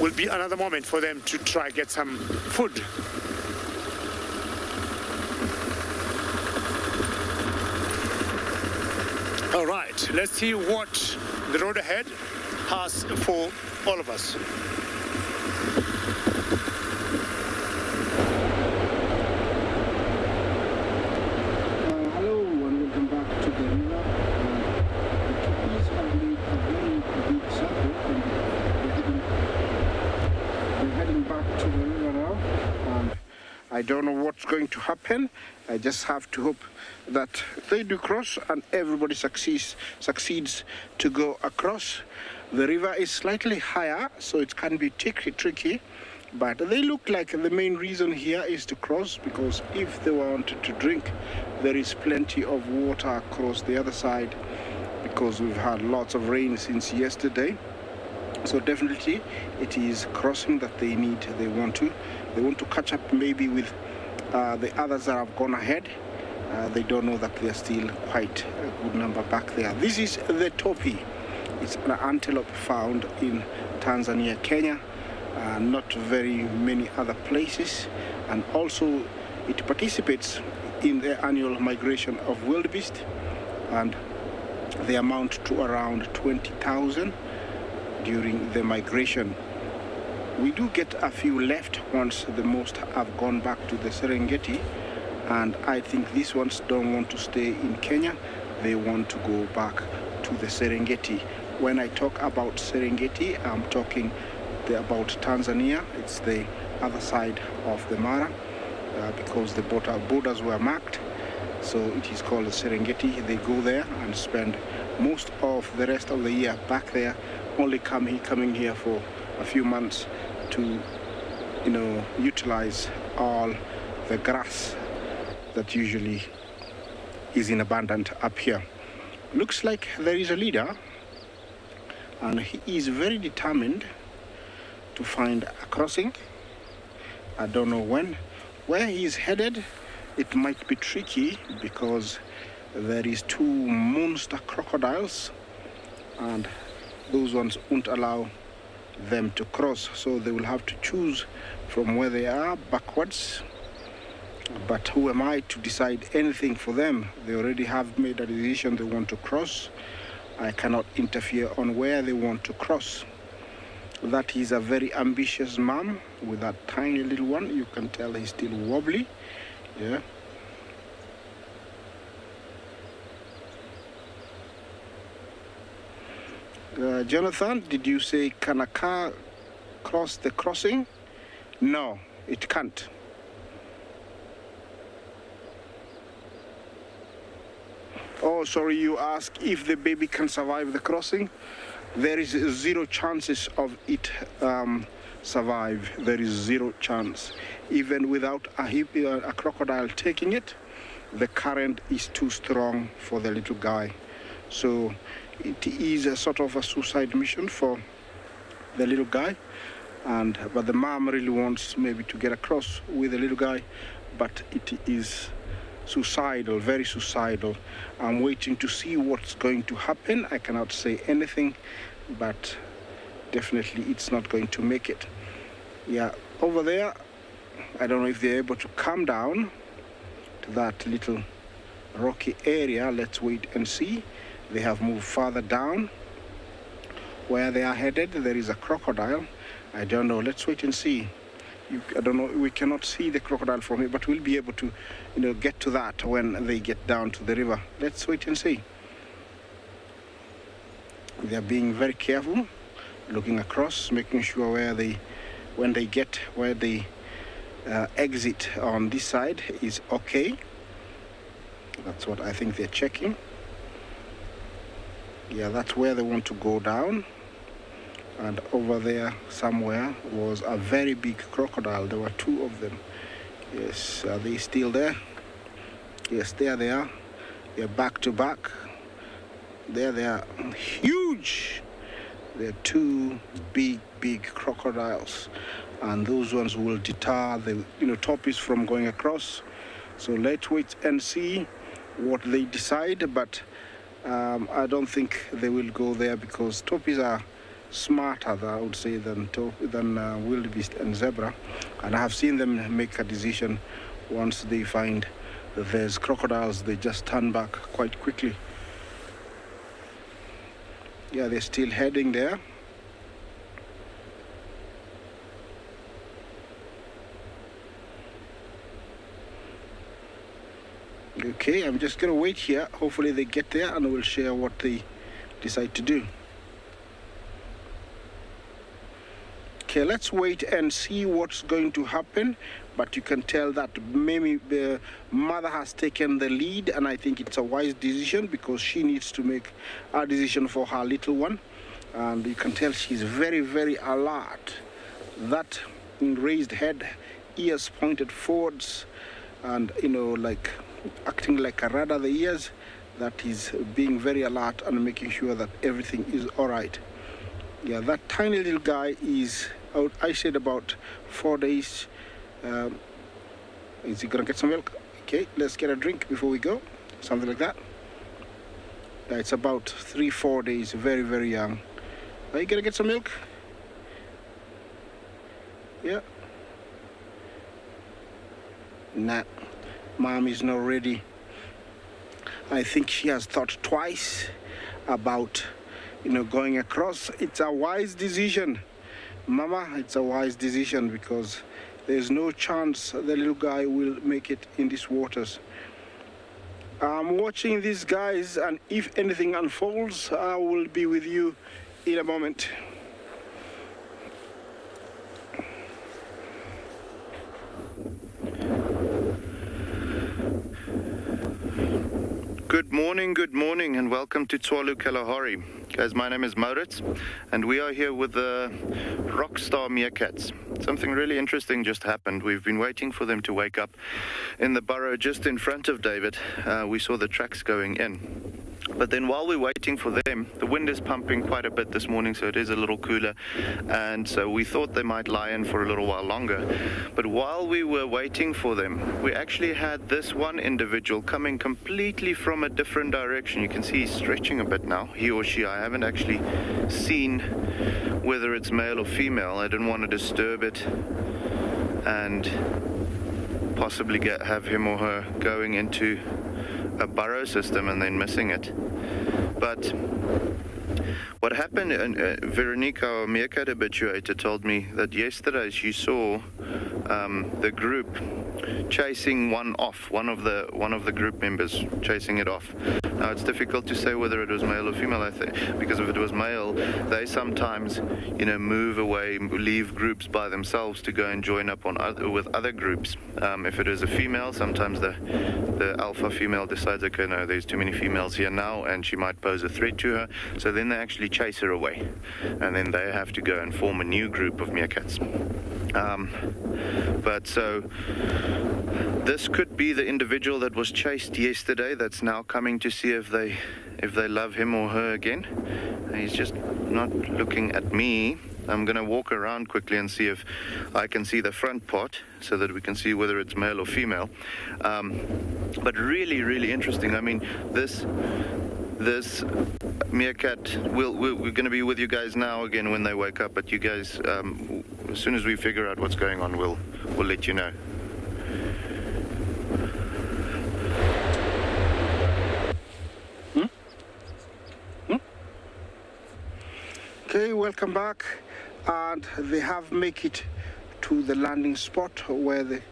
will be another moment for them to try get some food. All right, let's see what the road ahead has for all of us. Hello and welcome back to the river. The Tupis have made a very big circle and they're heading back to the river now. And I don't know what's going to happen. I just have to hope that they do cross and everybody succeeds to go across. The river is slightly higher, so it can be tricky, but they look like the main reason here is to cross, because if they wanted to drink, there is plenty of water across the other side, because we've had lots of rain since yesterday. So definitely it is crossing that they need. They want to catch up maybe with the others that have gone ahead. They don't know that there's still quite a good number back there. This is the topi. It's an antelope found in Tanzania, Kenya, not very many other places, and also it participates in the annual migration of wildebeest, and they amount to around 20,000 during the migration. We do get a few left once the most have gone back to the Serengeti, and I think these ones don't want to stay in Kenya. They want to go back to the Serengeti. When I talk about Serengeti, I'm talking about Tanzania. It's the other side of the Mara, because the borders were marked. So it is called the Serengeti. They go there and spend most of the rest of the year back there, only coming here for a few months to, utilize all the grass that usually is in abundance up here. Looks like there is a leader, and he is very determined to find a crossing. I don't know when. Where he is headed, it might be tricky because there is two monster crocodiles, and those ones won't allow them to cross, so they will have to choose from where they are backwards. But who am I to decide anything for them? They already have made a decision they want to cross. I cannot interfere on where they want to cross. That is a very ambitious mom with that tiny little one. You can tell he's still wobbly. Yeah. Jonathan, did you say can a car cross the crossing? No, it can't. Oh, sorry, you asked if the baby can survive the crossing. There is zero chances of it survive. There is zero chance. Even without a crocodile taking it, the current is too strong for the little guy. So it is a sort of a suicide mission for the little guy. But the mom really wants maybe to get across with the little guy, but it is suicidal, very suicidal. I'm waiting to see what's going to happen. I cannot say anything, but definitely it's not going to make it. Yeah, over there, I don't know if they're able to come down to that little rocky area. Let's wait and see. They have moved further down. Where they are headed, there is a crocodile. I don't know. Let's wait and see. I don't know. We cannot see the crocodile from here, but we'll be able to, get to that when they get down to the river. Let's wait and see. They are being very careful, looking across, making sure where they exit on this side is okay. That's what I think they're checking. Yeah, that's where they want to go down. And over there somewhere was a very big crocodile. There were two of them. Yes, are they still there? Yes, there they are. They're back to back. There they are. Huge. They're two big crocodiles. And those ones will deter the tortoise from going across. So let's wait and see what they decide. But I don't think they will go there because tortoises are smarter, I would say, than wildebeest and zebra. And I have seen them make a decision once they find that there's crocodiles. They just turn back quite quickly. Yeah, they're still heading there. Okay, I'm just gonna wait here. Hopefully they get there and we'll share what they decide to do. Okay, let's wait and see what's going to happen. But you can tell that maybe the mother has taken the lead, and I think it's a wise decision because she needs to make a decision for her little one. And you can tell she's very, very alert. That raised head, ears pointed forwards, and like acting like a radar, the ears, that is being very alert and making sure that everything is all right. Yeah, that tiny little guy is out, I said about 4 days. Is he gonna get some milk? Okay, let's get a drink before we go. Something like that. Yeah, it's about 3-4 days, very, very young. Are you gonna get some milk? Yeah. Nah, Mom is not ready. I think she has thought twice about, going across. It's a wise decision. Mama, it's a wise decision because there's no chance the little guy will make it in these waters. I'm watching these guys, and if anything unfolds, I will be with you in a moment. Good morning, and welcome to Tswalu Kalahari. Guys, my name is Maurits, and we are here with the rockstar meerkats. Something really interesting just happened. We've been waiting for them to wake up in the burrow just in front of David. We saw the tracks going in. But then while we're waiting for them, the wind is pumping quite a bit this morning, so it is a little cooler. And so we thought they might lie in for a little while longer. But while we were waiting for them, we actually had this one individual coming completely from a different direction. You can see he's stretching a bit now, he or she. I haven't actually seen whether it's male or female. I didn't want to disturb it and possibly have him or her going into a burrow system and then missing it. But what happened, Veronica, our meerkat habituator, told me that yesterday she saw the group chasing one of the group members chasing it off. Now it's difficult to say whether it was male or female, I think, because if it was male, they sometimes, move away, leave groups by themselves to go and join up with other groups. If it is a female, sometimes the alpha female decides, okay, no, there's too many females here now, and she might pose a threat to her. So then they actually chase her away, and then they have to go and form a new group of meerkats. But so this could be the individual that was chased yesterday that's now coming to see if they love him or her again. And he's just not looking at me. I'm going to walk around quickly and see if I can see the front part so that we can see whether it's male or female. But really, really interesting. I mean, this meerkat, we're going to be with you guys now again when they wake up, but you guys, as soon as we figure out what's going on, we'll let you know. Okay, welcome back. And they have make it to the landing spot where they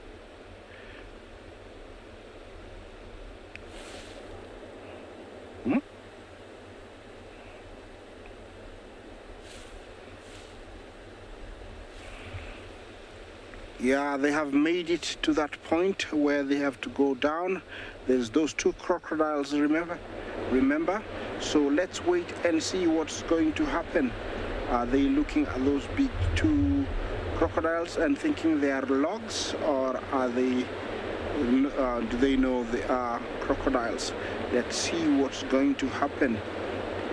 Yeah, they have made it to that point where they have to go down. There's those two crocodiles, remember? So let's wait and see what's going to happen. Are they looking at those big two crocodiles and thinking they are logs, or are they, do they know they are crocodiles? Let's see what's going to happen.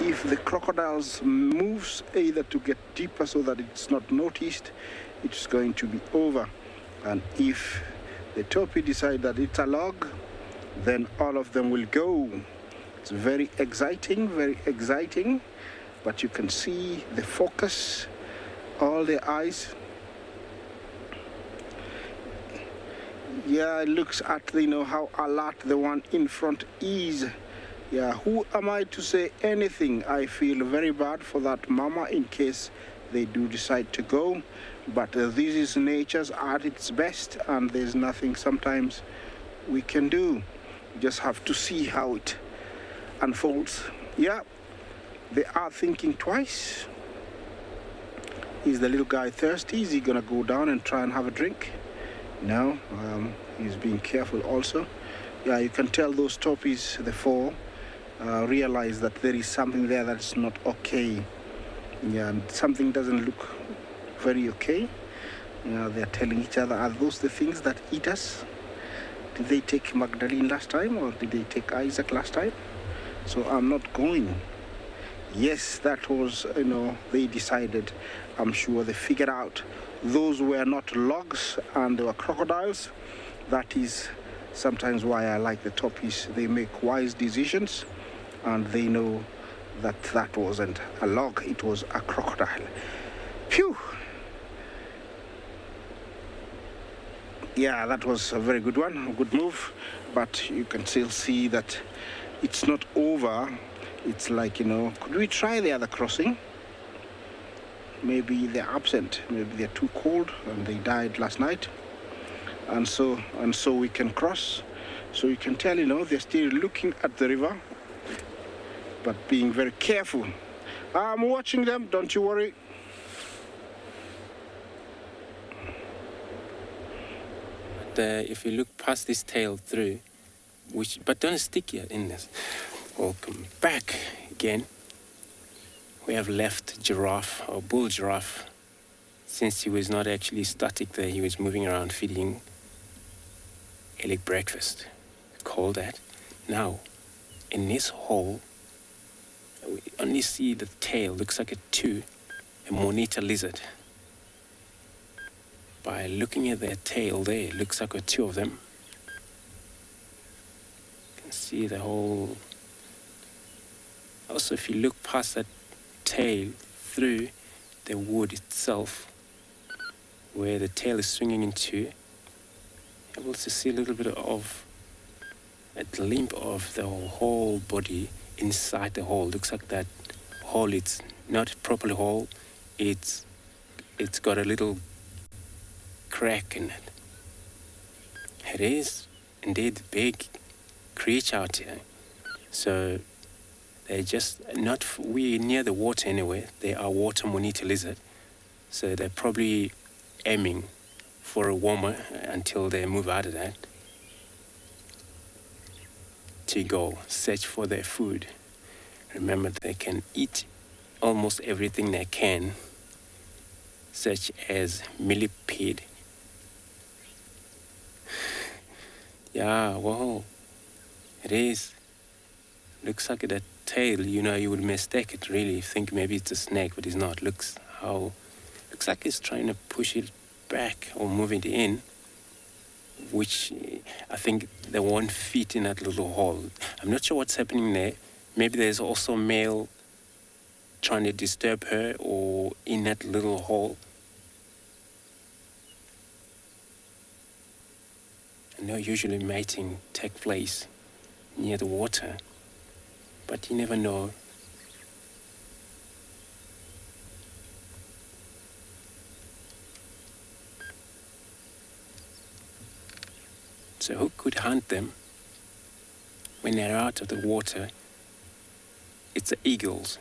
If the crocodiles moves either to get deeper so that it's not noticed, it's going to be over. And if the topi decide that it's a log, then all of them will go. It's very exciting, but you can see the focus, all the eyes. Yeah, it looks at, how alert the one in front is. Yeah, who am I to say anything? I feel very bad for that mama in case they do decide to go. But this is nature's at its best, and there's nothing sometimes we can do. We just have to see how it unfolds. Yeah, they are thinking twice. Is the little guy thirsty? Is he gonna go down and try and have a drink? No, he's being careful also. Yeah, you can tell those toppies, the four, realize that there is something there that's not okay. Yeah, and something doesn't look very okay. They're telling each other, are those the things that eat us? Did they take Magdalene last time, or did they take Isaac last time? So I'm not going. Yes, that was, they decided. I'm sure they figured out those were not logs and they were crocodiles. That is sometimes why I like the toppies. They make wise decisions, and they know that that wasn't a log, it was a crocodile. Phew! Yeah, that was a very good one, a good move. But you can still see that it's not over. It's like, could we try the other crossing? Maybe they're absent. Maybe they're too cold and they died last night. And so we can cross. So you can tell, they're still looking at the river, but being very careful. I'm watching them, don't you worry. If you look past this tail through, but don't stick here in this. Welcome back again. We have left giraffe, or bull giraffe, since he was not actually static there. He was moving around feeding elk breakfast. Call that. Now, in this hole, we only see the tail. Looks like a monitor lizard. By looking at their tail there, it looks like two of them. You can see the whole. Also, if you look past that tail through the wood itself, where the tail is swinging into, you're able to see a little bit of a glimpse of the whole body inside the hole. Looks like that hole, it's not properly whole, it's got a little crack in it. It is indeed a big creature out here. So they're just not we near the water anyway. They are water monitor lizard. So they're probably aiming for a warmer until they move out of that to go search for their food. Remember, they can eat almost everything they can, such as millipede. Yeah, wow, it is. Looks like that tail, you would mistake it really, think maybe it's a snake, but it's not. Looks like it's trying to push it back or move it in, which I think they won't fit in that little hole. I'm not sure what's happening there. Maybe there's also male trying to disturb her or in that little hole. I know usually mating takes place near the water, but you never know. So who could hunt them when they're out of the water? It's the eagles.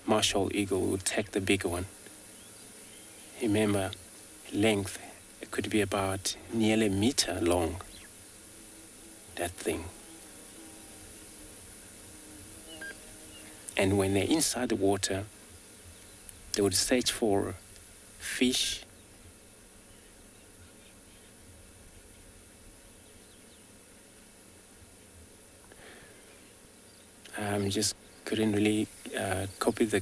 Marshall eagle will take the bigger one. Remember, length, it could be about nearly a meter long, that thing. And when they're inside the water, they would search for fish, just couldn't really copy the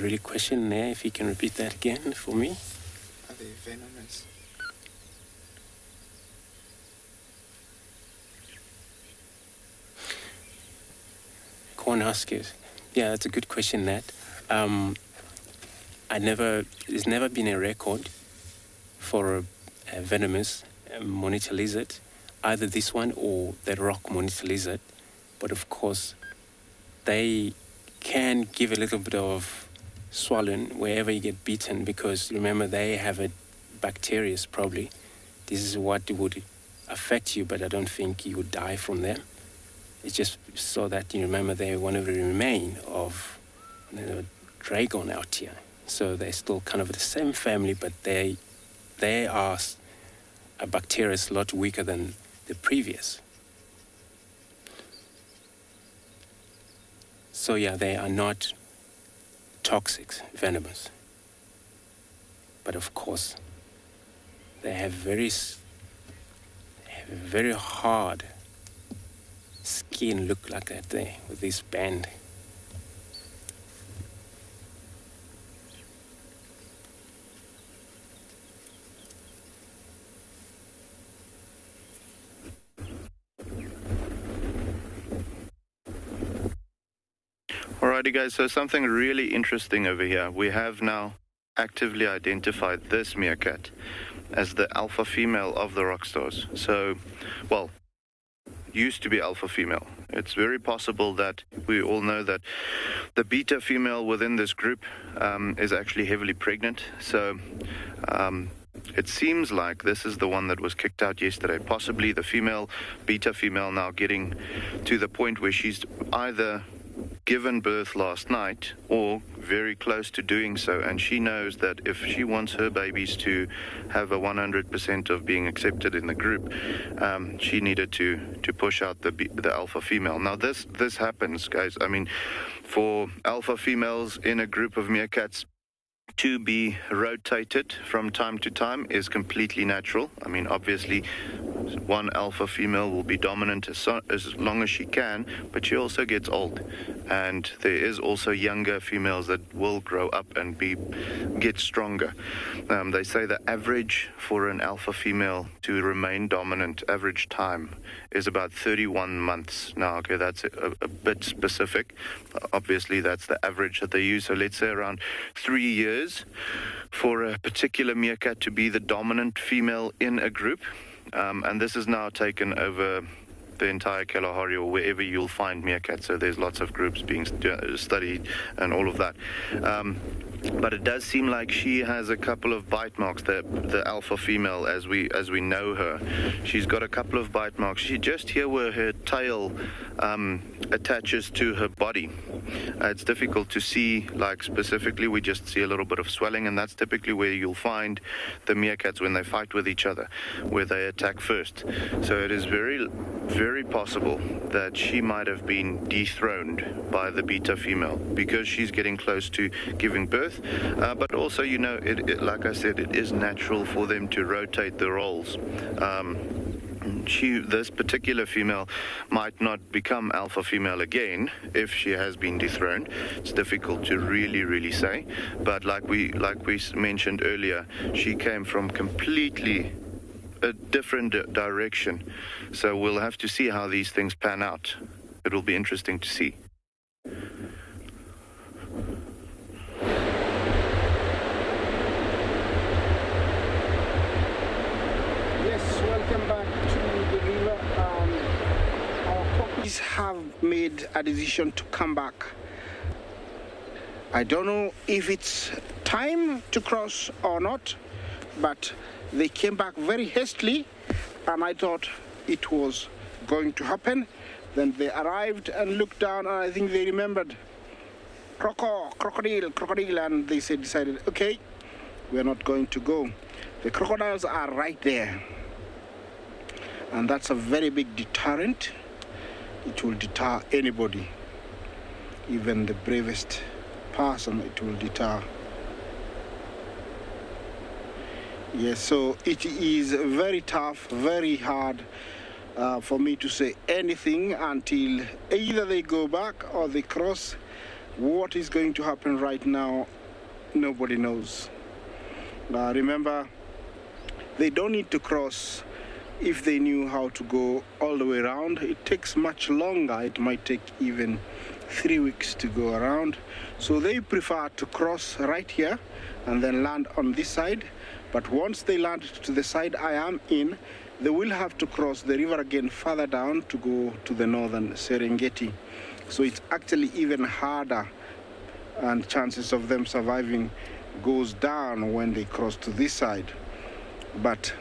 really question there. If you can repeat that again for me. Are they venomous? Corn huskers. Yeah, that's a good question, that. There's never been a record for a venomous monitor lizard, either this one or the rock monitor lizard. But of course, they can give a little bit of swollen wherever you get bitten, because remember, they have a bacteria probably. This is what would affect you, but I don't think you would die from them. It's just so that you remember they're one of the remain of dragon out here. So they're still kind of the same family, but they are a bacteria is a lot weaker than the previous. So yeah, they are not toxic, venomous. But of course, they have very hard skin, look like that there with this band. Alrighty guys, so something really interesting over here. We have now actively identified this meerkat. as the alpha female of the Rockstars. So, well, used to be alpha female. It's very possible that we all know that the beta female within this group is actually heavily pregnant. So it seems like this is the one that was kicked out yesterday. Possibly the beta female now getting to the point where she's either given birth last night or very close to doing so, and she knows that if she wants her babies to have a 100% of being accepted in the group, she needed to push out the alpha female. Now this happens, guys. I mean, for alpha females in a group of meerkats to be rotated from time to time is completely natural. I mean, obviously one alpha female will be dominant as long as she can, but she also gets old, and there is also younger females that will grow up and get stronger. They say the average for an alpha female to remain dominant, average time, is about 31 months. Now, okay, that's a bit specific. Obviously, that's the average that they use. So let's say around 3 years for a particular meerkat to be the dominant female in a group. And this is now taken over the entire Kalahari or wherever you'll find meerkats. So there's lots of groups being studied and all of that. But it does seem like she has a couple of bite marks, the alpha female as we know her. She's got a couple of bite marks. She just here where her tail attaches to her body. It's difficult to see, like specifically, we just see a little bit of swelling, and that's typically where you'll find the meerkats when they fight with each other, where they attack first. So it is very, very possible that she might have been dethroned by the beta female because she's getting close to giving birth. But also, you know, like I said, it is natural for them to rotate the roles. This particular female might not become alpha female again if she has been dethroned. It's difficult to really say, but like we mentioned earlier, she came from completely a different direction. So we'll have to see how these things pan out. It'll be interesting to see. Welcome back to the river. Our puppies have made a decision to come back. I don't know if it's time to cross or not, but they came back very hastily, and I thought it was going to happen. Then they arrived and looked down, and I think they remembered crocodile, and they decided, okay, we're not going to go. The crocodiles are right there. And that's a very big deterrent. It will deter anybody, even the bravest person, it will deter. Yes, so it is very tough, very hard for me to say anything until either they go back or they cross. What is going to happen right now, nobody knows. Remember, they don't need to cross. If they knew how to go all the way around, it takes much longer. It might take even 3 weeks to go around. So they prefer to cross right here and then land on this side. But once they land to the side I am in, they will have to cross the river again further down to go to the northern Serengeti. So it's actually even harder, and chances of them surviving goes down when they cross to this side. But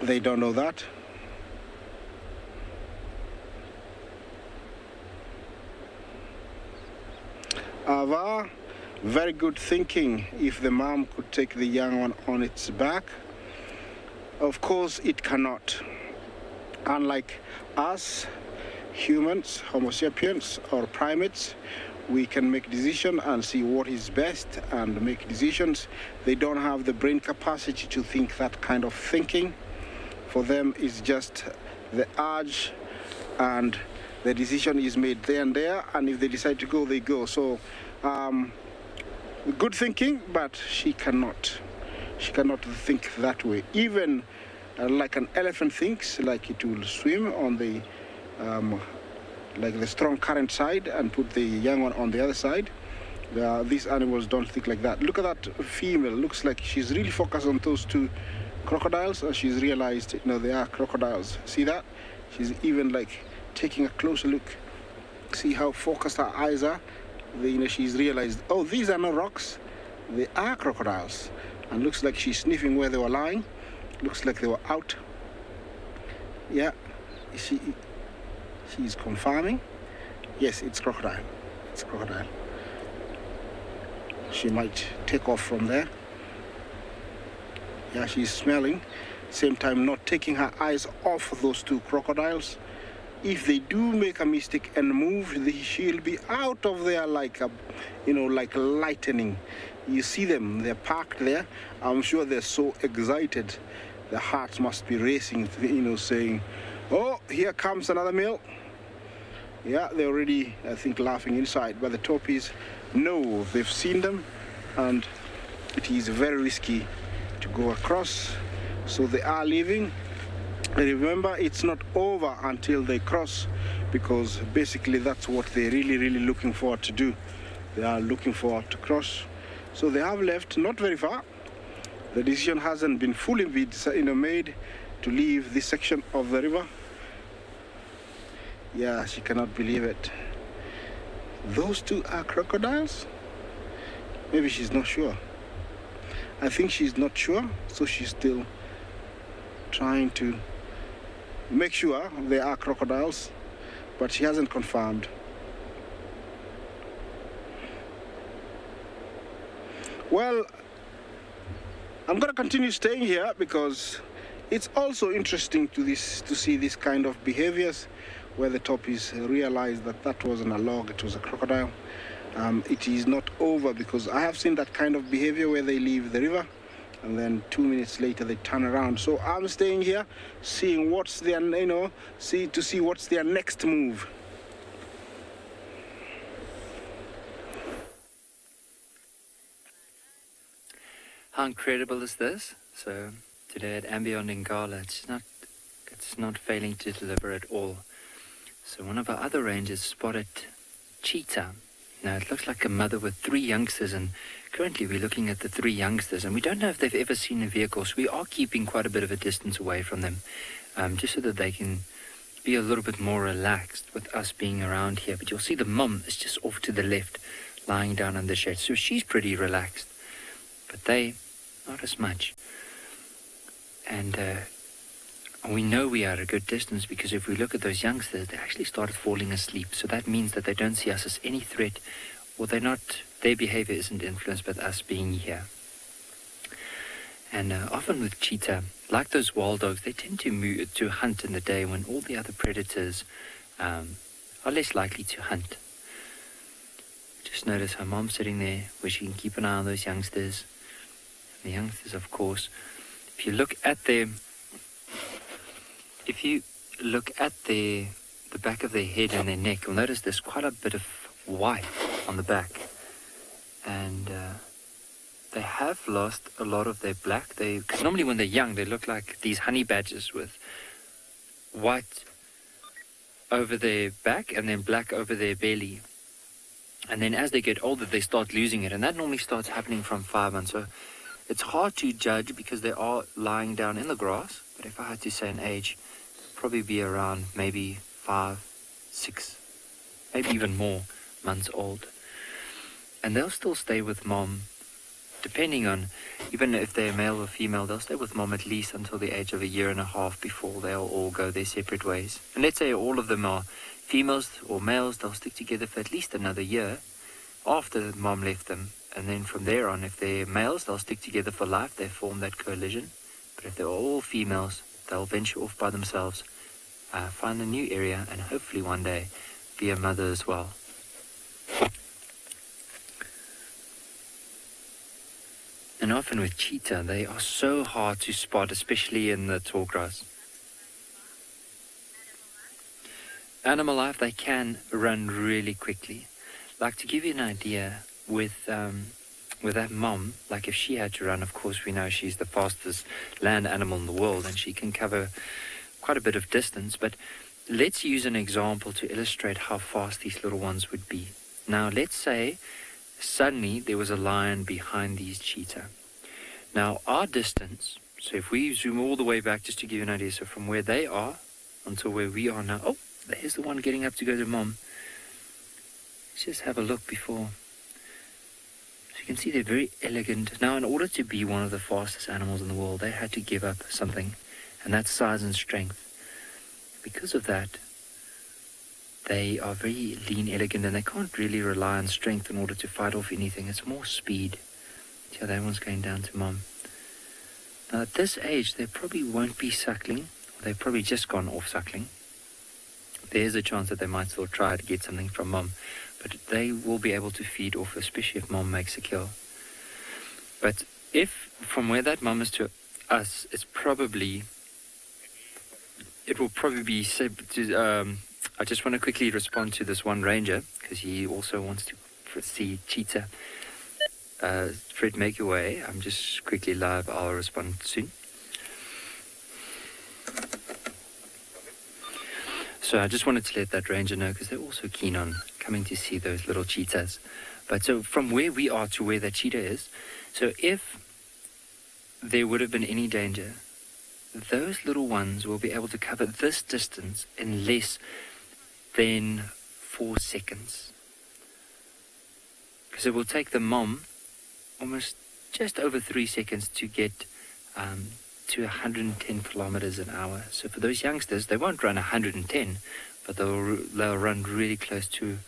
they don't know that. Ava, very good thinking. If the mom could take the young one on its back, of course it cannot. Unlike us, humans, Homo sapiens, or primates, we can make decisions and see what is best and make decisions. They don't have the brain capacity to think that kind of thinking. For them, it's just the urge, and the decision is made there and there, and if they decide to go, they go. So, good thinking, but she cannot think that way. Even like an elephant thinks, like it will swim on the, like the strong current side and put the young one on the other side. These animals don't think like that. Look at that female. Looks like she's really focused on those two crocodiles, and she's realized, you know, they are crocodiles. See that? She's even like taking a closer look. See how focused her eyes are? You know, she's realized, oh, these are not rocks, they are crocodiles. And looks like she's sniffing where they were lying. Looks like they were out. Yeah, she's confirming. Yes, it's crocodile. It's crocodile. She might take off from there. Yeah, she's smelling. Same time, not taking her eyes off those two crocodiles. If they do make a mistake and move, she'll be out of there like a, you know, like lightning. You see them, they're parked there. I'm sure they're so excited. Their hearts must be racing, you know, saying, oh, here comes another male. Yeah, they're already, I think, laughing inside. But the Taupies know they've seen them, and it is very risky to go across. So they are leaving. Remember, it's not over until they cross, because basically that's what they're really looking forward to do. They are looking forward to cross. So they have left, not very far. The decision hasn't been fully made to leave this section of the river. Yeah, she cannot believe it. Those two are crocodiles? Maybe she's not sure. I think she's not sure, so she's still trying to make sure they are crocodiles, but she hasn't confirmed. Well, I'm going to continue staying here because it's also interesting to see this kind of behaviors where the Taupies realize that that wasn't a log, it was a crocodile. It is not over, because I have seen that kind of behavior where they leave the river and then 2 minutes later they turn around. So I'm staying here, seeing what's their, to see what's their next move. How incredible is this? So today at Ambion Ngala, it's not failing to deliver at all. So one of our other rangers spotted cheetah. Now it looks like a mother with 3 youngsters, and currently we're looking at the 3 youngsters, and we don't know if they've ever seen a vehicle, so we are keeping quite a bit of a distance away from them, just so that they can be a little bit more relaxed with us being around here. But you'll see the mom is just off to the left, lying down under shade, so she's pretty relaxed, but they not as much. And we know we are at a good distance, because if we look at those youngsters, they actually started falling asleep. So that means that they don't see us as any threat, or their behavior isn't influenced by us being here. And often with cheetah, like those wild dogs, they tend to hunt in the day when all the other predators are less likely to hunt. Just notice her mom sitting there where she can keep an eye on those youngsters. The youngsters, of course, if you look at the back of their head and their neck, you'll notice there's quite a bit of white on the back, and they have lost a lot of their black. Because normally when they're young, they look like these honey badgers with white over their back and then black over their belly. And then as they get older, they start losing it, and that normally starts happening from 5 months. So it's hard to judge because they are lying down in the grass, but if I had to say an age, probably be around maybe 5, 6, maybe even more months old. And they'll still stay with mom, depending on, even if they're male or female, they'll stay with mom at least until the age of 1.5 years before they'll all go their separate ways. And let's say all of them are females or males, they'll stick together for at least another year after mom left them. And then from there on, if they're males, they'll stick together for life. They form that coalition. But if they're all females, they'll venture off by themselves, find a new area, and hopefully one day be a mother as well. And often with cheetah, they are so hard to spot, especially in the tall grass. Animal life, they can run really quickly. Like, to give you an idea, with that mom, like if she had to run, of course we know she's the fastest land animal in the world and she can cover quite a bit of distance, but let's use an example to illustrate how fast these little ones would be. Now let's say suddenly there was a lion behind these cheetah. Now our distance So if we zoom all the way back, just to give you an idea, so from where they are until where we are now. Oh, there's the one getting up to go to mom. Let's just have a look before. So you can see they're very elegant. Now, in order to be one of the fastest animals in the world, they had to give up something, and that's size and strength. Because of that, they are very lean, elegant, and they can't really rely on strength in order to fight off anything. It's more speed. Yeah, that one's going down to mom. Now, at this age, they probably won't be suckling. They've probably just gone off suckling. There's a chance that they might still try to get something from mom, but they will be able to feed off, especially if mom makes a kill. But if from where that mom is to us, it will probably be said to. I just want to quickly respond to this one ranger because he also wants to see cheetah. Fred, make your way. I'm just quickly live. I'll respond soon. So I just wanted to let that ranger know because they're also keen on coming to see those little cheetahs. But so from where we are to where that cheetah is, so if there would have been any danger, those little ones will be able to cover this distance in less than 4 seconds. Because it will take the mom almost just over 3 seconds to get to 110 kilometers an hour. So for those youngsters, they won't run 110, but they'll run really close to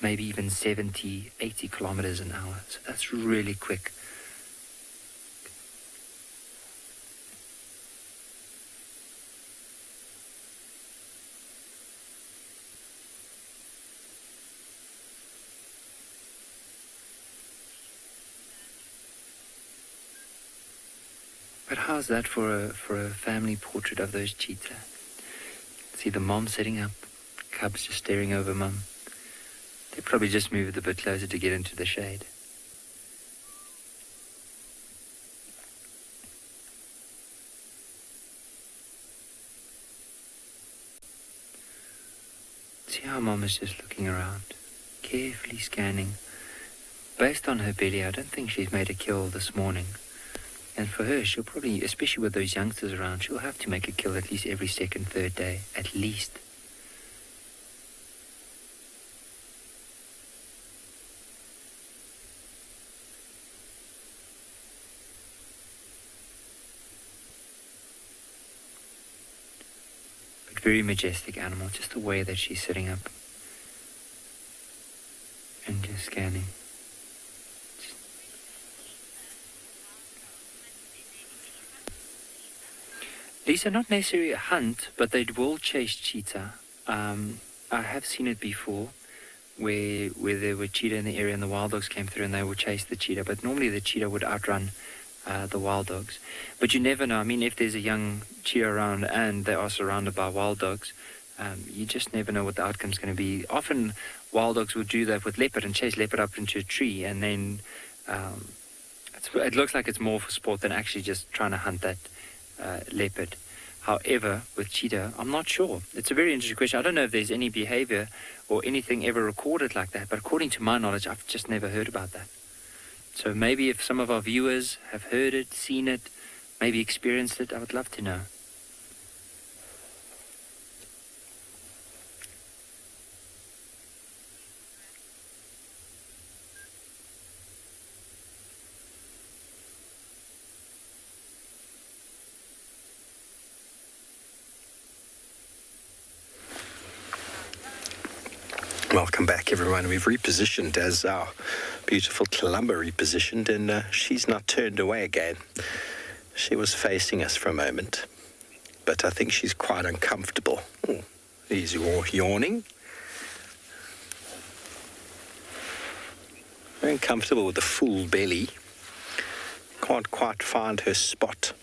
maybe even 70, 80 kilometers an hour. So that's really quick. But how's that for a family portrait of those cheetah? See the mom sitting up, cubs just staring over mum. They probably just moved a bit closer to get into the shade. See how mom is just looking around, carefully scanning. Based on her belly, I don't think she's made a kill this morning. And for her, she'll probably, especially with those youngsters around, she'll have to make a kill at least every second, third day, at least. But very majestic animal, just the way that she's sitting up and just scanning. These are not necessarily a hunt, but they will chase cheetah. I have seen it before, where there were cheetah in the area and the wild dogs came through and they would chase the cheetah. But normally the cheetah would outrun the wild dogs. But you never know. I mean, if there's a young cheetah around and they are surrounded by wild dogs, you just never know what the outcome's going to be. Often wild dogs would do that with leopard and chase leopard up into a tree, and then it looks like it's more for sport than actually just trying to hunt that leopard. However, with cheetah, I'm not sure. It's a very interesting question. I don't know if there's any behavior or anything ever recorded like that, but according to my knowledge, I've just never heard about that. So maybe if some of our viewers have heard it, seen it, maybe experienced it, I would love to know. Welcome back, everyone. We've repositioned as our beautiful Kalamba repositioned, and she's not turned away again. She was facing us for a moment, but I think she's quite uncomfortable. Oh, he's yawning. Very uncomfortable with the full belly. Can't quite find her spot.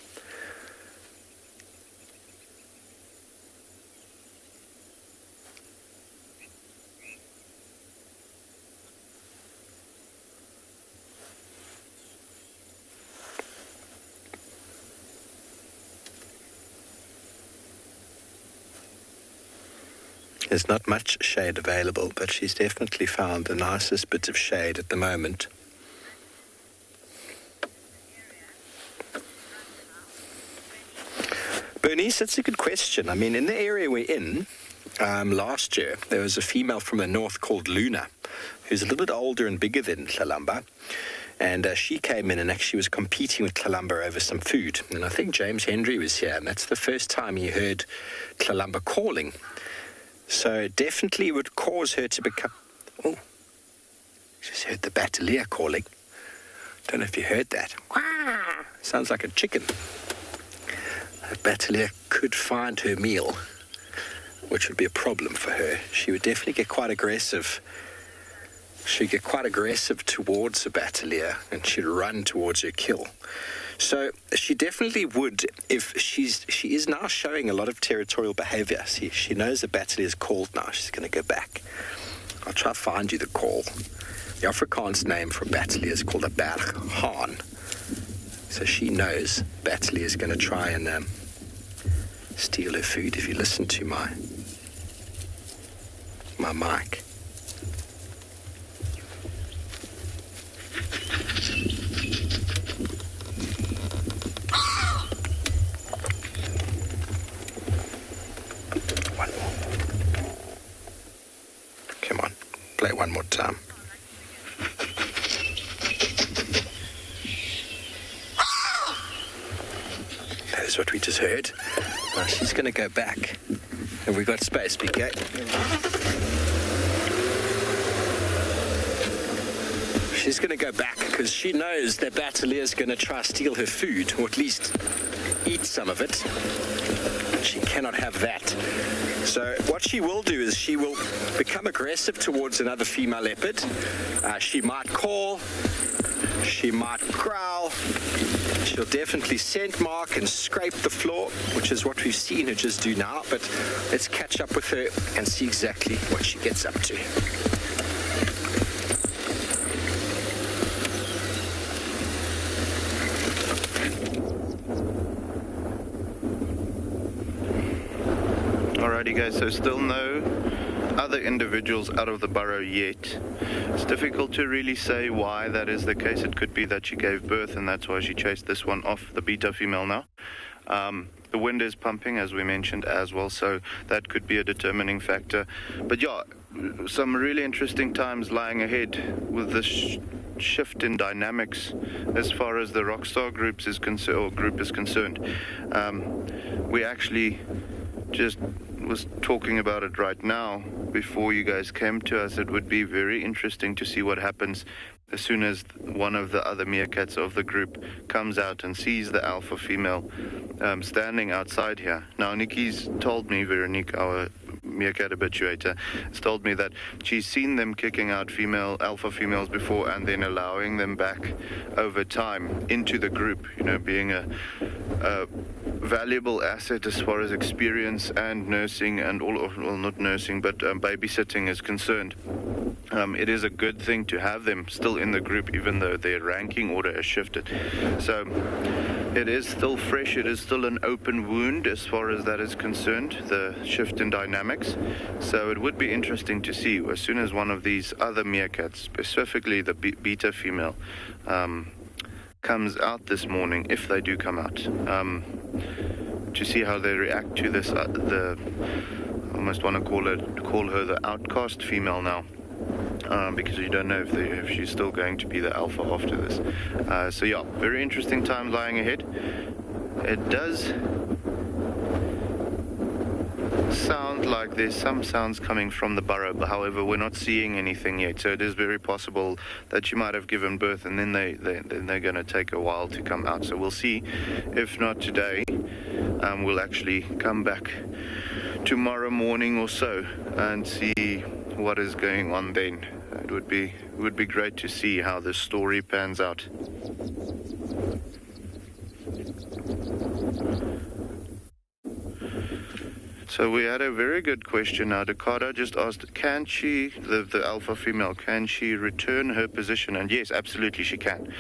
There's not much shade available, but she's definitely found the nicest bit of shade at the moment. Yes, that's a good question. I mean, in the area we're in, last year, there was a female from the north called Luna, who's a little bit older and bigger than Tlalamba. And she came in and actually was competing with Tlalamba over some food. And I think James Hendry was here, and that's the first time he heard Tlalamba calling. So it definitely would cause her to become... Oh, just heard the Bateleur calling. Don't know if you heard that. Sounds like a chicken. A Bateleur could find her meal, which would be a problem for her. She would definitely get quite aggressive. She'd get quite aggressive towards a Bateleur, and she'd run towards her kill. So she definitely would, if she is now showing a lot of territorial behavior. See, she knows the Bateleur is called now. She's going to go back. I'll try to find you the call. The Afrikaans name for Bateleur is called a berghaan. So she knows Bateleur is going to try and steal her food. If you listen to my mic. One more. Come on, play one more time. That is what we just heard. Now she's going to go back. Have we got space, PK? She's going to go back because she knows that Bateleur is going to try to steal her food, or at least eat some of it. She cannot have that. So what she will do is she will become aggressive towards another female leopard. She might call, she might growl, she'll definitely scent mark and scrape the floor, which is what we've seen her just do now, but let's catch up with her and see exactly what she gets up to. Alrighty guys, so still no other individuals out of the burrow yet. It's difficult to really say why that is the case. It could be that she gave birth and that's why she chased this one off, the beta female now. The wind is pumping, as we mentioned as well, so that could be a determining factor. But yeah, some really interesting times lying ahead with this shift in dynamics as far as the Rockstar group is concerned. We actually just was talking about it right now before you guys came to us. It would be very interesting to see what happens as soon as one of the other meerkats of the group comes out and sees the alpha female standing outside here. Now, Nikki's told me, Veronique, our meerkat habituator, has told me that she's seen them kicking out alpha females before and then allowing them back over time into the group, you know, being a valuable asset as far as experience and nursing and not nursing, but babysitting is concerned. It is a good thing to have them still in the group, even though their ranking order has shifted. So it is still fresh. It is still an open wound as far as that is concerned, the shift in dynamics. So it would be interesting to see as soon as one of these other meerkats, specifically the beta female, comes out this morning, if they do come out, to see how they react to this. I almost want to call her the outcast female now. Because you don't know if she's still going to be the alpha after this. So yeah, very interesting time lying ahead. It does sound like there's some sounds coming from the burrow, but however, we're not seeing anything yet. So it is very possible that she might have given birth, and then they're going to take a while to come out. So we'll see. If not today, we'll actually come back tomorrow morning or so and see what is going on then. It would be great to see how this story pans out. So we had a very good question now. Dakota just asked, can she, the alpha female, can she return her position? And yes, absolutely she can.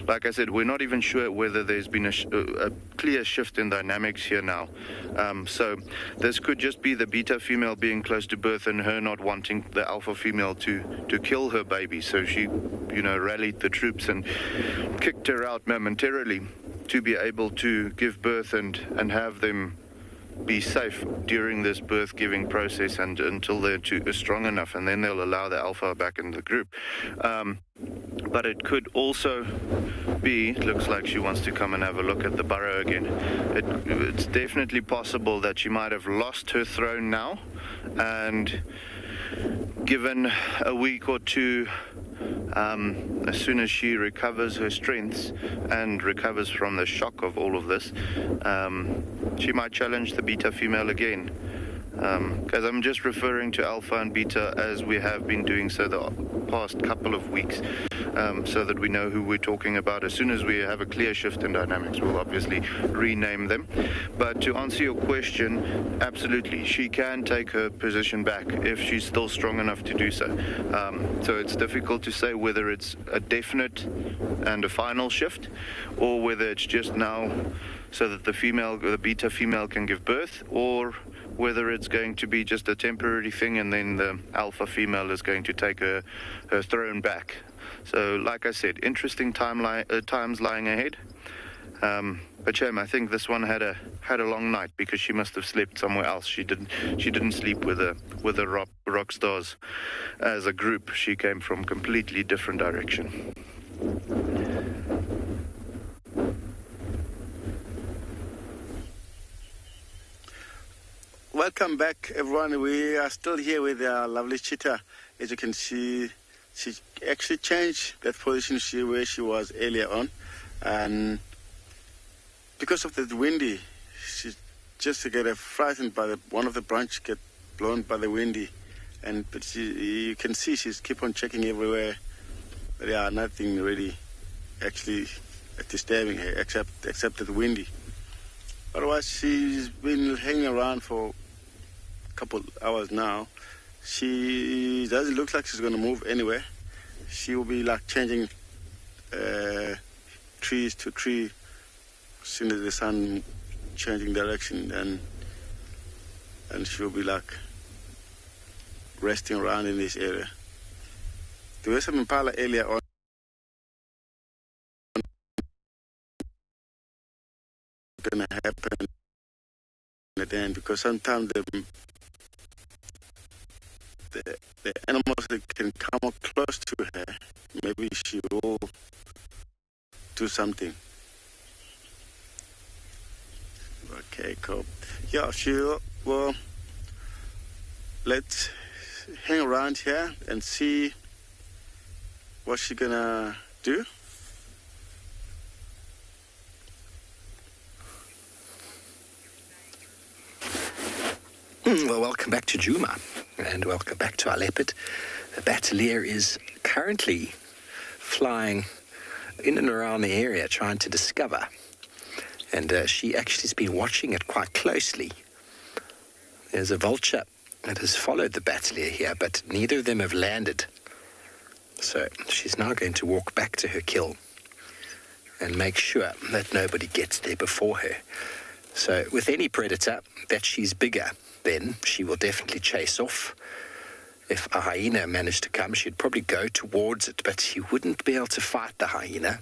Like I said, we're not even sure whether there's been a clear shift in dynamics here now. So this could just be the beta female being close to birth and her not wanting the alpha female to kill her baby. So she, rallied the troops and kicked her out momentarily. to be able to give birth and have them be safe during this birth giving process and until they're strong enough, and then they'll allow the alpha back in the group. But it could also be, it looks like she wants to come and have a look at the burrow again. It's definitely possible that she might have lost her throne now, and given a week or two, as soon as she recovers her strengths and recovers from the shock of all of this, she might challenge the beta female again. Because I'm just referring to alpha and beta as we have been doing so the past couple of weeks, so that we know who we're talking about. As soon as we have a clear shift in dynamics, we'll obviously rename them. But to answer your question, absolutely, she can take her position back if she's still strong enough to do so. So it's difficult to say whether it's a definite and a final shift, or whether it's just now so that the beta female can give birth, or whether it's going to be just a temporary thing and then the alpha female is going to take her throne back. So like I said, interesting times lying ahead. But shame, I think this one had a long night because she must have slept somewhere else. She didn't sleep with the rock stars as a group. She came from completely different direction. Welcome back, everyone. We are still here with our lovely cheetah. As you can see, she actually changed that position where she was earlier on, and because of the windy, she just get frightened by one of the branches get blown by the windy, but you can see she's keep on checking everywhere. But yeah, nothing really actually disturbing her except the windy. Otherwise, she's been hanging around for couple hours now. She doesn't look like she's going to move anywhere. She will be like changing trees to tree as soon as the sun changing direction, and she'll be like resting around in this area. There was some impala earlier on. Going to happen at the end, because sometimes the animals that can come up close to her, maybe she will do something. Okay, cool. Yeah, well, let's hang around here and see what she's gonna do. Well, welcome back to Djuma, and welcome back to our leopard. The Battalier is currently flying in and around the area trying to discover, and she actually has been watching it quite closely. There's a vulture that has followed the Battalier here, but neither of them have landed. So she's now going to walk back to her kill and make sure that nobody gets there before her. So with any predator that she's bigger, then she will definitely chase off. If a hyena managed to come, she'd probably go towards it, but she wouldn't be able to fight the hyena.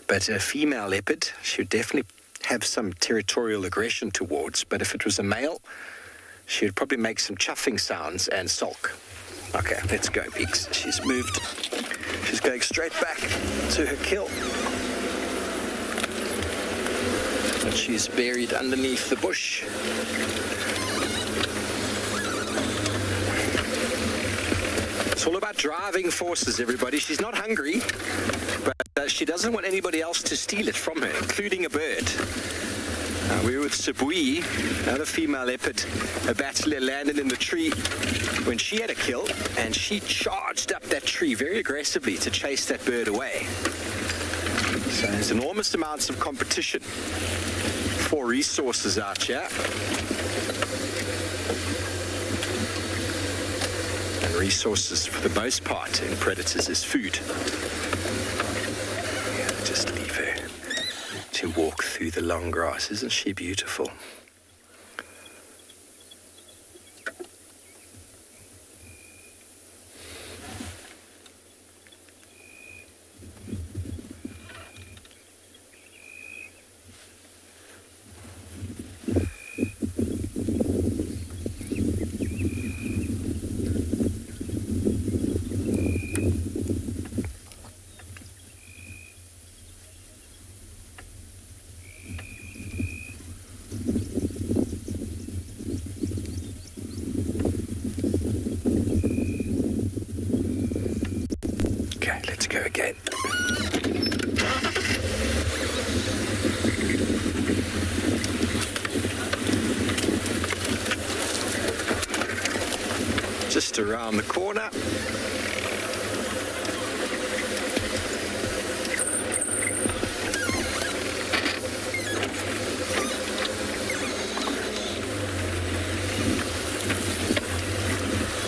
But a female leopard, she would definitely have some territorial aggression towards, but if it was a male, she would probably make some chuffing sounds and sulk. Okay, let's go, Beaks. She's moved. She's going straight back to her kill. And she's buried underneath the bush. It's all about driving forces, everybody. She's not hungry, but she doesn't want anybody else to steal it from her, including a bird. We were with Sibui, another female leopard. A Battalier landed in the tree when she had a kill, and she charged up that tree very aggressively to chase that bird away. So there's enormous amounts of competition for resources out here. And resources, for the most part, in predators is food. Yeah, just leave her to walk through the long grass. Isn't she beautiful? Okay, let's go again. Just around the corner.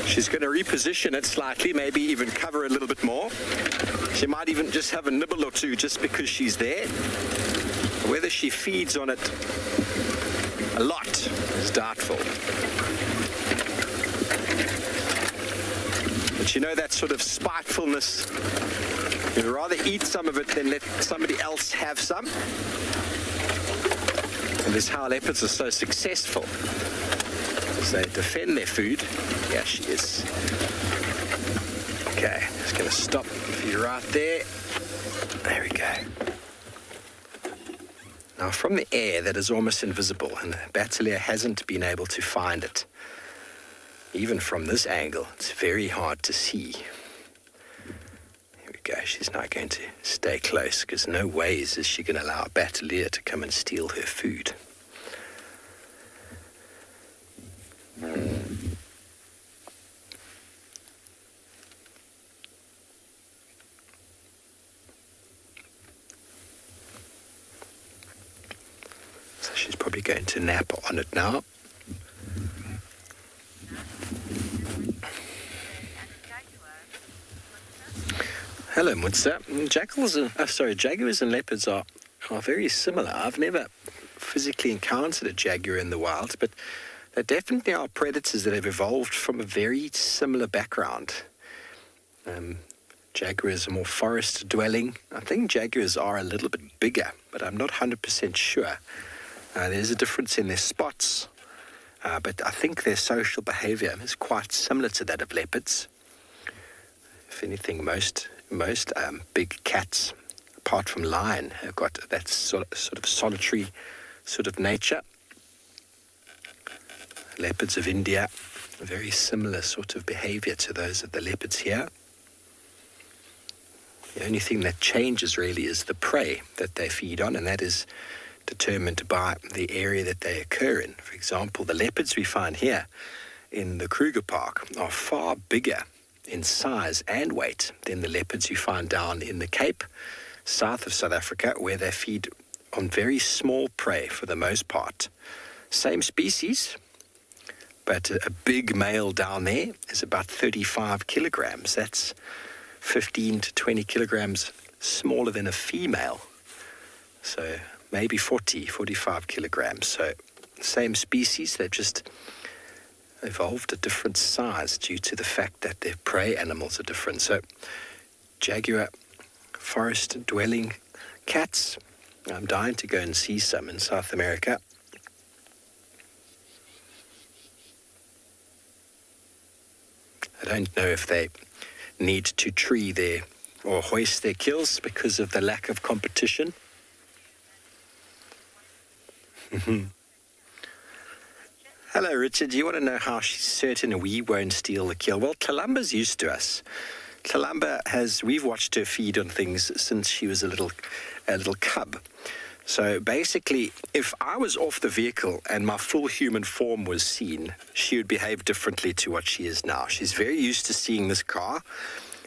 She's going to reposition it slightly, maybe even cover a little bit more. She might even just have a nibble or two just because she's there. Whether she feeds on it a lot is doubtful. But you know that sort of spitefulness. You'd rather eat some of it than let somebody else have some. And this is how leopards are so successful. As they defend their food. Yeah, she is. Okay, just going to stop for you right there. There we go. Now, from the air, that is almost invisible, and Bateleur hasn't been able to find it. Even from this angle, it's very hard to see. Here we go. She's now going to stay close, because no ways is she going to allow Bateleur to come and steal her food. So she's probably going to nap on it now. Hello, Mutsa. Jaguars and leopards are very similar. I've never physically encountered a jaguar in the wild, but they definitely are predators that have evolved from a very similar background. Jaguars are more forest dwelling. I think jaguars are a little bit bigger, but I'm not 100% sure. There's a difference in their spots, but I think their social behavior is quite similar to that of leopards. If anything, most big cats, apart from lion, have got that sort of solitary sort of nature. Leopards of India, a very similar sort of behavior to those of the leopards here. The only thing that changes really is the prey that they feed on, and that is determined by the area that they occur in. For example, the leopards we find here in the Kruger Park are far bigger in size and weight than the leopards you find down in the Cape, south of South Africa, where they feed on very small prey for the most part. Same species, but a big male down there is about 35 kilograms. That's 15 to 20 kilograms smaller than a female. So maybe 45 kilograms. So same species, they've just evolved a different size due to the fact that their prey animals are different. So jaguar forest dwelling cats, I'm dying to go and see some in South America. I don't know if they need to tree their or hoist their kills because of the lack of competition. Hello, Richard. Do you want to know how she's certain we won't steal the kill? Well, Tlalumba's used to us. Tlalumba we've watched her feed on things since she was a little cub. So basically, if I was off the vehicle and my full human form was seen, she would behave differently to what she is now. She's very used to seeing this car.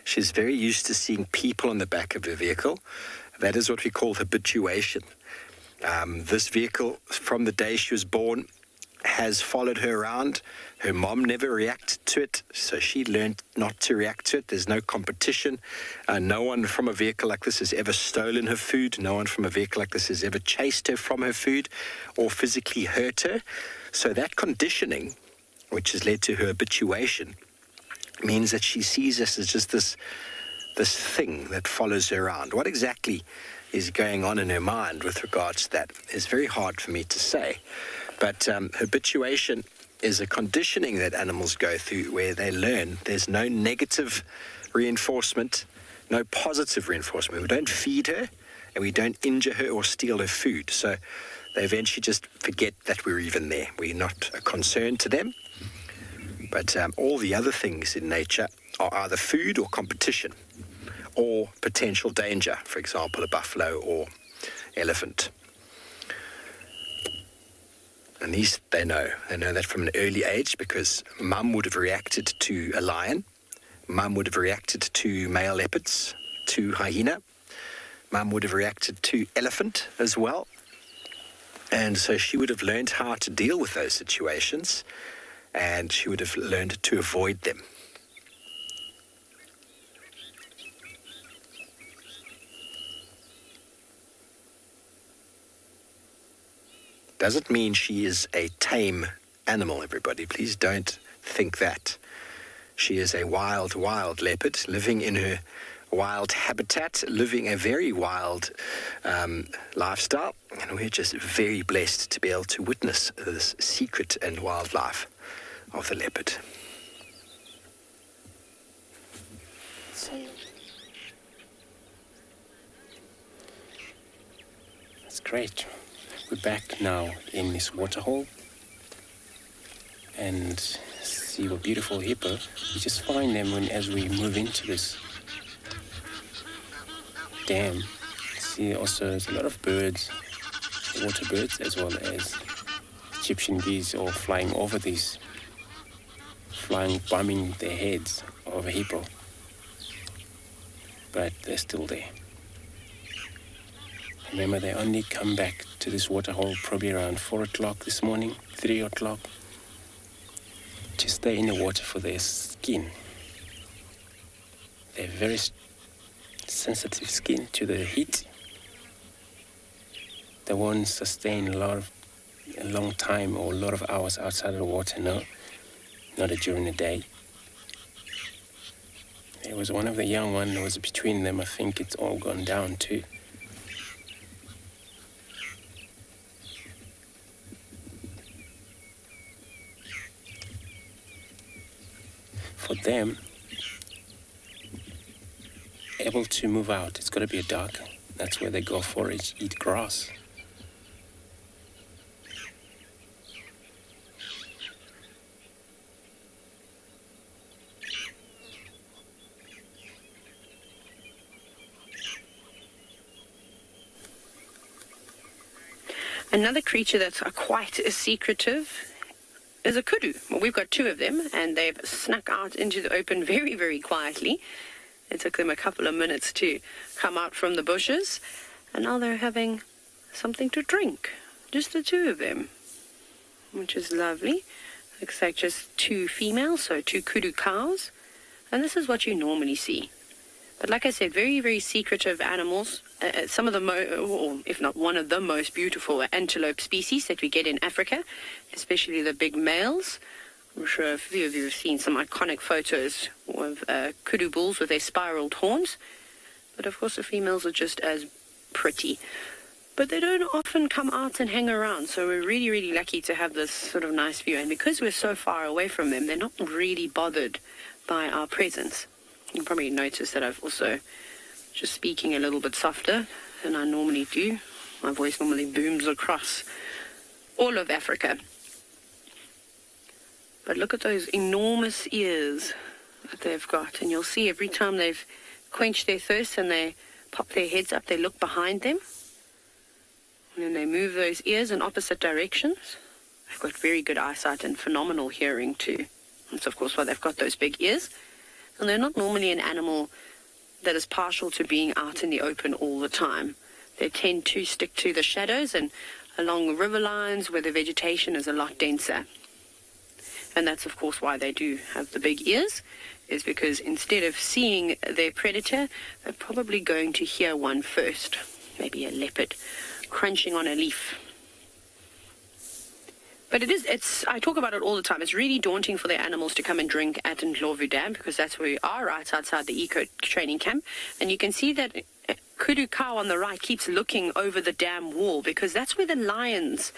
She's very used to seeing people on the back of the vehicle. That is what we call habituation. This vehicle, from the day she was born, has followed her around. Her mom never reacted to it, so she learned not to react to it. There's no competition. No one from a vehicle like this has ever stolen her food. No one from a vehicle like this has ever chased her from her food or physically hurt her. So that conditioning, which has led to her habituation, means that she sees us as just this thing that follows her around. What exactly is going on in her mind with regards to that is very hard for me to say. But habituation is a conditioning that animals go through where they learn there's no negative reinforcement, no positive reinforcement. We don't feed her and we don't injure her or steal her food. So they eventually just forget that we're even there. We're not a concern to them. But all the other things in nature are either food or competition, or potential danger, for example, a buffalo or elephant. And these, they know that from an early age, because mum would have reacted to a lion, mum would have reacted to male leopards, to hyena, mum would have reacted to elephant as well. And so she would have learned how to deal with those situations, and she would have learned to avoid them. Doesn't mean she is a tame animal, everybody. Please don't think that. She is a wild, wild leopard living in her wild habitat, living a very wild lifestyle. And we're just very blessed to be able to witness this secret and wildlife of the leopard. That's great. We're back now in this waterhole and see what beautiful hippo. We just find them as we move into this dam. See also there's a lot of birds, water birds, as well as Egyptian geese all flying over these, bumming their heads over hippo. But they're still there. Remember, they only come back to this waterhole probably around 4 o'clock this morning, 3 o'clock, to stay in the water for their skin. They have very sensitive skin to the heat. They won't sustain a long time or a lot of hours outside of the water, no, not during the day. There was one of the young ones that was between them. I think it's all gone down too. For them, able to move out, it's got to be a dark. That's where they go forage, eat grass. Another creature that's quite secretive is a kudu. Well, we've got 2 of them, and they've snuck out into the open very, very quietly. It took them a couple of minutes to come out from the bushes, and now they're having something to drink. Just the 2 of them, which is lovely. Looks like just 2 females, so 2 kudu cows. And this is what you normally see. But like I said, very, very secretive animals. Some of the, or if not one of the most beautiful antelope species that we get in Africa, especially the big males. I'm sure a few of you have seen some iconic photos of kudu bulls with their spiraled horns. But of course the females are just as pretty. But they don't often come out and hang around, so we're really, really lucky to have this sort of nice view. And because we're so far away from them, they're not really bothered by our presence. You probably notice that I've also just speaking a little bit softer than I normally do. My voice normally booms across all of Africa. But look at those enormous ears that they've got. And you'll see every time they've quenched their thirst and they pop their heads up, they look behind them. And then they move those ears in opposite directions. They've got very good eyesight and phenomenal hearing too. That's of course why they've got those big ears. And they're not normally an animal that is partial to being out in the open all the time. They tend to stick to the shadows and along river lines where the vegetation is a lot denser. And that's of course why they do have the big ears, is because instead of seeing their predator, they're probably going to hear one first, maybe a leopard crunching on a leaf. But I talk about it all the time. It's really daunting for the animals to come and drink at Ndlovu Dam, because that's where we are, right outside the eco training camp. And you can see that kudu cow on the right keeps looking over the dam wall, because that's where the lions,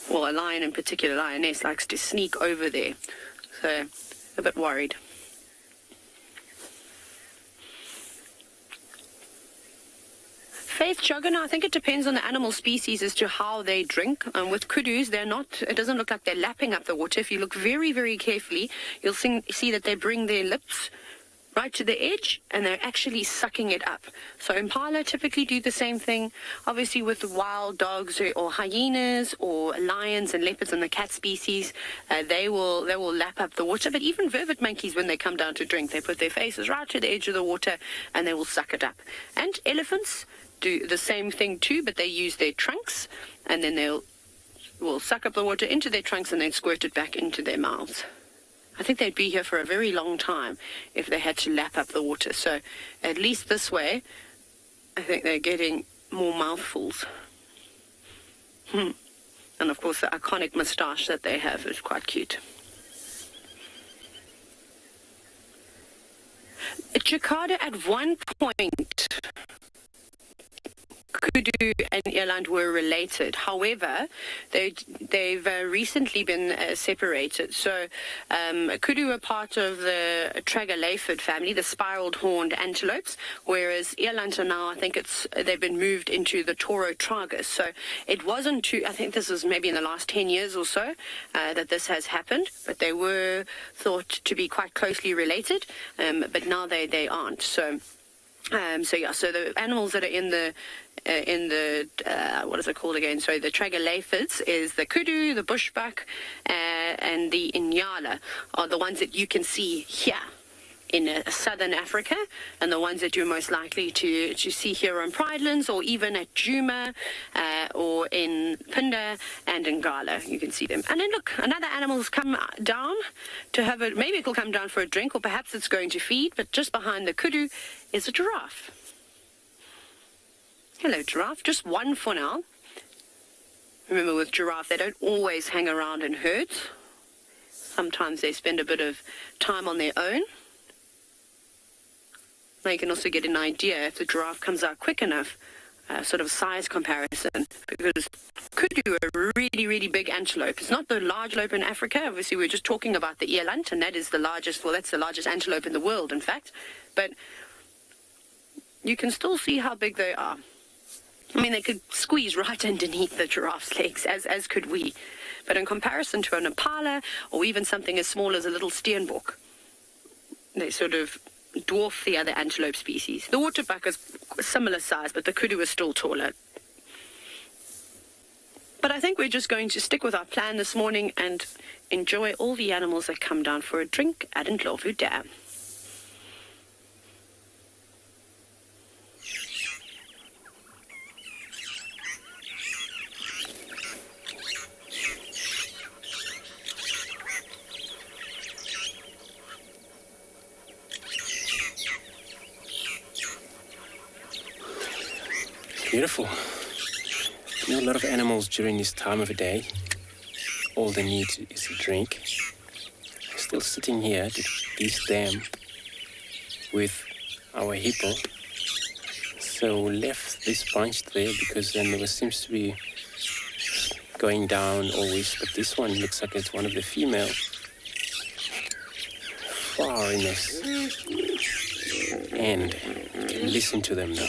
well, a lion in particular, lioness, likes to sneak over there. So, a bit worried. Faith Juggernaut, I think it depends on the animal species as to how they drink. With kudus, it doesn't look like they're lapping up the water. If you look very, very carefully, you'll see that they bring their lips right to the edge, and they're actually sucking it up. So impala typically do the same thing. Obviously with wild dogs or hyenas or lions and leopards and the cat species, they will lap up the water. But even vervet monkeys, when they come down to drink, they put their faces right to the edge of the water and they will suck it up. And elephants do the same thing too, but they use their trunks, and then will suck up the water into their trunks and then squirt it back into their mouths. I think they'd be here for a very long time if they had to lap up the water. So at least this way, I think they're getting more mouthfuls. And of course, the iconic moustache that they have is quite cute. Jakarta at one point, kudu and eland were related. However, they've recently been separated. So kudu are part of the tragelaphid family, the spiraled horned antelopes, whereas eland are now, I think they've been moved into the Toro tragus. So it wasn't I think this was maybe in the last 10 years or so that this has happened, but they were thought to be quite closely related, but now they aren't. So the animals that are in the what is it called again? Sorry, the tragalaphids is the kudu, the bushbuck, and the inyala are the ones that you can see here in southern Africa, and the ones that you're most likely to see here on Pridelands, or even at Djuma, or in Phinda and in Gala. You can see them. And then look, another animal's come down to have maybe it'll come down for a drink, or perhaps it's going to feed, but just behind the kudu is a giraffe. Hello, giraffe. Just one for now. Remember, with giraffe, they don't always hang around in herds. Sometimes they spend a bit of time on their own. Now you can also get an idea if the giraffe comes out quick enough, sort of size comparison, because kudu are really, really big antelope. It's not the large antelope in Africa. Obviously, we're just talking about the eland, and that is the largest, well, that's the largest antelope in the world, in fact. But you can still see how big they are. I mean, they could squeeze right underneath the giraffe's legs, as could we. But in comparison to an impala, or even something as small as a little steenbok, they sort of dwarf the other antelope species. The waterbuck is a similar size, but the kudu is still taller. But I think we're just going to stick with our plan this morning and enjoy all the animals that come down for a drink at Ndlovu Dam. Beautiful. You know, a lot of animals during this time of the day, all they need is a drink. We're still sitting here at this dam with our hippo. So we left this bunch there because then there seems to be going down always, but this one looks like it's one of the female foreigners. And you can listen to them now.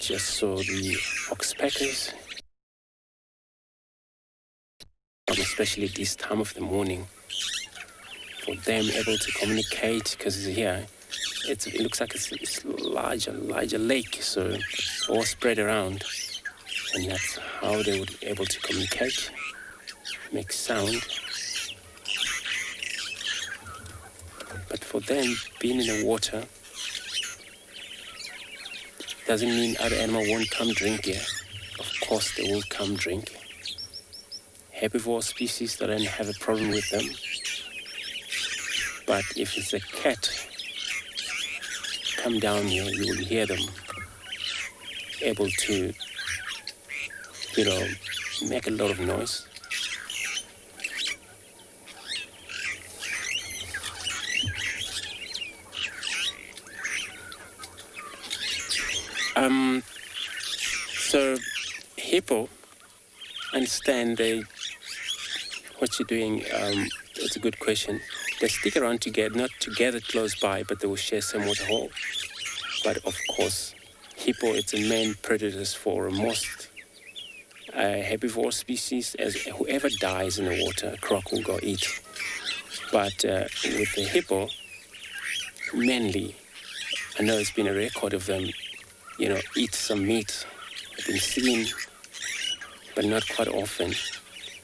Just saw the oxpeckers, especially this time of the morning, for them able to communicate, because here it looks like it's larger lake, so all spread around, and that's how they would be able to communicate, make sound. But for them being in the water doesn't mean other animals won't come drink here. Of course they will come drink. Herbivore species that don't have a problem with them. But if it's a cat come down here, you will hear them able to, make a lot of noise. So hippo, understand what you're doing. It's a good question. They stick around together, not together close by, but they will share some water hole. But of course, hippo, it's a main predators for most herbivore species. As whoever dies in the water, a croc will go eat. But with the hippo, mainly, I know it's been a record of them, eat some meat. I've been seen, but not quite often.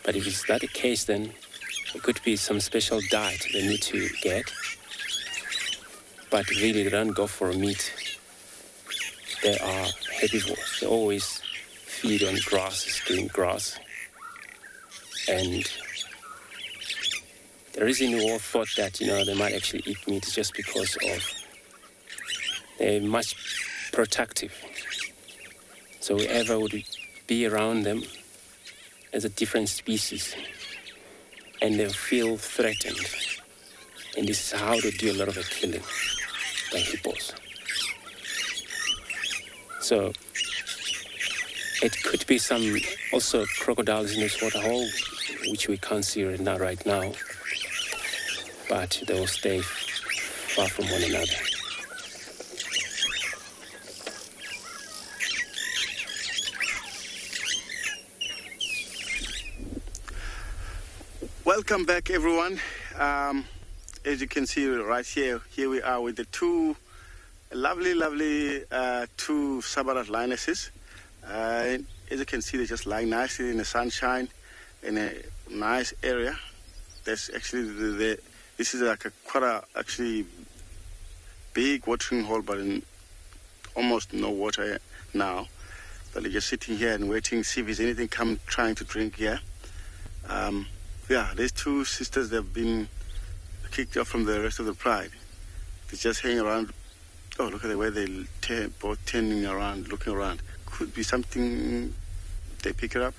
But if it's that the case, then it could be some special diet they need to get. But really, they don't go for meat. They are herbivores. They always feed on grasses, green grass. And the reason we all thought that, they might actually eat meat is just because of they're much protective. So whoever would be around them as a different species, and they feel threatened. And this is how they do a lot of the killing by hippos. So it could be some also crocodiles in this waterhole, which we can't see right now, but they will stay far from one another. Welcome back, everyone. As you can see right here we are with the two lovely two Sabarat lionesses. As you can see, they're just lying nicely in the sunshine in a nice area. There's actually this is like quite a actually big watering hole, but in almost no water now. But they're just sitting here and waiting, see if there's anything come trying to drink here. Yeah, these two sisters, they've been kicked off from the rest of the pride. They just hang around. Oh, look at the way they're both turning around, looking around. Could be something they pick it up.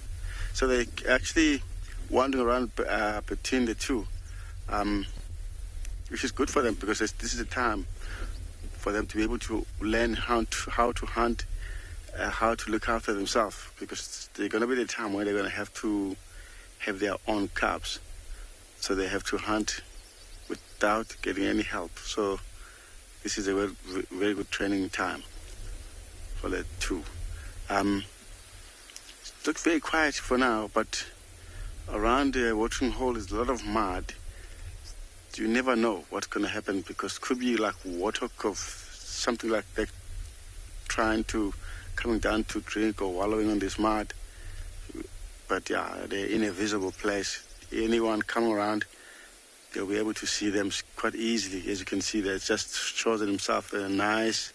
So they actually wandering around between the two, which is good for them because this is a time for them to be able to learn how to hunt, how to look after themselves, because there's going to be the time where they're going to have to have their own cubs. So they have to hunt without getting any help. So this is a very, very good training time for the two. It looks very quiet for now, but around the watering hole is a lot of mud. You never know what's going to happen, because it could be like water of something like that coming down to drink or wallowing on this mud. But yeah, they're in a visible place. Anyone come around, they'll be able to see them quite easily. As you can see, they just chosen themselves a nice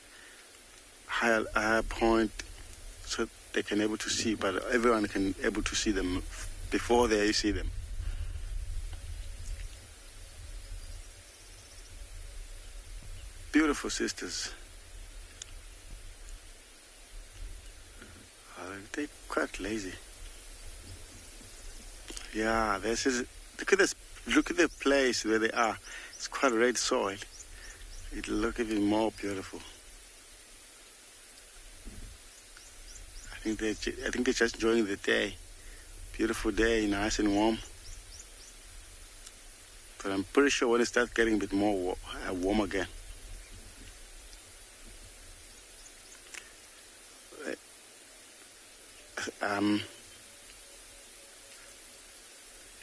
higher point, so they can able to see. But everyone can able to see them before they see them. Beautiful sisters. They're quite lazy. Yeah, look at the place where they are. It's quite red soil. It'll look even more beautiful. I think they're just enjoying the day. Beautiful day, nice and warm. But I'm pretty sure when it starts getting a bit more warm again.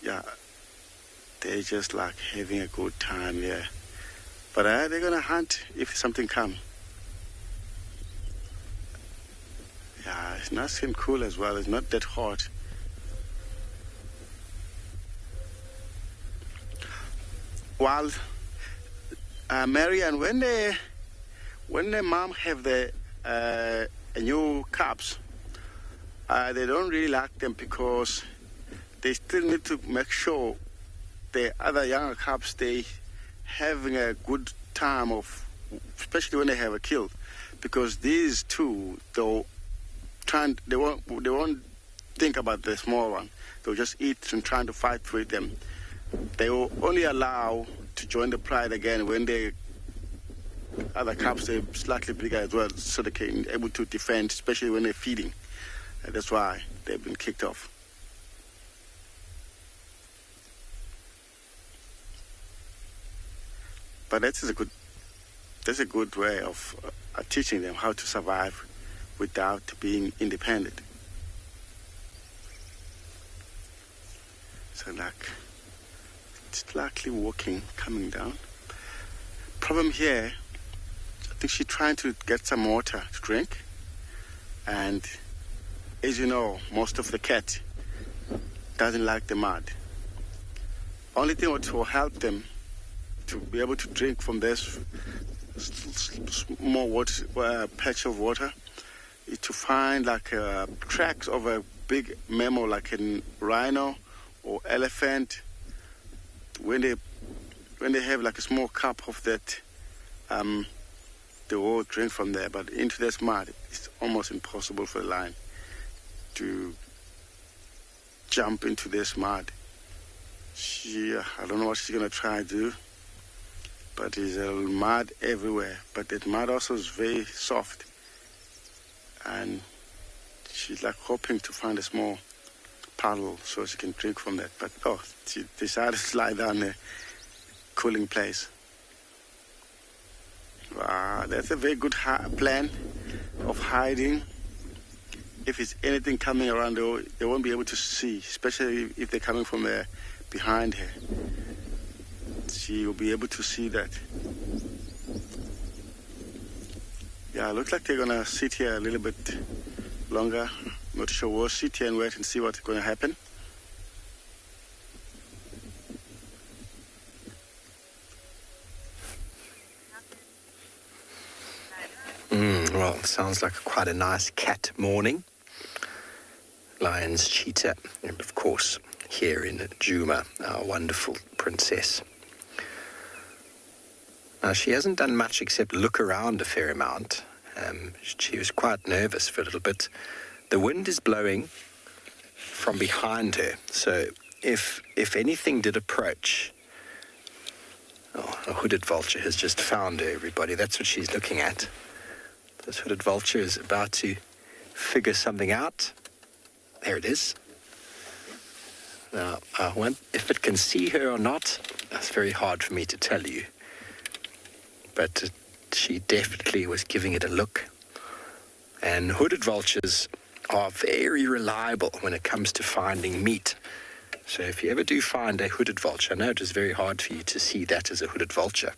Yeah, they're just like having a good time, yeah. But they're gonna hunt if something comes. Yeah, it's nice and cool as well. It's not that hot. While Marianne, when the mom have the new cubs, they don't really like them because they still need to make sure the other younger cubs, they having a good time of, especially when they have a kill, because these two, they won't think about the small one. They'll just eat and trying to fight with them. They will only allow to join the pride again when the other cubs are slightly bigger as well, so they can able to defend, especially when they're feeding. That's why they've been kicked off. But that's a good way of teaching them how to survive without being independent. So like slightly walking, coming down. Problem here, I think she's trying to get some water to drink. And as you know, most of the cat doesn't like the mud. Only thing which will help them to be able to drink from this small water, patch of water is to find like tracks of a big mammal like a rhino or elephant. When they have like a small cup of that, they will drink from there. But into this mud, it's almost impossible for the lion to jump into this mud. I don't know what she's gonna try to do, but there's mud everywhere. But that mud also is very soft, and she's like hoping to find a small puddle so she can drink from that. But she decided to lie down there, cooling place. Wow, that's a very good plan of hiding. If it's anything coming around, they won't be able to see, especially if they're coming from behind her. She will be able to see that. Yeah, it looks like they're gonna sit here a little bit longer. Not sure. We'll sit here and wait and see what's going to happen. Well, it sounds like quite a nice cat morning. Lions, cheetah, and of course, here in Djuma, our wonderful princess. Now, she hasn't done much except look around a fair amount. She was quite nervous for a little bit. The wind is blowing from behind her, so if anything did approach... Oh, a hooded vulture has just found her, everybody. That's what she's looking at. This hooded vulture is about to figure something out. There it is. Now, if it can see her or not, that's very hard for me to tell you. But she definitely was giving it a look. And hooded vultures are very reliable when it comes to finding meat. So if you ever do find a hooded vulture, I know it is very hard for you to see that as a hooded vulture,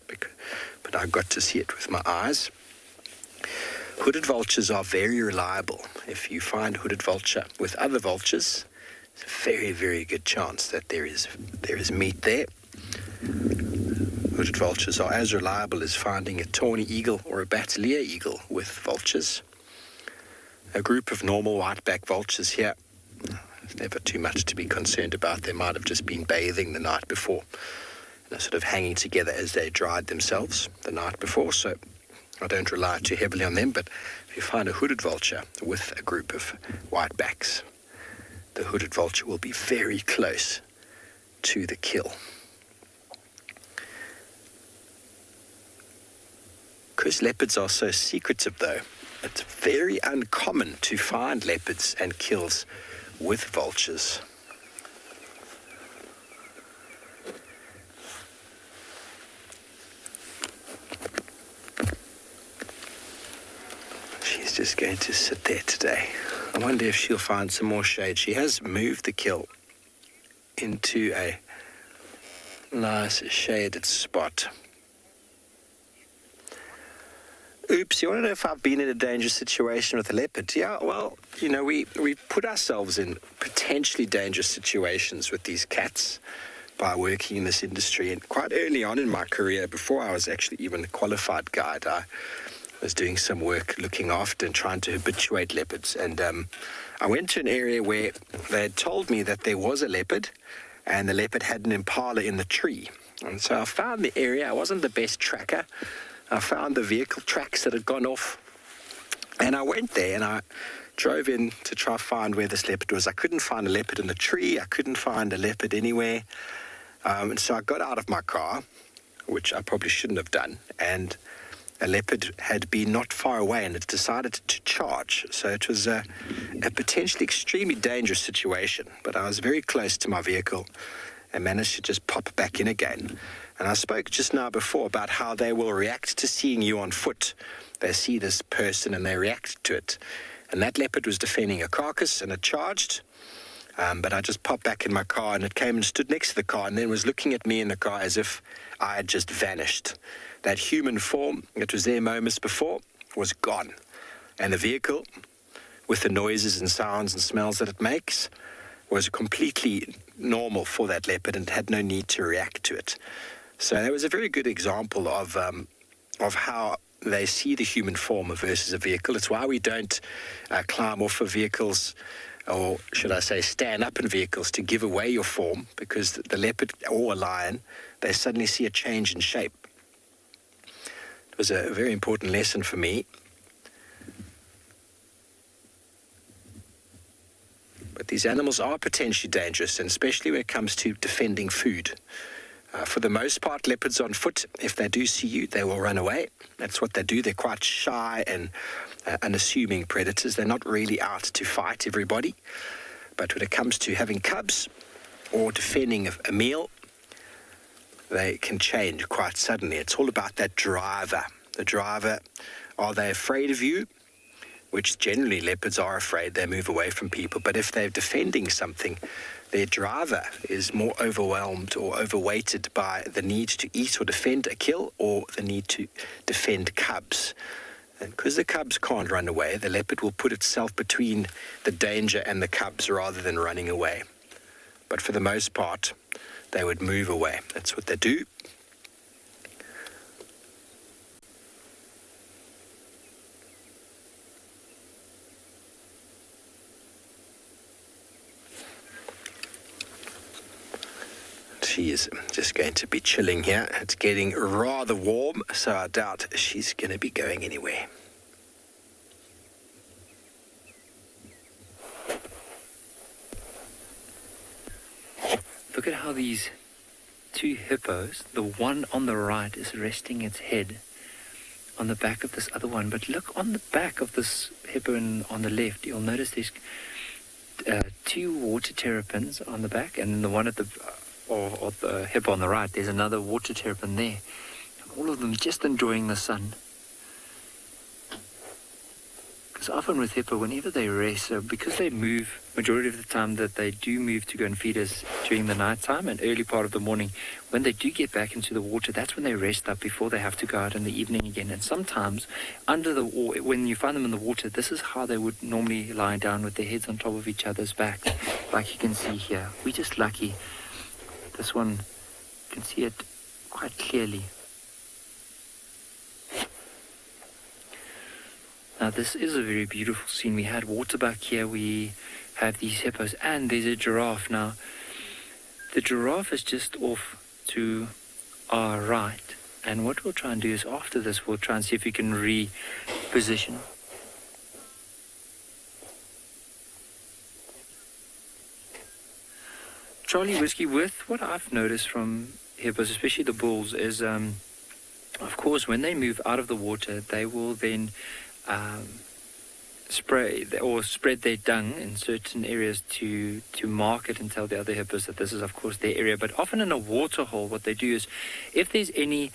but I got to see it with my eyes. Hooded vultures are very reliable. If you find hooded vulture with other vultures, it's a very, very good chance that there is meat there. Hooded vultures are as reliable as finding a tawny eagle or a battalier eagle with vultures. A group of normal whiteback vultures here, there's never too much to be concerned about. They might have just been bathing the night before, sort of hanging together as they dried themselves the night before, so I don't rely too heavily on them. But if you find a hooded vulture with a group of whitebacks, the hooded vulture will be very close to the kill. Because leopards are so secretive, though, it's very uncommon to find leopards and kills with vultures. She's just going to sit there today. I wonder if she'll find some more shade. She has moved the kill into a nice shaded spot. Oops, you want to know if I've been in a dangerous situation with a leopard? Yeah, well, you know, we put ourselves in potentially dangerous situations with these cats by working in this industry. And quite early on in my career, before I was actually even a qualified guide, I was doing some work looking after and trying to habituate leopards. And I went to an area where they had told me that there was a leopard, and the leopard had an impala in the tree. And so I found the area. I wasn't the best tracker. I found the vehicle tracks that had gone off, and I went there and I drove in to try to find where this leopard was. I couldn't find a leopard in the tree. I couldn't find a leopard anywhere. And so I got out of my car, which I probably shouldn't have done, and a leopard had been not far away and it decided to charge. So it was a potentially extremely dangerous situation, but I was very close to my vehicle and managed to just pop back in again. And I spoke just now before about how they will react to seeing you on foot. They see this person and they react to it. And that leopard was defending a carcass and it charged. But I just popped back in my car, and it came and stood next to the car and then was looking at me in the car as if I had just vanished. That human form that was there moments before was gone. And the vehicle, with the noises and sounds and smells that it makes, was completely normal for that leopard and had no need to react to it. So that was a very good example of how they see the human form versus a vehicle. It's why we don't climb off of vehicles, or should I say stand up in vehicles to give away your form, because the leopard or a lion, they suddenly see a change in shape. It was a very important lesson for me. But these animals are potentially dangerous, and especially when it comes to defending food. For the most part, leopards on foot, if they do see you, they will run away. That's what they do. They're quite shy and unassuming predators. They're not really out to fight everybody. But when it comes to having cubs or defending a meal, they can change quite suddenly. It's all about that driver. The driver, are they afraid of you? Which generally leopards are afraid. They move away from people. But if they're defending something, their driver is more overwhelmed or overweighted by the need to eat or defend a kill, or the need to defend cubs. And because the cubs can't run away, the leopard will put itself between the danger and the cubs rather than running away. But for the most part, they would move away. That's what they do. She is just going to be chilling here. It's getting rather warm, so I doubt she's going to be going anywhere. Look at how these two hippos, the one on the right is resting its head on the back of this other one, but look on the back of this hippo on the left, you'll notice there's two water terrapins on the back, and then the one at the or the hippo on the right, there's another water terrapin there. All of them just enjoying the sun. Because often with hippo, whenever they rest, so because they move, majority of the time that they do move to go and feed us during the night time and early part of the morning, when they do get back into the water, that's when they rest up before they have to go out in the evening again. And sometimes when you find them in the water, this is how they would normally lie down with their heads on top of each other's backs, like you can see here. We're just lucky. This one, you can see it quite clearly. Now this is a very beautiful scene. We had waterbuck here, we have these hippos, and there's a giraffe. Now, the giraffe is just off to our right. And what we'll try and do is after this, we'll try and see if we can reposition. Charlie Whiskey, with what I've noticed from hippos, especially the bulls, is of course when they move out of the water, they will then spray or spread their dung in certain areas to mark it and tell the other hippos that this is of course their area. But often in a water hole, what they do is, if there's any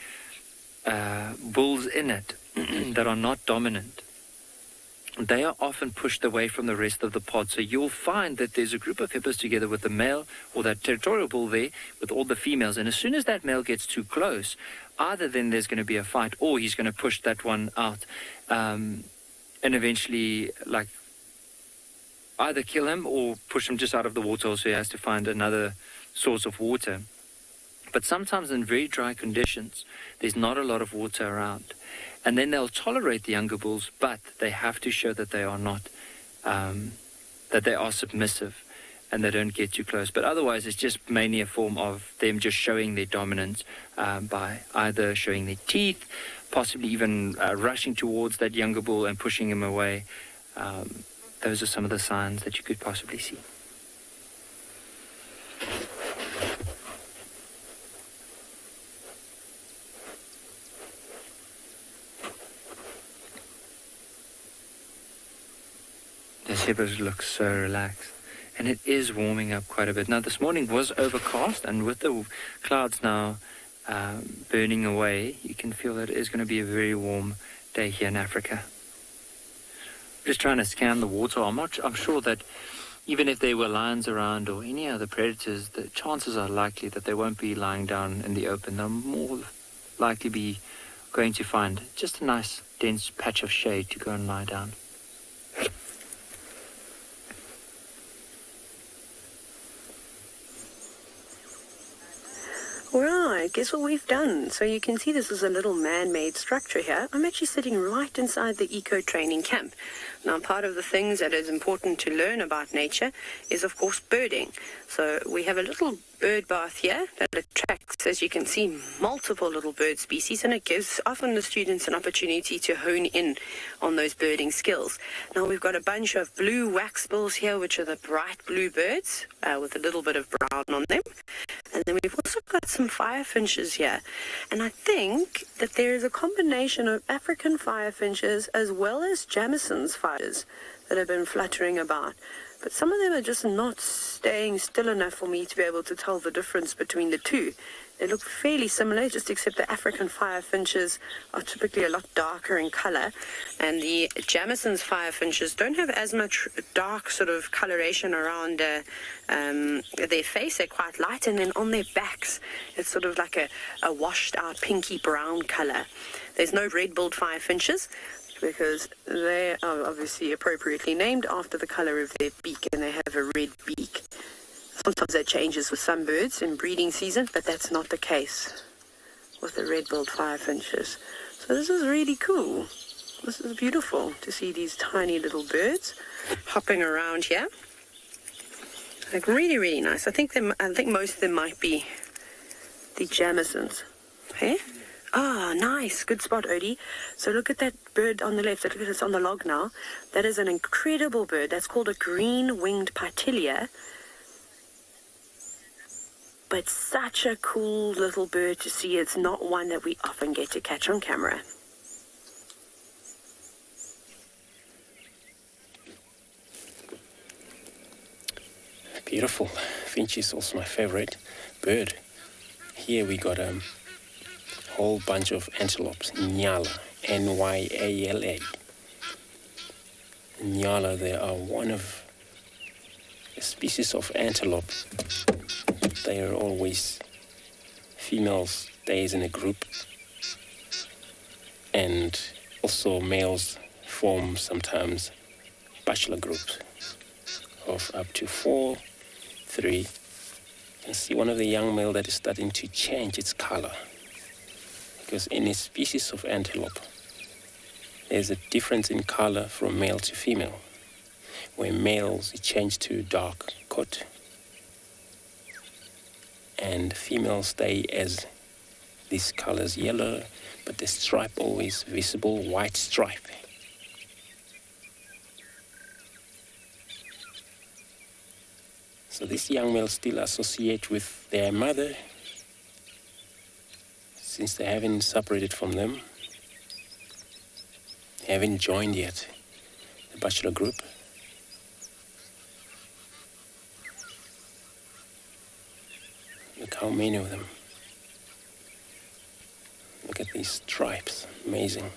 bulls in it that are not dominant, they are often pushed away from the rest of the pod. So you'll find that there's a group of hippos together with the male or that territorial bull there with all the females. And as soon as that male gets too close, either then there's going to be a fight or he's going to push that one out. And eventually, like, either kill him or push him just out of the water, so he has to find another source of water. But sometimes in very dry conditions, there's not a lot of water around. And then they'll tolerate the younger bulls, but they have to show that they are not, that they are submissive and they don't get too close. But otherwise, it's just mainly a form of them just showing their dominance by either showing their teeth, possibly even rushing towards that younger bull and pushing him away. Those are some of the signs that you could possibly see. The hippos look so relaxed, and it is warming up quite a bit. Now this morning was overcast, and with the clouds now burning away, you can feel that it is going to be a very warm day here in Africa. Just trying to scan the water. I'm sure that even if there were lions around or any other predators, the chances are likely that they won't be lying down in the open. They'll more likely be going to find just a nice dense patch of shade to go and lie down. Right, guess what we've done? So you can see this is a little man-made structure here. I'm actually sitting right inside the eco-training camp. Now, part of the things that is important to learn about nature is, of course, birding. So we have a little bird bath here that attracts, as you can see, multiple little bird species, and it gives often the students an opportunity to hone in on those birding skills. Now, we've got a bunch of blue waxbills here, which are the bright blue birds with a little bit of brown on them. And then we've also got some firefinches here. And I think that there is a combination of African firefinches as well as Jamison's fires that have been fluttering about. But some of them are just not staying still enough for me to be able to tell the difference between the two. They look fairly similar, just except the African firefinches are typically a lot darker in color, and the Jamison's firefinches don't have as much dark sort of coloration around their face. They're quite light, and then on their backs, it's sort of like a washed out pinky brown color. There's no red-billed firefinches, because they are obviously appropriately named after the color of their beak, and they have a red beak. Sometimes that changes with some birds in breeding season, but that's not the case with the red-billed firefinches. So this is really cool. This is beautiful to see these tiny little birds hopping around here. Like really, really nice. I think most of them might be the Jamisons. Okay? Ah, nice. Good spot, Odie. So look at that bird on the left. Look at it on the log now. That is an incredible bird. That's called a green-winged Partilia. But such a cool little bird to see. It's not one that we often get to catch on camera. Beautiful. Finch is also my favorite bird. Here we got a whole bunch of antelopes, Nyala, N-Y-A-L-A. Nyala, they are one of the species of antelope. They are always females stays in a group, and also males form sometimes bachelor groups of up to 4, 3. You can see one of the young male that is starting to change its color, because in a species of antelope there's a difference in color from male to female. Where males change to dark coat, and females stay as these colors yellow, but the stripe always visible, white stripe. So these young males still associate with their mother, since they haven't separated from them. They haven't joined yet the bachelor group. Look how many of them. Look at these stripes, amazing.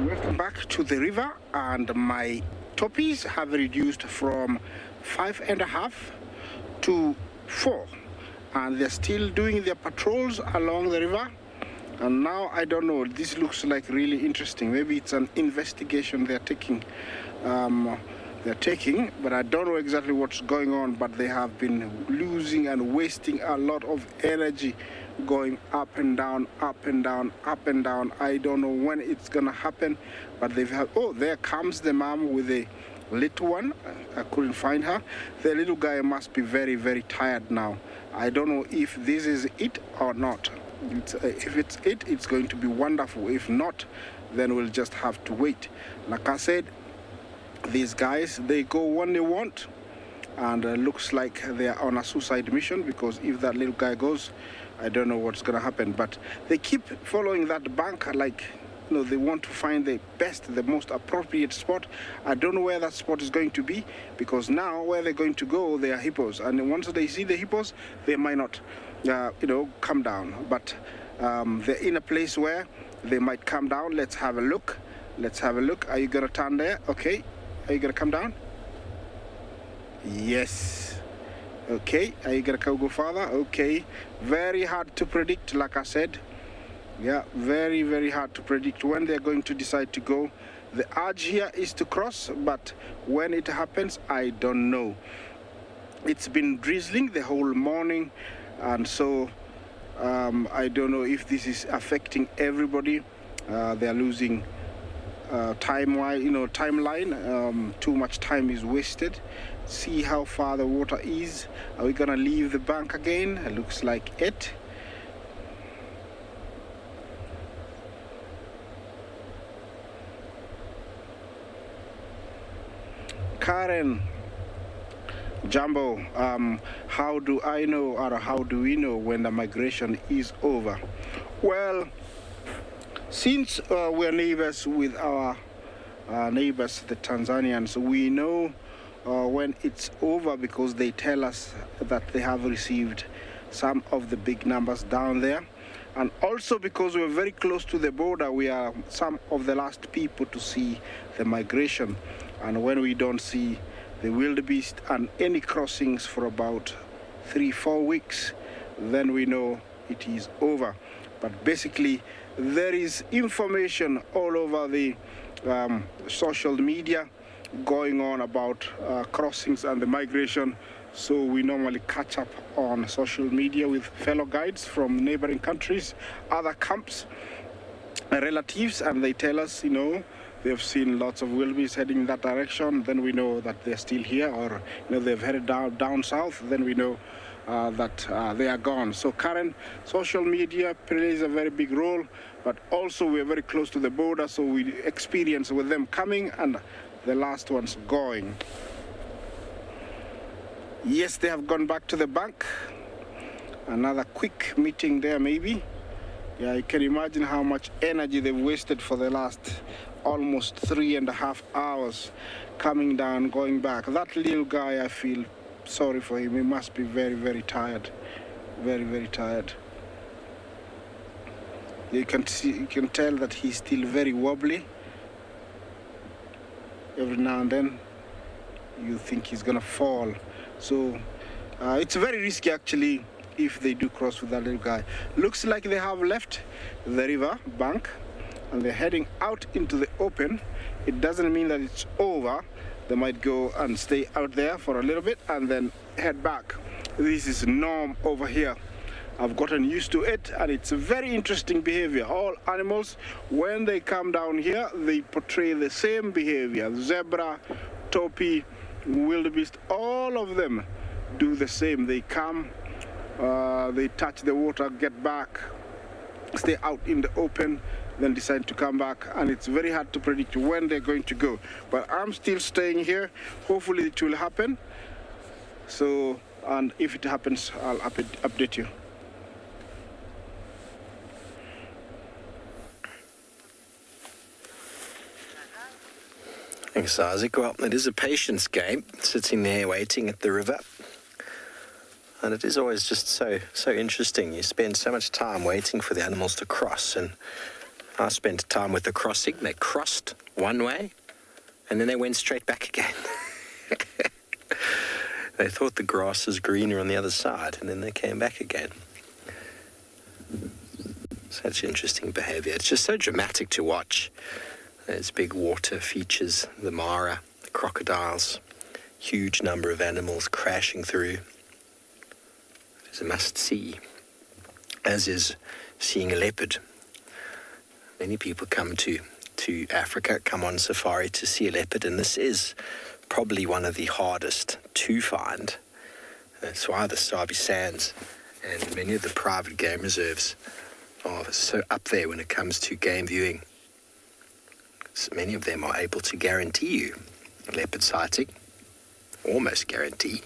Welcome back to the river, and my toppies have reduced from 5.5 to 4, and they're still doing their patrols along the river. And now I don't know, this looks like really interesting. Maybe it's an investigation they're taking, but I don't know exactly what's going on. But they have been losing and wasting a lot of energy going up and down, up and down, up and down. I don't know when it's gonna happen, but they've had, oh, there comes the mom with a little one. I couldn't find her. The little guy must be very, very tired now. I don't know if this is it or not. If it's it, it's going to be wonderful. If not, then we'll just have to wait. Like I said, these guys, they go when they want, and looks like they're on a suicide mission, because if that little guy goes, I don't know what's gonna happen. But they keep following that bank like they want to find the best, the most appropriate spot. I don't know where that spot is going to be, because now where they're going to go, they are hippos, and once they see the hippos, they might not, come down. But they're in a place where they might come down. Let's have a look. Are you gonna turn there? Okay. Are you gonna come down? Yes. Okay. Are you gonna go further? Okay. Very hard to predict, like I said. Yeah, very, very hard to predict when they're going to decide to go. The urge here is to cross, but when it happens, I don't know. It's been drizzling the whole morning, and so I don't know if this is affecting everybody. They're losing timeline. Too much time is wasted. See how far the water is. Are we gonna leave the bank again? It looks like it. Karen, Jumbo, how do I know, or how do we know when the migration is over? Well, since we're neighbors with our neighbors, the Tanzanians, we know when it's over, because they tell us that they have received some of the big numbers down there. And also because we're very close to the border, we are some of the last people to see the migration. And when we don't see the wildebeest and any crossings for about 3-4 weeks, then we know it is over. But basically, there is information all over the social media going on about crossings and the migration. So we normally catch up on social media with fellow guides from neighboring countries, other camps, relatives, and they tell us, they've seen lots of wildebeest heading in that direction. Then we know that they're still here, or they've headed down south. Then we know that they are gone. So current social media plays a very big role, but also we're very close to the border, so we experience with them coming and the last ones going. Yes, they have gone back to the bank. Another quick meeting there, maybe. Yeah, you can imagine how much energy they've wasted for the last almost 3.5 hours coming down, going back. That little guy, I feel sorry for him. He must be very, very tired. Very, very tired. You can tell that he's still very wobbly. Every now and then, you think he's gonna fall. So it's very risky, actually, if they do cross with that little guy. Looks like they have left the river bank and they're heading out into the open. It doesn't mean that it's over. They might go and stay out there for a little bit and then head back. This is norm over here. I've gotten used to it, and it's a very interesting behavior. All animals, when they come down here, they portray the same behavior. Zebra, topi, wildebeest, all of them do the same. They come, they touch the water, get back, stay out in the open, then decide to come back, and it's very hard to predict when they're going to go. But I'm still staying here. Hopefully it will happen. So, and if it happens, I'll update you. Thanks, Isaac. Well, it is a patience game, sitting there waiting at the river. And it is always just so interesting. You spend so much time waiting for the animals to cross. And I spent time with the crossing. They crossed one way, and then they went straight back again. They thought the grass was greener on the other side, and then they came back again. Such interesting behavior. It's just so dramatic to watch. There's big water features, the Mara, the crocodiles, huge number of animals crashing through. It's a must-see, as is seeing a leopard. Many people come to Africa, come on safari to see a leopard, and this is probably one of the hardest to find. That's why the Sabi Sands and many of the private game reserves are so up there when it comes to game viewing. So many of them are able to guarantee you a leopard sighting, almost guarantee.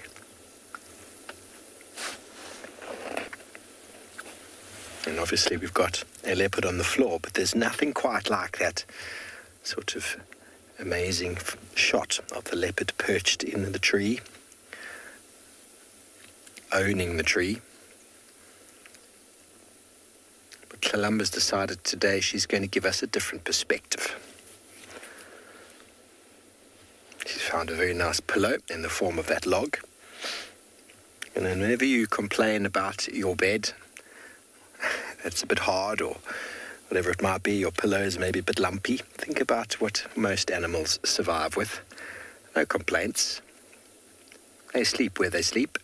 And obviously we've got a leopard on the floor, but there's nothing quite like that sort of amazing shot of the leopard perched in the tree, owning the tree. But Tlalumba's decided today she's going to give us a different perspective. She's found a very nice pillow in the form of that log. And then whenever you complain about your bed, that's a bit hard or whatever it might be, your pillow is maybe a bit lumpy, think about what most animals survive with. No complaints. They sleep where they sleep.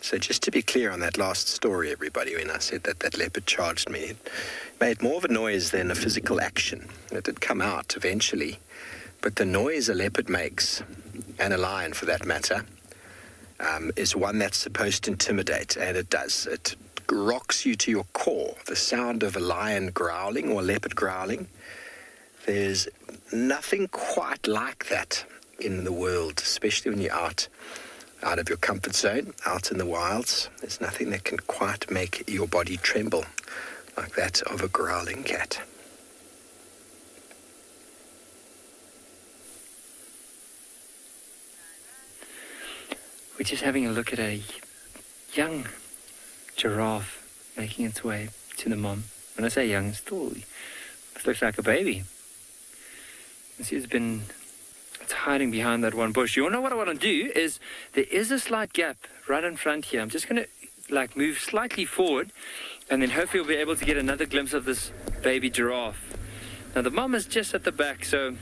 So just to be clear on that last story, everybody, when I said that that leopard charged me, it made more of a noise than a physical action. It did come out eventually, but the noise a leopard makes, and a lion for that matter, is one that's supposed to intimidate, and it does. It rocks you to your core. The sound of a lion growling or a leopard growling, there's nothing quite like that in the world, especially when you're out of your comfort zone, out in the wilds. There's nothing that can quite make your body tremble like that of a growling cat. We're just having a look at a young giraffe making its way to the mom. When I say young, it looks like a baby. You see it's hiding behind that one bush. You know what I want to do is, there is a slight gap right in front here. I'm just going to move slightly forward, and then hopefully we'll be able to get another glimpse of this baby giraffe. Now the mom is just at the back, so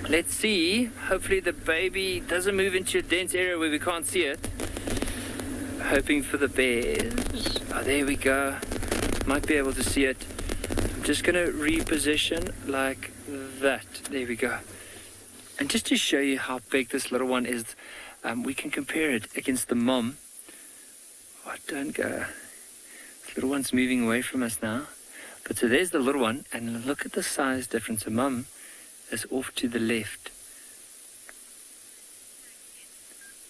let's see. Hopefully the baby doesn't move into a dense area where we can't see it. Hoping for the bears. Oh, there we go. Might be able to see it. I'm just going to reposition like that. There we go. And just to show you how big this little one is, we can compare it against the mom. Oh, don't go. This little one's moving away from us now. But so there's the little one, and look at the size difference. The mom is off to the left.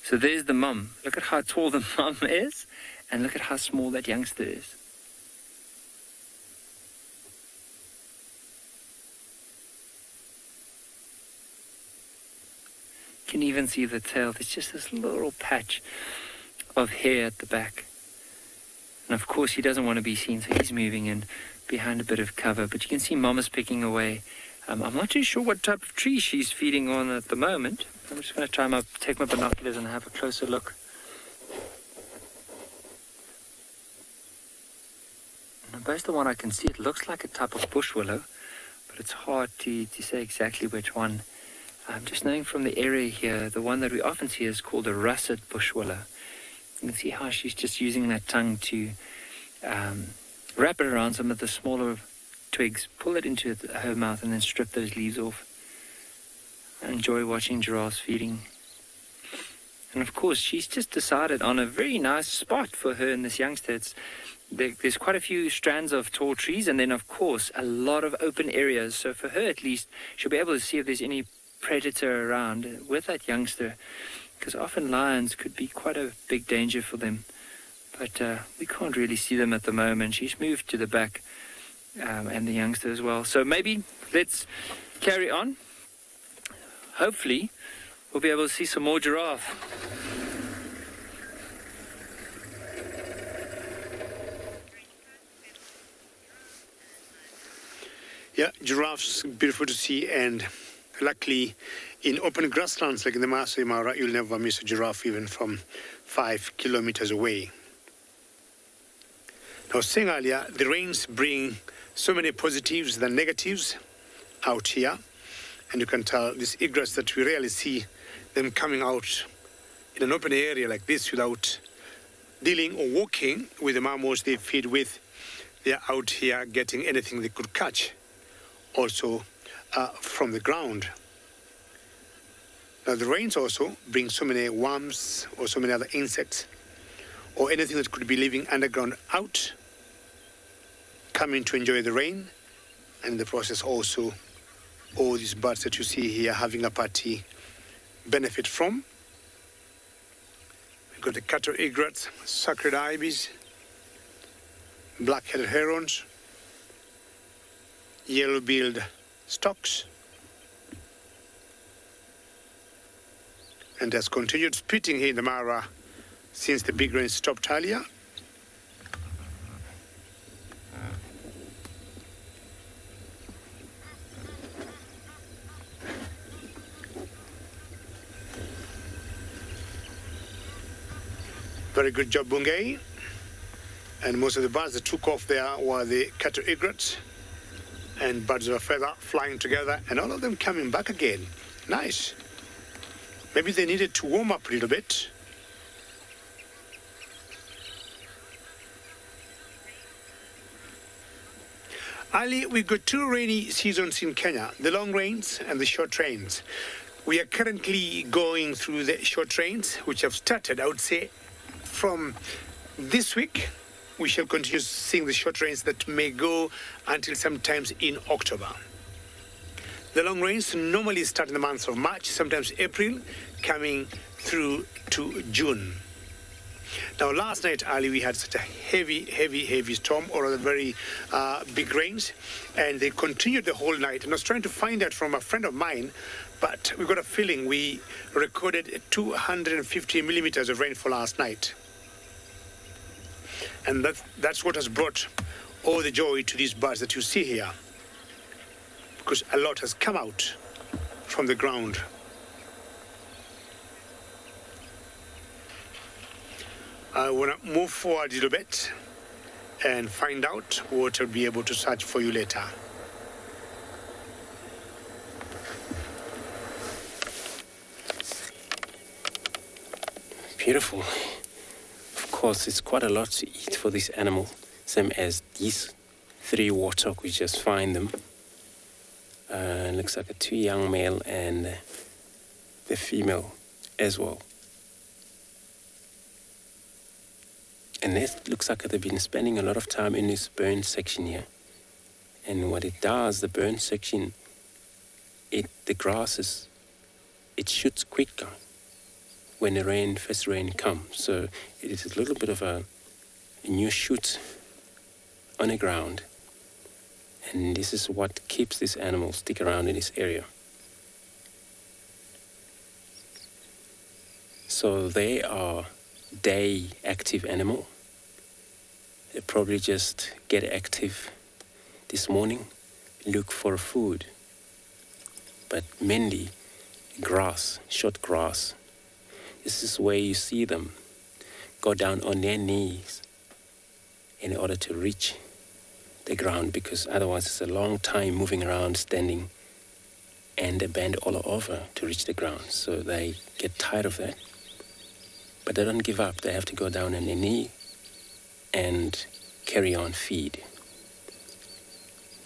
So there's the mom. Look at how tall the mom is, and look at how small that youngster is. You can even see the tail. There's just this little patch of hair at the back. And of course he doesn't want to be seen, so he's moving in behind a bit of cover. But you can see Mama's picking away. I'm not too sure what type of tree she's feeding on at the moment. I'm just going to try take my binoculars and have a closer look. And based on what I can see, it looks like a type of bush willow, but it's hard to say exactly which one. Just knowing from the area here, the one that we often see is called a russet bush willow. You can see how she's just using that tongue to wrap it around some of the smaller twigs, pull it into her mouth, and then strip those leaves off. I enjoy watching giraffes feeding. And of course, she's just decided on a very nice spot for her and this youngster. There's quite a few strands of tall trees, and then of course a lot of open areas. So for her at least, she'll be able to see if there's any predator around with that youngster, because often lions could be quite a big danger for them. But we can't really see them at the moment. She's moved to the back, and the youngster as well. So maybe let's carry on. Hopefully we'll be able to see some more giraffe. Yeah, giraffes, beautiful to see, and luckily in open grasslands like in the Masai Mara, you'll never miss a giraffe even from 5 kilometers away. Now, saying earlier, the rains bring so many positives than negatives out here. And you can tell this egrets that we rarely see them coming out in an open area like this without dealing or walking with the mammals they feed with. They're out here getting anything they could catch, also from the ground. Now the rains also bring so many worms or so many other insects or anything that could be living underground out. coming to enjoy the rain, and in the process also all these birds that you see here having a party benefit from. We've got the cattle egrets, sacred ibis, black-headed herons, yellow-billed storks, and has continued spitting here in the Mara since the big rain stopped earlier. Very good job, Bungay. And most of the birds that took off there were the cattle egrets and birds of a feather flying together, and all of them coming back again. Nice. Maybe they needed to warm up a little bit. Ali, we've got two rainy seasons in Kenya, the long rains and the short rains. We are currently going through the short rains, which have started, I would say, from this week. We shall continue seeing the short rains that may go until sometimes in October. The long rains normally start in the months of March, sometimes April, coming through to June. Now, last night, Ali, we had such a heavy storm, or rather very big rains, and they continued the whole night. And I was trying to find out from a friend of mine, but we got a feeling we recorded 250 millimeters of rainfall last night. And that's what has brought all the joy to these birds that you see here, because a lot has come out from the ground. I want to move forward a little bit and find out what I'll be able to search for you later. Beautiful. Of course, it's quite a lot to eat for this animal, same as these 3 warthog. We just find them. Looks like a 2 young male and the female as well. And it looks like they've been spending a lot of time in this burn section here. And what it does, the burn section, the grasses, it shoots quicker when the first rain comes. So it is a little bit of a new shoot on the ground. And this is what keeps this animal stick around in this area. So they are day active animal. They probably just get active this morning, look for food. But mainly grass, short grass. This is where you see them go down on their knees in order to reach the ground, because otherwise it's a long time moving around, standing, and they bend all over to reach the ground. So they get tired of that. But they don't give up. They have to go down on their knee and carry on feed.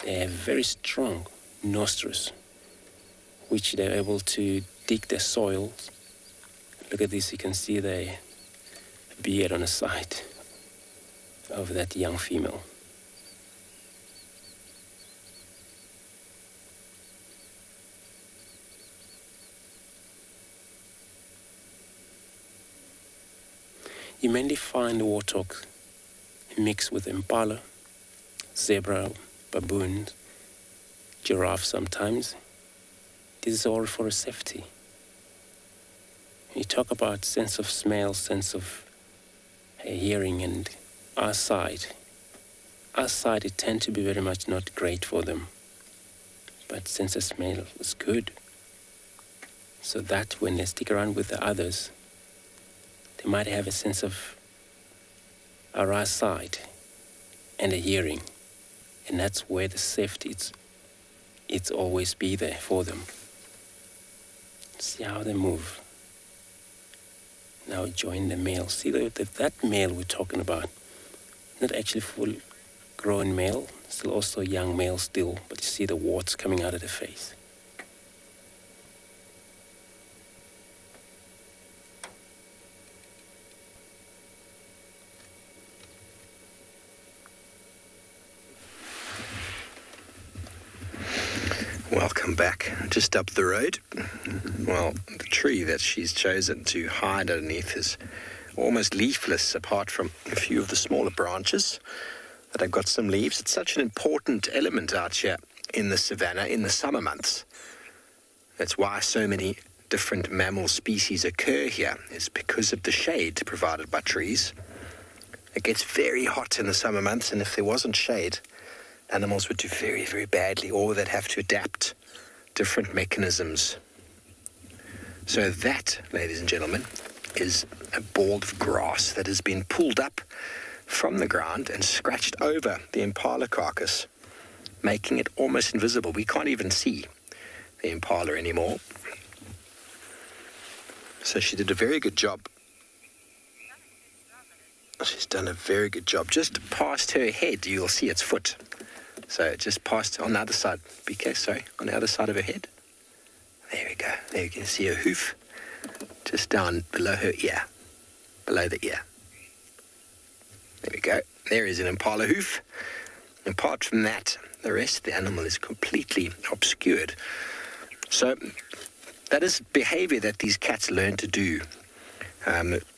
They have very strong nostrils, which they're able to dig the soil. Look at this, you can see the beard on the side of that young female. You mainly find the warthog mixed with impala, zebra, baboons, giraffe sometimes. This is all for safety. You talk about sense of smell, sense of hearing, and eyesight. Eyesight, it tends to be very much not great for them. But sense of smell is good. So that when they stick around with the others, they might have a sense of our eyesight and a hearing. And that's where the safety, it's always be there for them. See how they move. Now join the male. See that male we're talking about, not actually full grown male, still also young male still, but you see the warts coming out of the face. Welcome back. Just up the road. Well, the tree that she's chosen to hide underneath is almost leafless, apart from a few of the smaller branches that have got some leaves. It's such an important element out here in the savannah in the summer months. That's why so many different mammal species occur here, is because of the shade provided by trees. It gets very hot in the summer months, and if there wasn't shade, animals would do very, very badly, or they'd have to adapt different mechanisms. So that, ladies and gentlemen, is a ball of grass that has been pulled up from the ground and scratched over the impala carcass, making it almost invisible. We can't even see the impala anymore. So she did a very good job. She's done a very good job. Just past her head, you'll see its foot. So just past on the other side. BK, sorry, on the other side of her head. There we go. There you can see her hoof. Just down below her ear. Below the ear. There we go. There is an impala hoof. Apart from that, the rest of the animal is completely obscured. So that is behavior that these cats learn to do.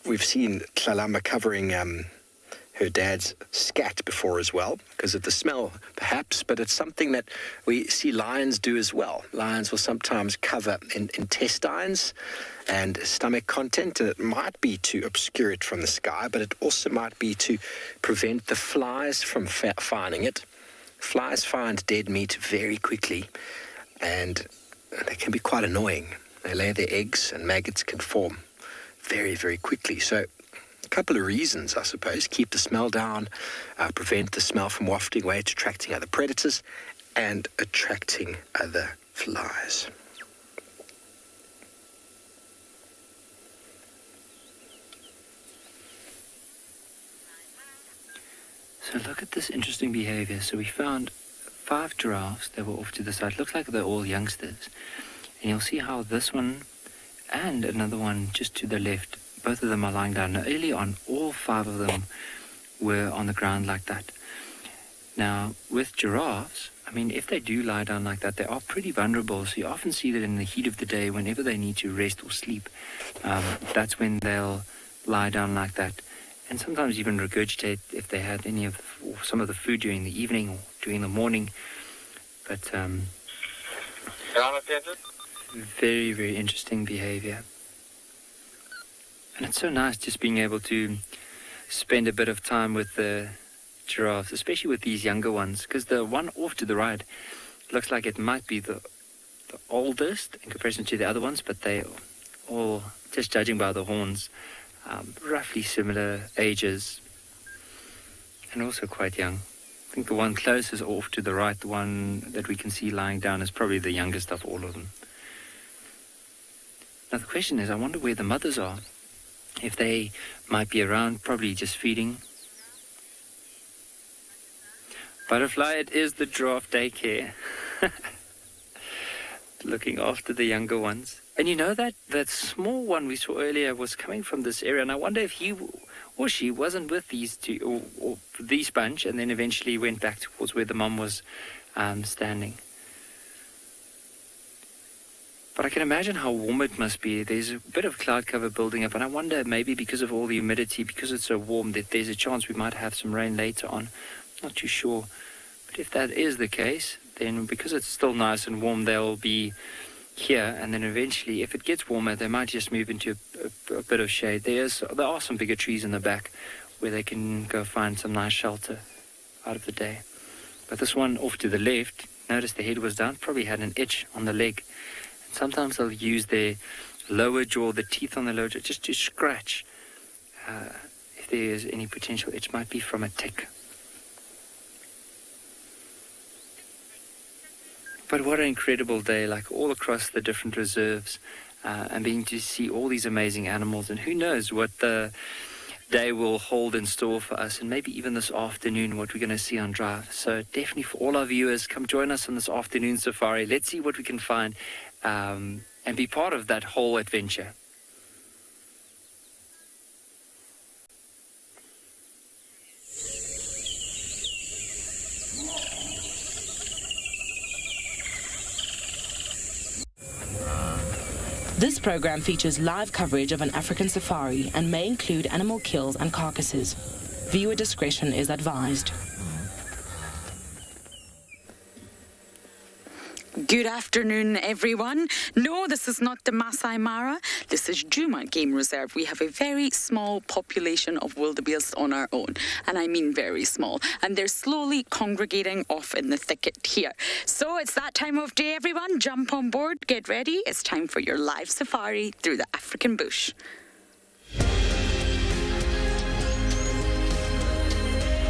We've seen Tlalamba covering her dad's scat before as well, because of the smell, perhaps, but it's something that we see lions do as well. Lions will sometimes cover intestines and stomach content, and it might be to obscure it from the sky, but it also might be to prevent the flies from finding it. Flies find dead meat very quickly, and they can be quite annoying. They lay their eggs, and maggots can form very, very quickly. So a couple of reasons, I suppose: keep the smell down, prevent the smell from wafting away to attracting other predators and attracting other flies. So look at this interesting behavior. So we found 5 giraffes that were off to the side. Looks like they're all youngsters. And you'll see how this one and another one just to the left, both of them are lying down. Now, early on, all 5 of them were on the ground like that. Now, with giraffes, I mean, if they do lie down like that, they are pretty vulnerable. So you often see that in the heat of the day, whenever they need to rest or sleep, that's when they'll lie down like that. And sometimes even regurgitate if they had any of or some of the food during the evening or during the morning. But very, very interesting behavior. And it's so nice just being able to spend a bit of time with the giraffes, especially with these younger ones, because the one off to the right looks like it might be the oldest in comparison to the other ones, but they all, just judging by the horns, roughly similar ages and also quite young. I think the one closest off to the right, the one that we can see lying down, is probably the youngest of all of them. Now the question is, I wonder where the mothers are. If they might be around, probably just feeding. Butterfly, it is the giraffe daycare. Looking after the younger ones. And you know that small one we saw earlier was coming from this area, and I wonder if he or she wasn't with these two, or these bunch, and then eventually went back towards where the mom was standing. But I can imagine how warm it must be. There's a bit of cloud cover building up, and I wonder maybe because of all the humidity, because it's so warm, that there's a chance we might have some rain later on. Not too sure. But if that is the case, then because it's still nice and warm, they'll be here, and then eventually, if it gets warmer, they might just move into a bit of shade. There are some bigger trees in the back where they can go find some nice shelter out of the day. But this one off to the left, notice the head was down, probably had an itch on the leg. And sometimes they'll use their lower jaw, the teeth on the lower jaw, just to scratch. If there is any potential itch, might be from a tick. But what an incredible day, like all across the different reserves, and being to see all these amazing animals. And who knows what the day will hold in store for us, and maybe even this afternoon what we're going to see on Drive. So definitely for all our viewers, come join us on this afternoon safari. Let's see what we can find and be part of that whole adventure. This program features live coverage of an African safari and may include animal kills and carcasses. Viewer discretion is advised. Good afternoon, everyone. No, this is not the Masai Mara. This is Djuma Game Reserve. We have a very small population of wildebeest on our own, and I mean very small. And they're slowly congregating off in the thicket here. So it's that time of day, everyone. Jump on board, get ready. It's time for your live safari through the African bush.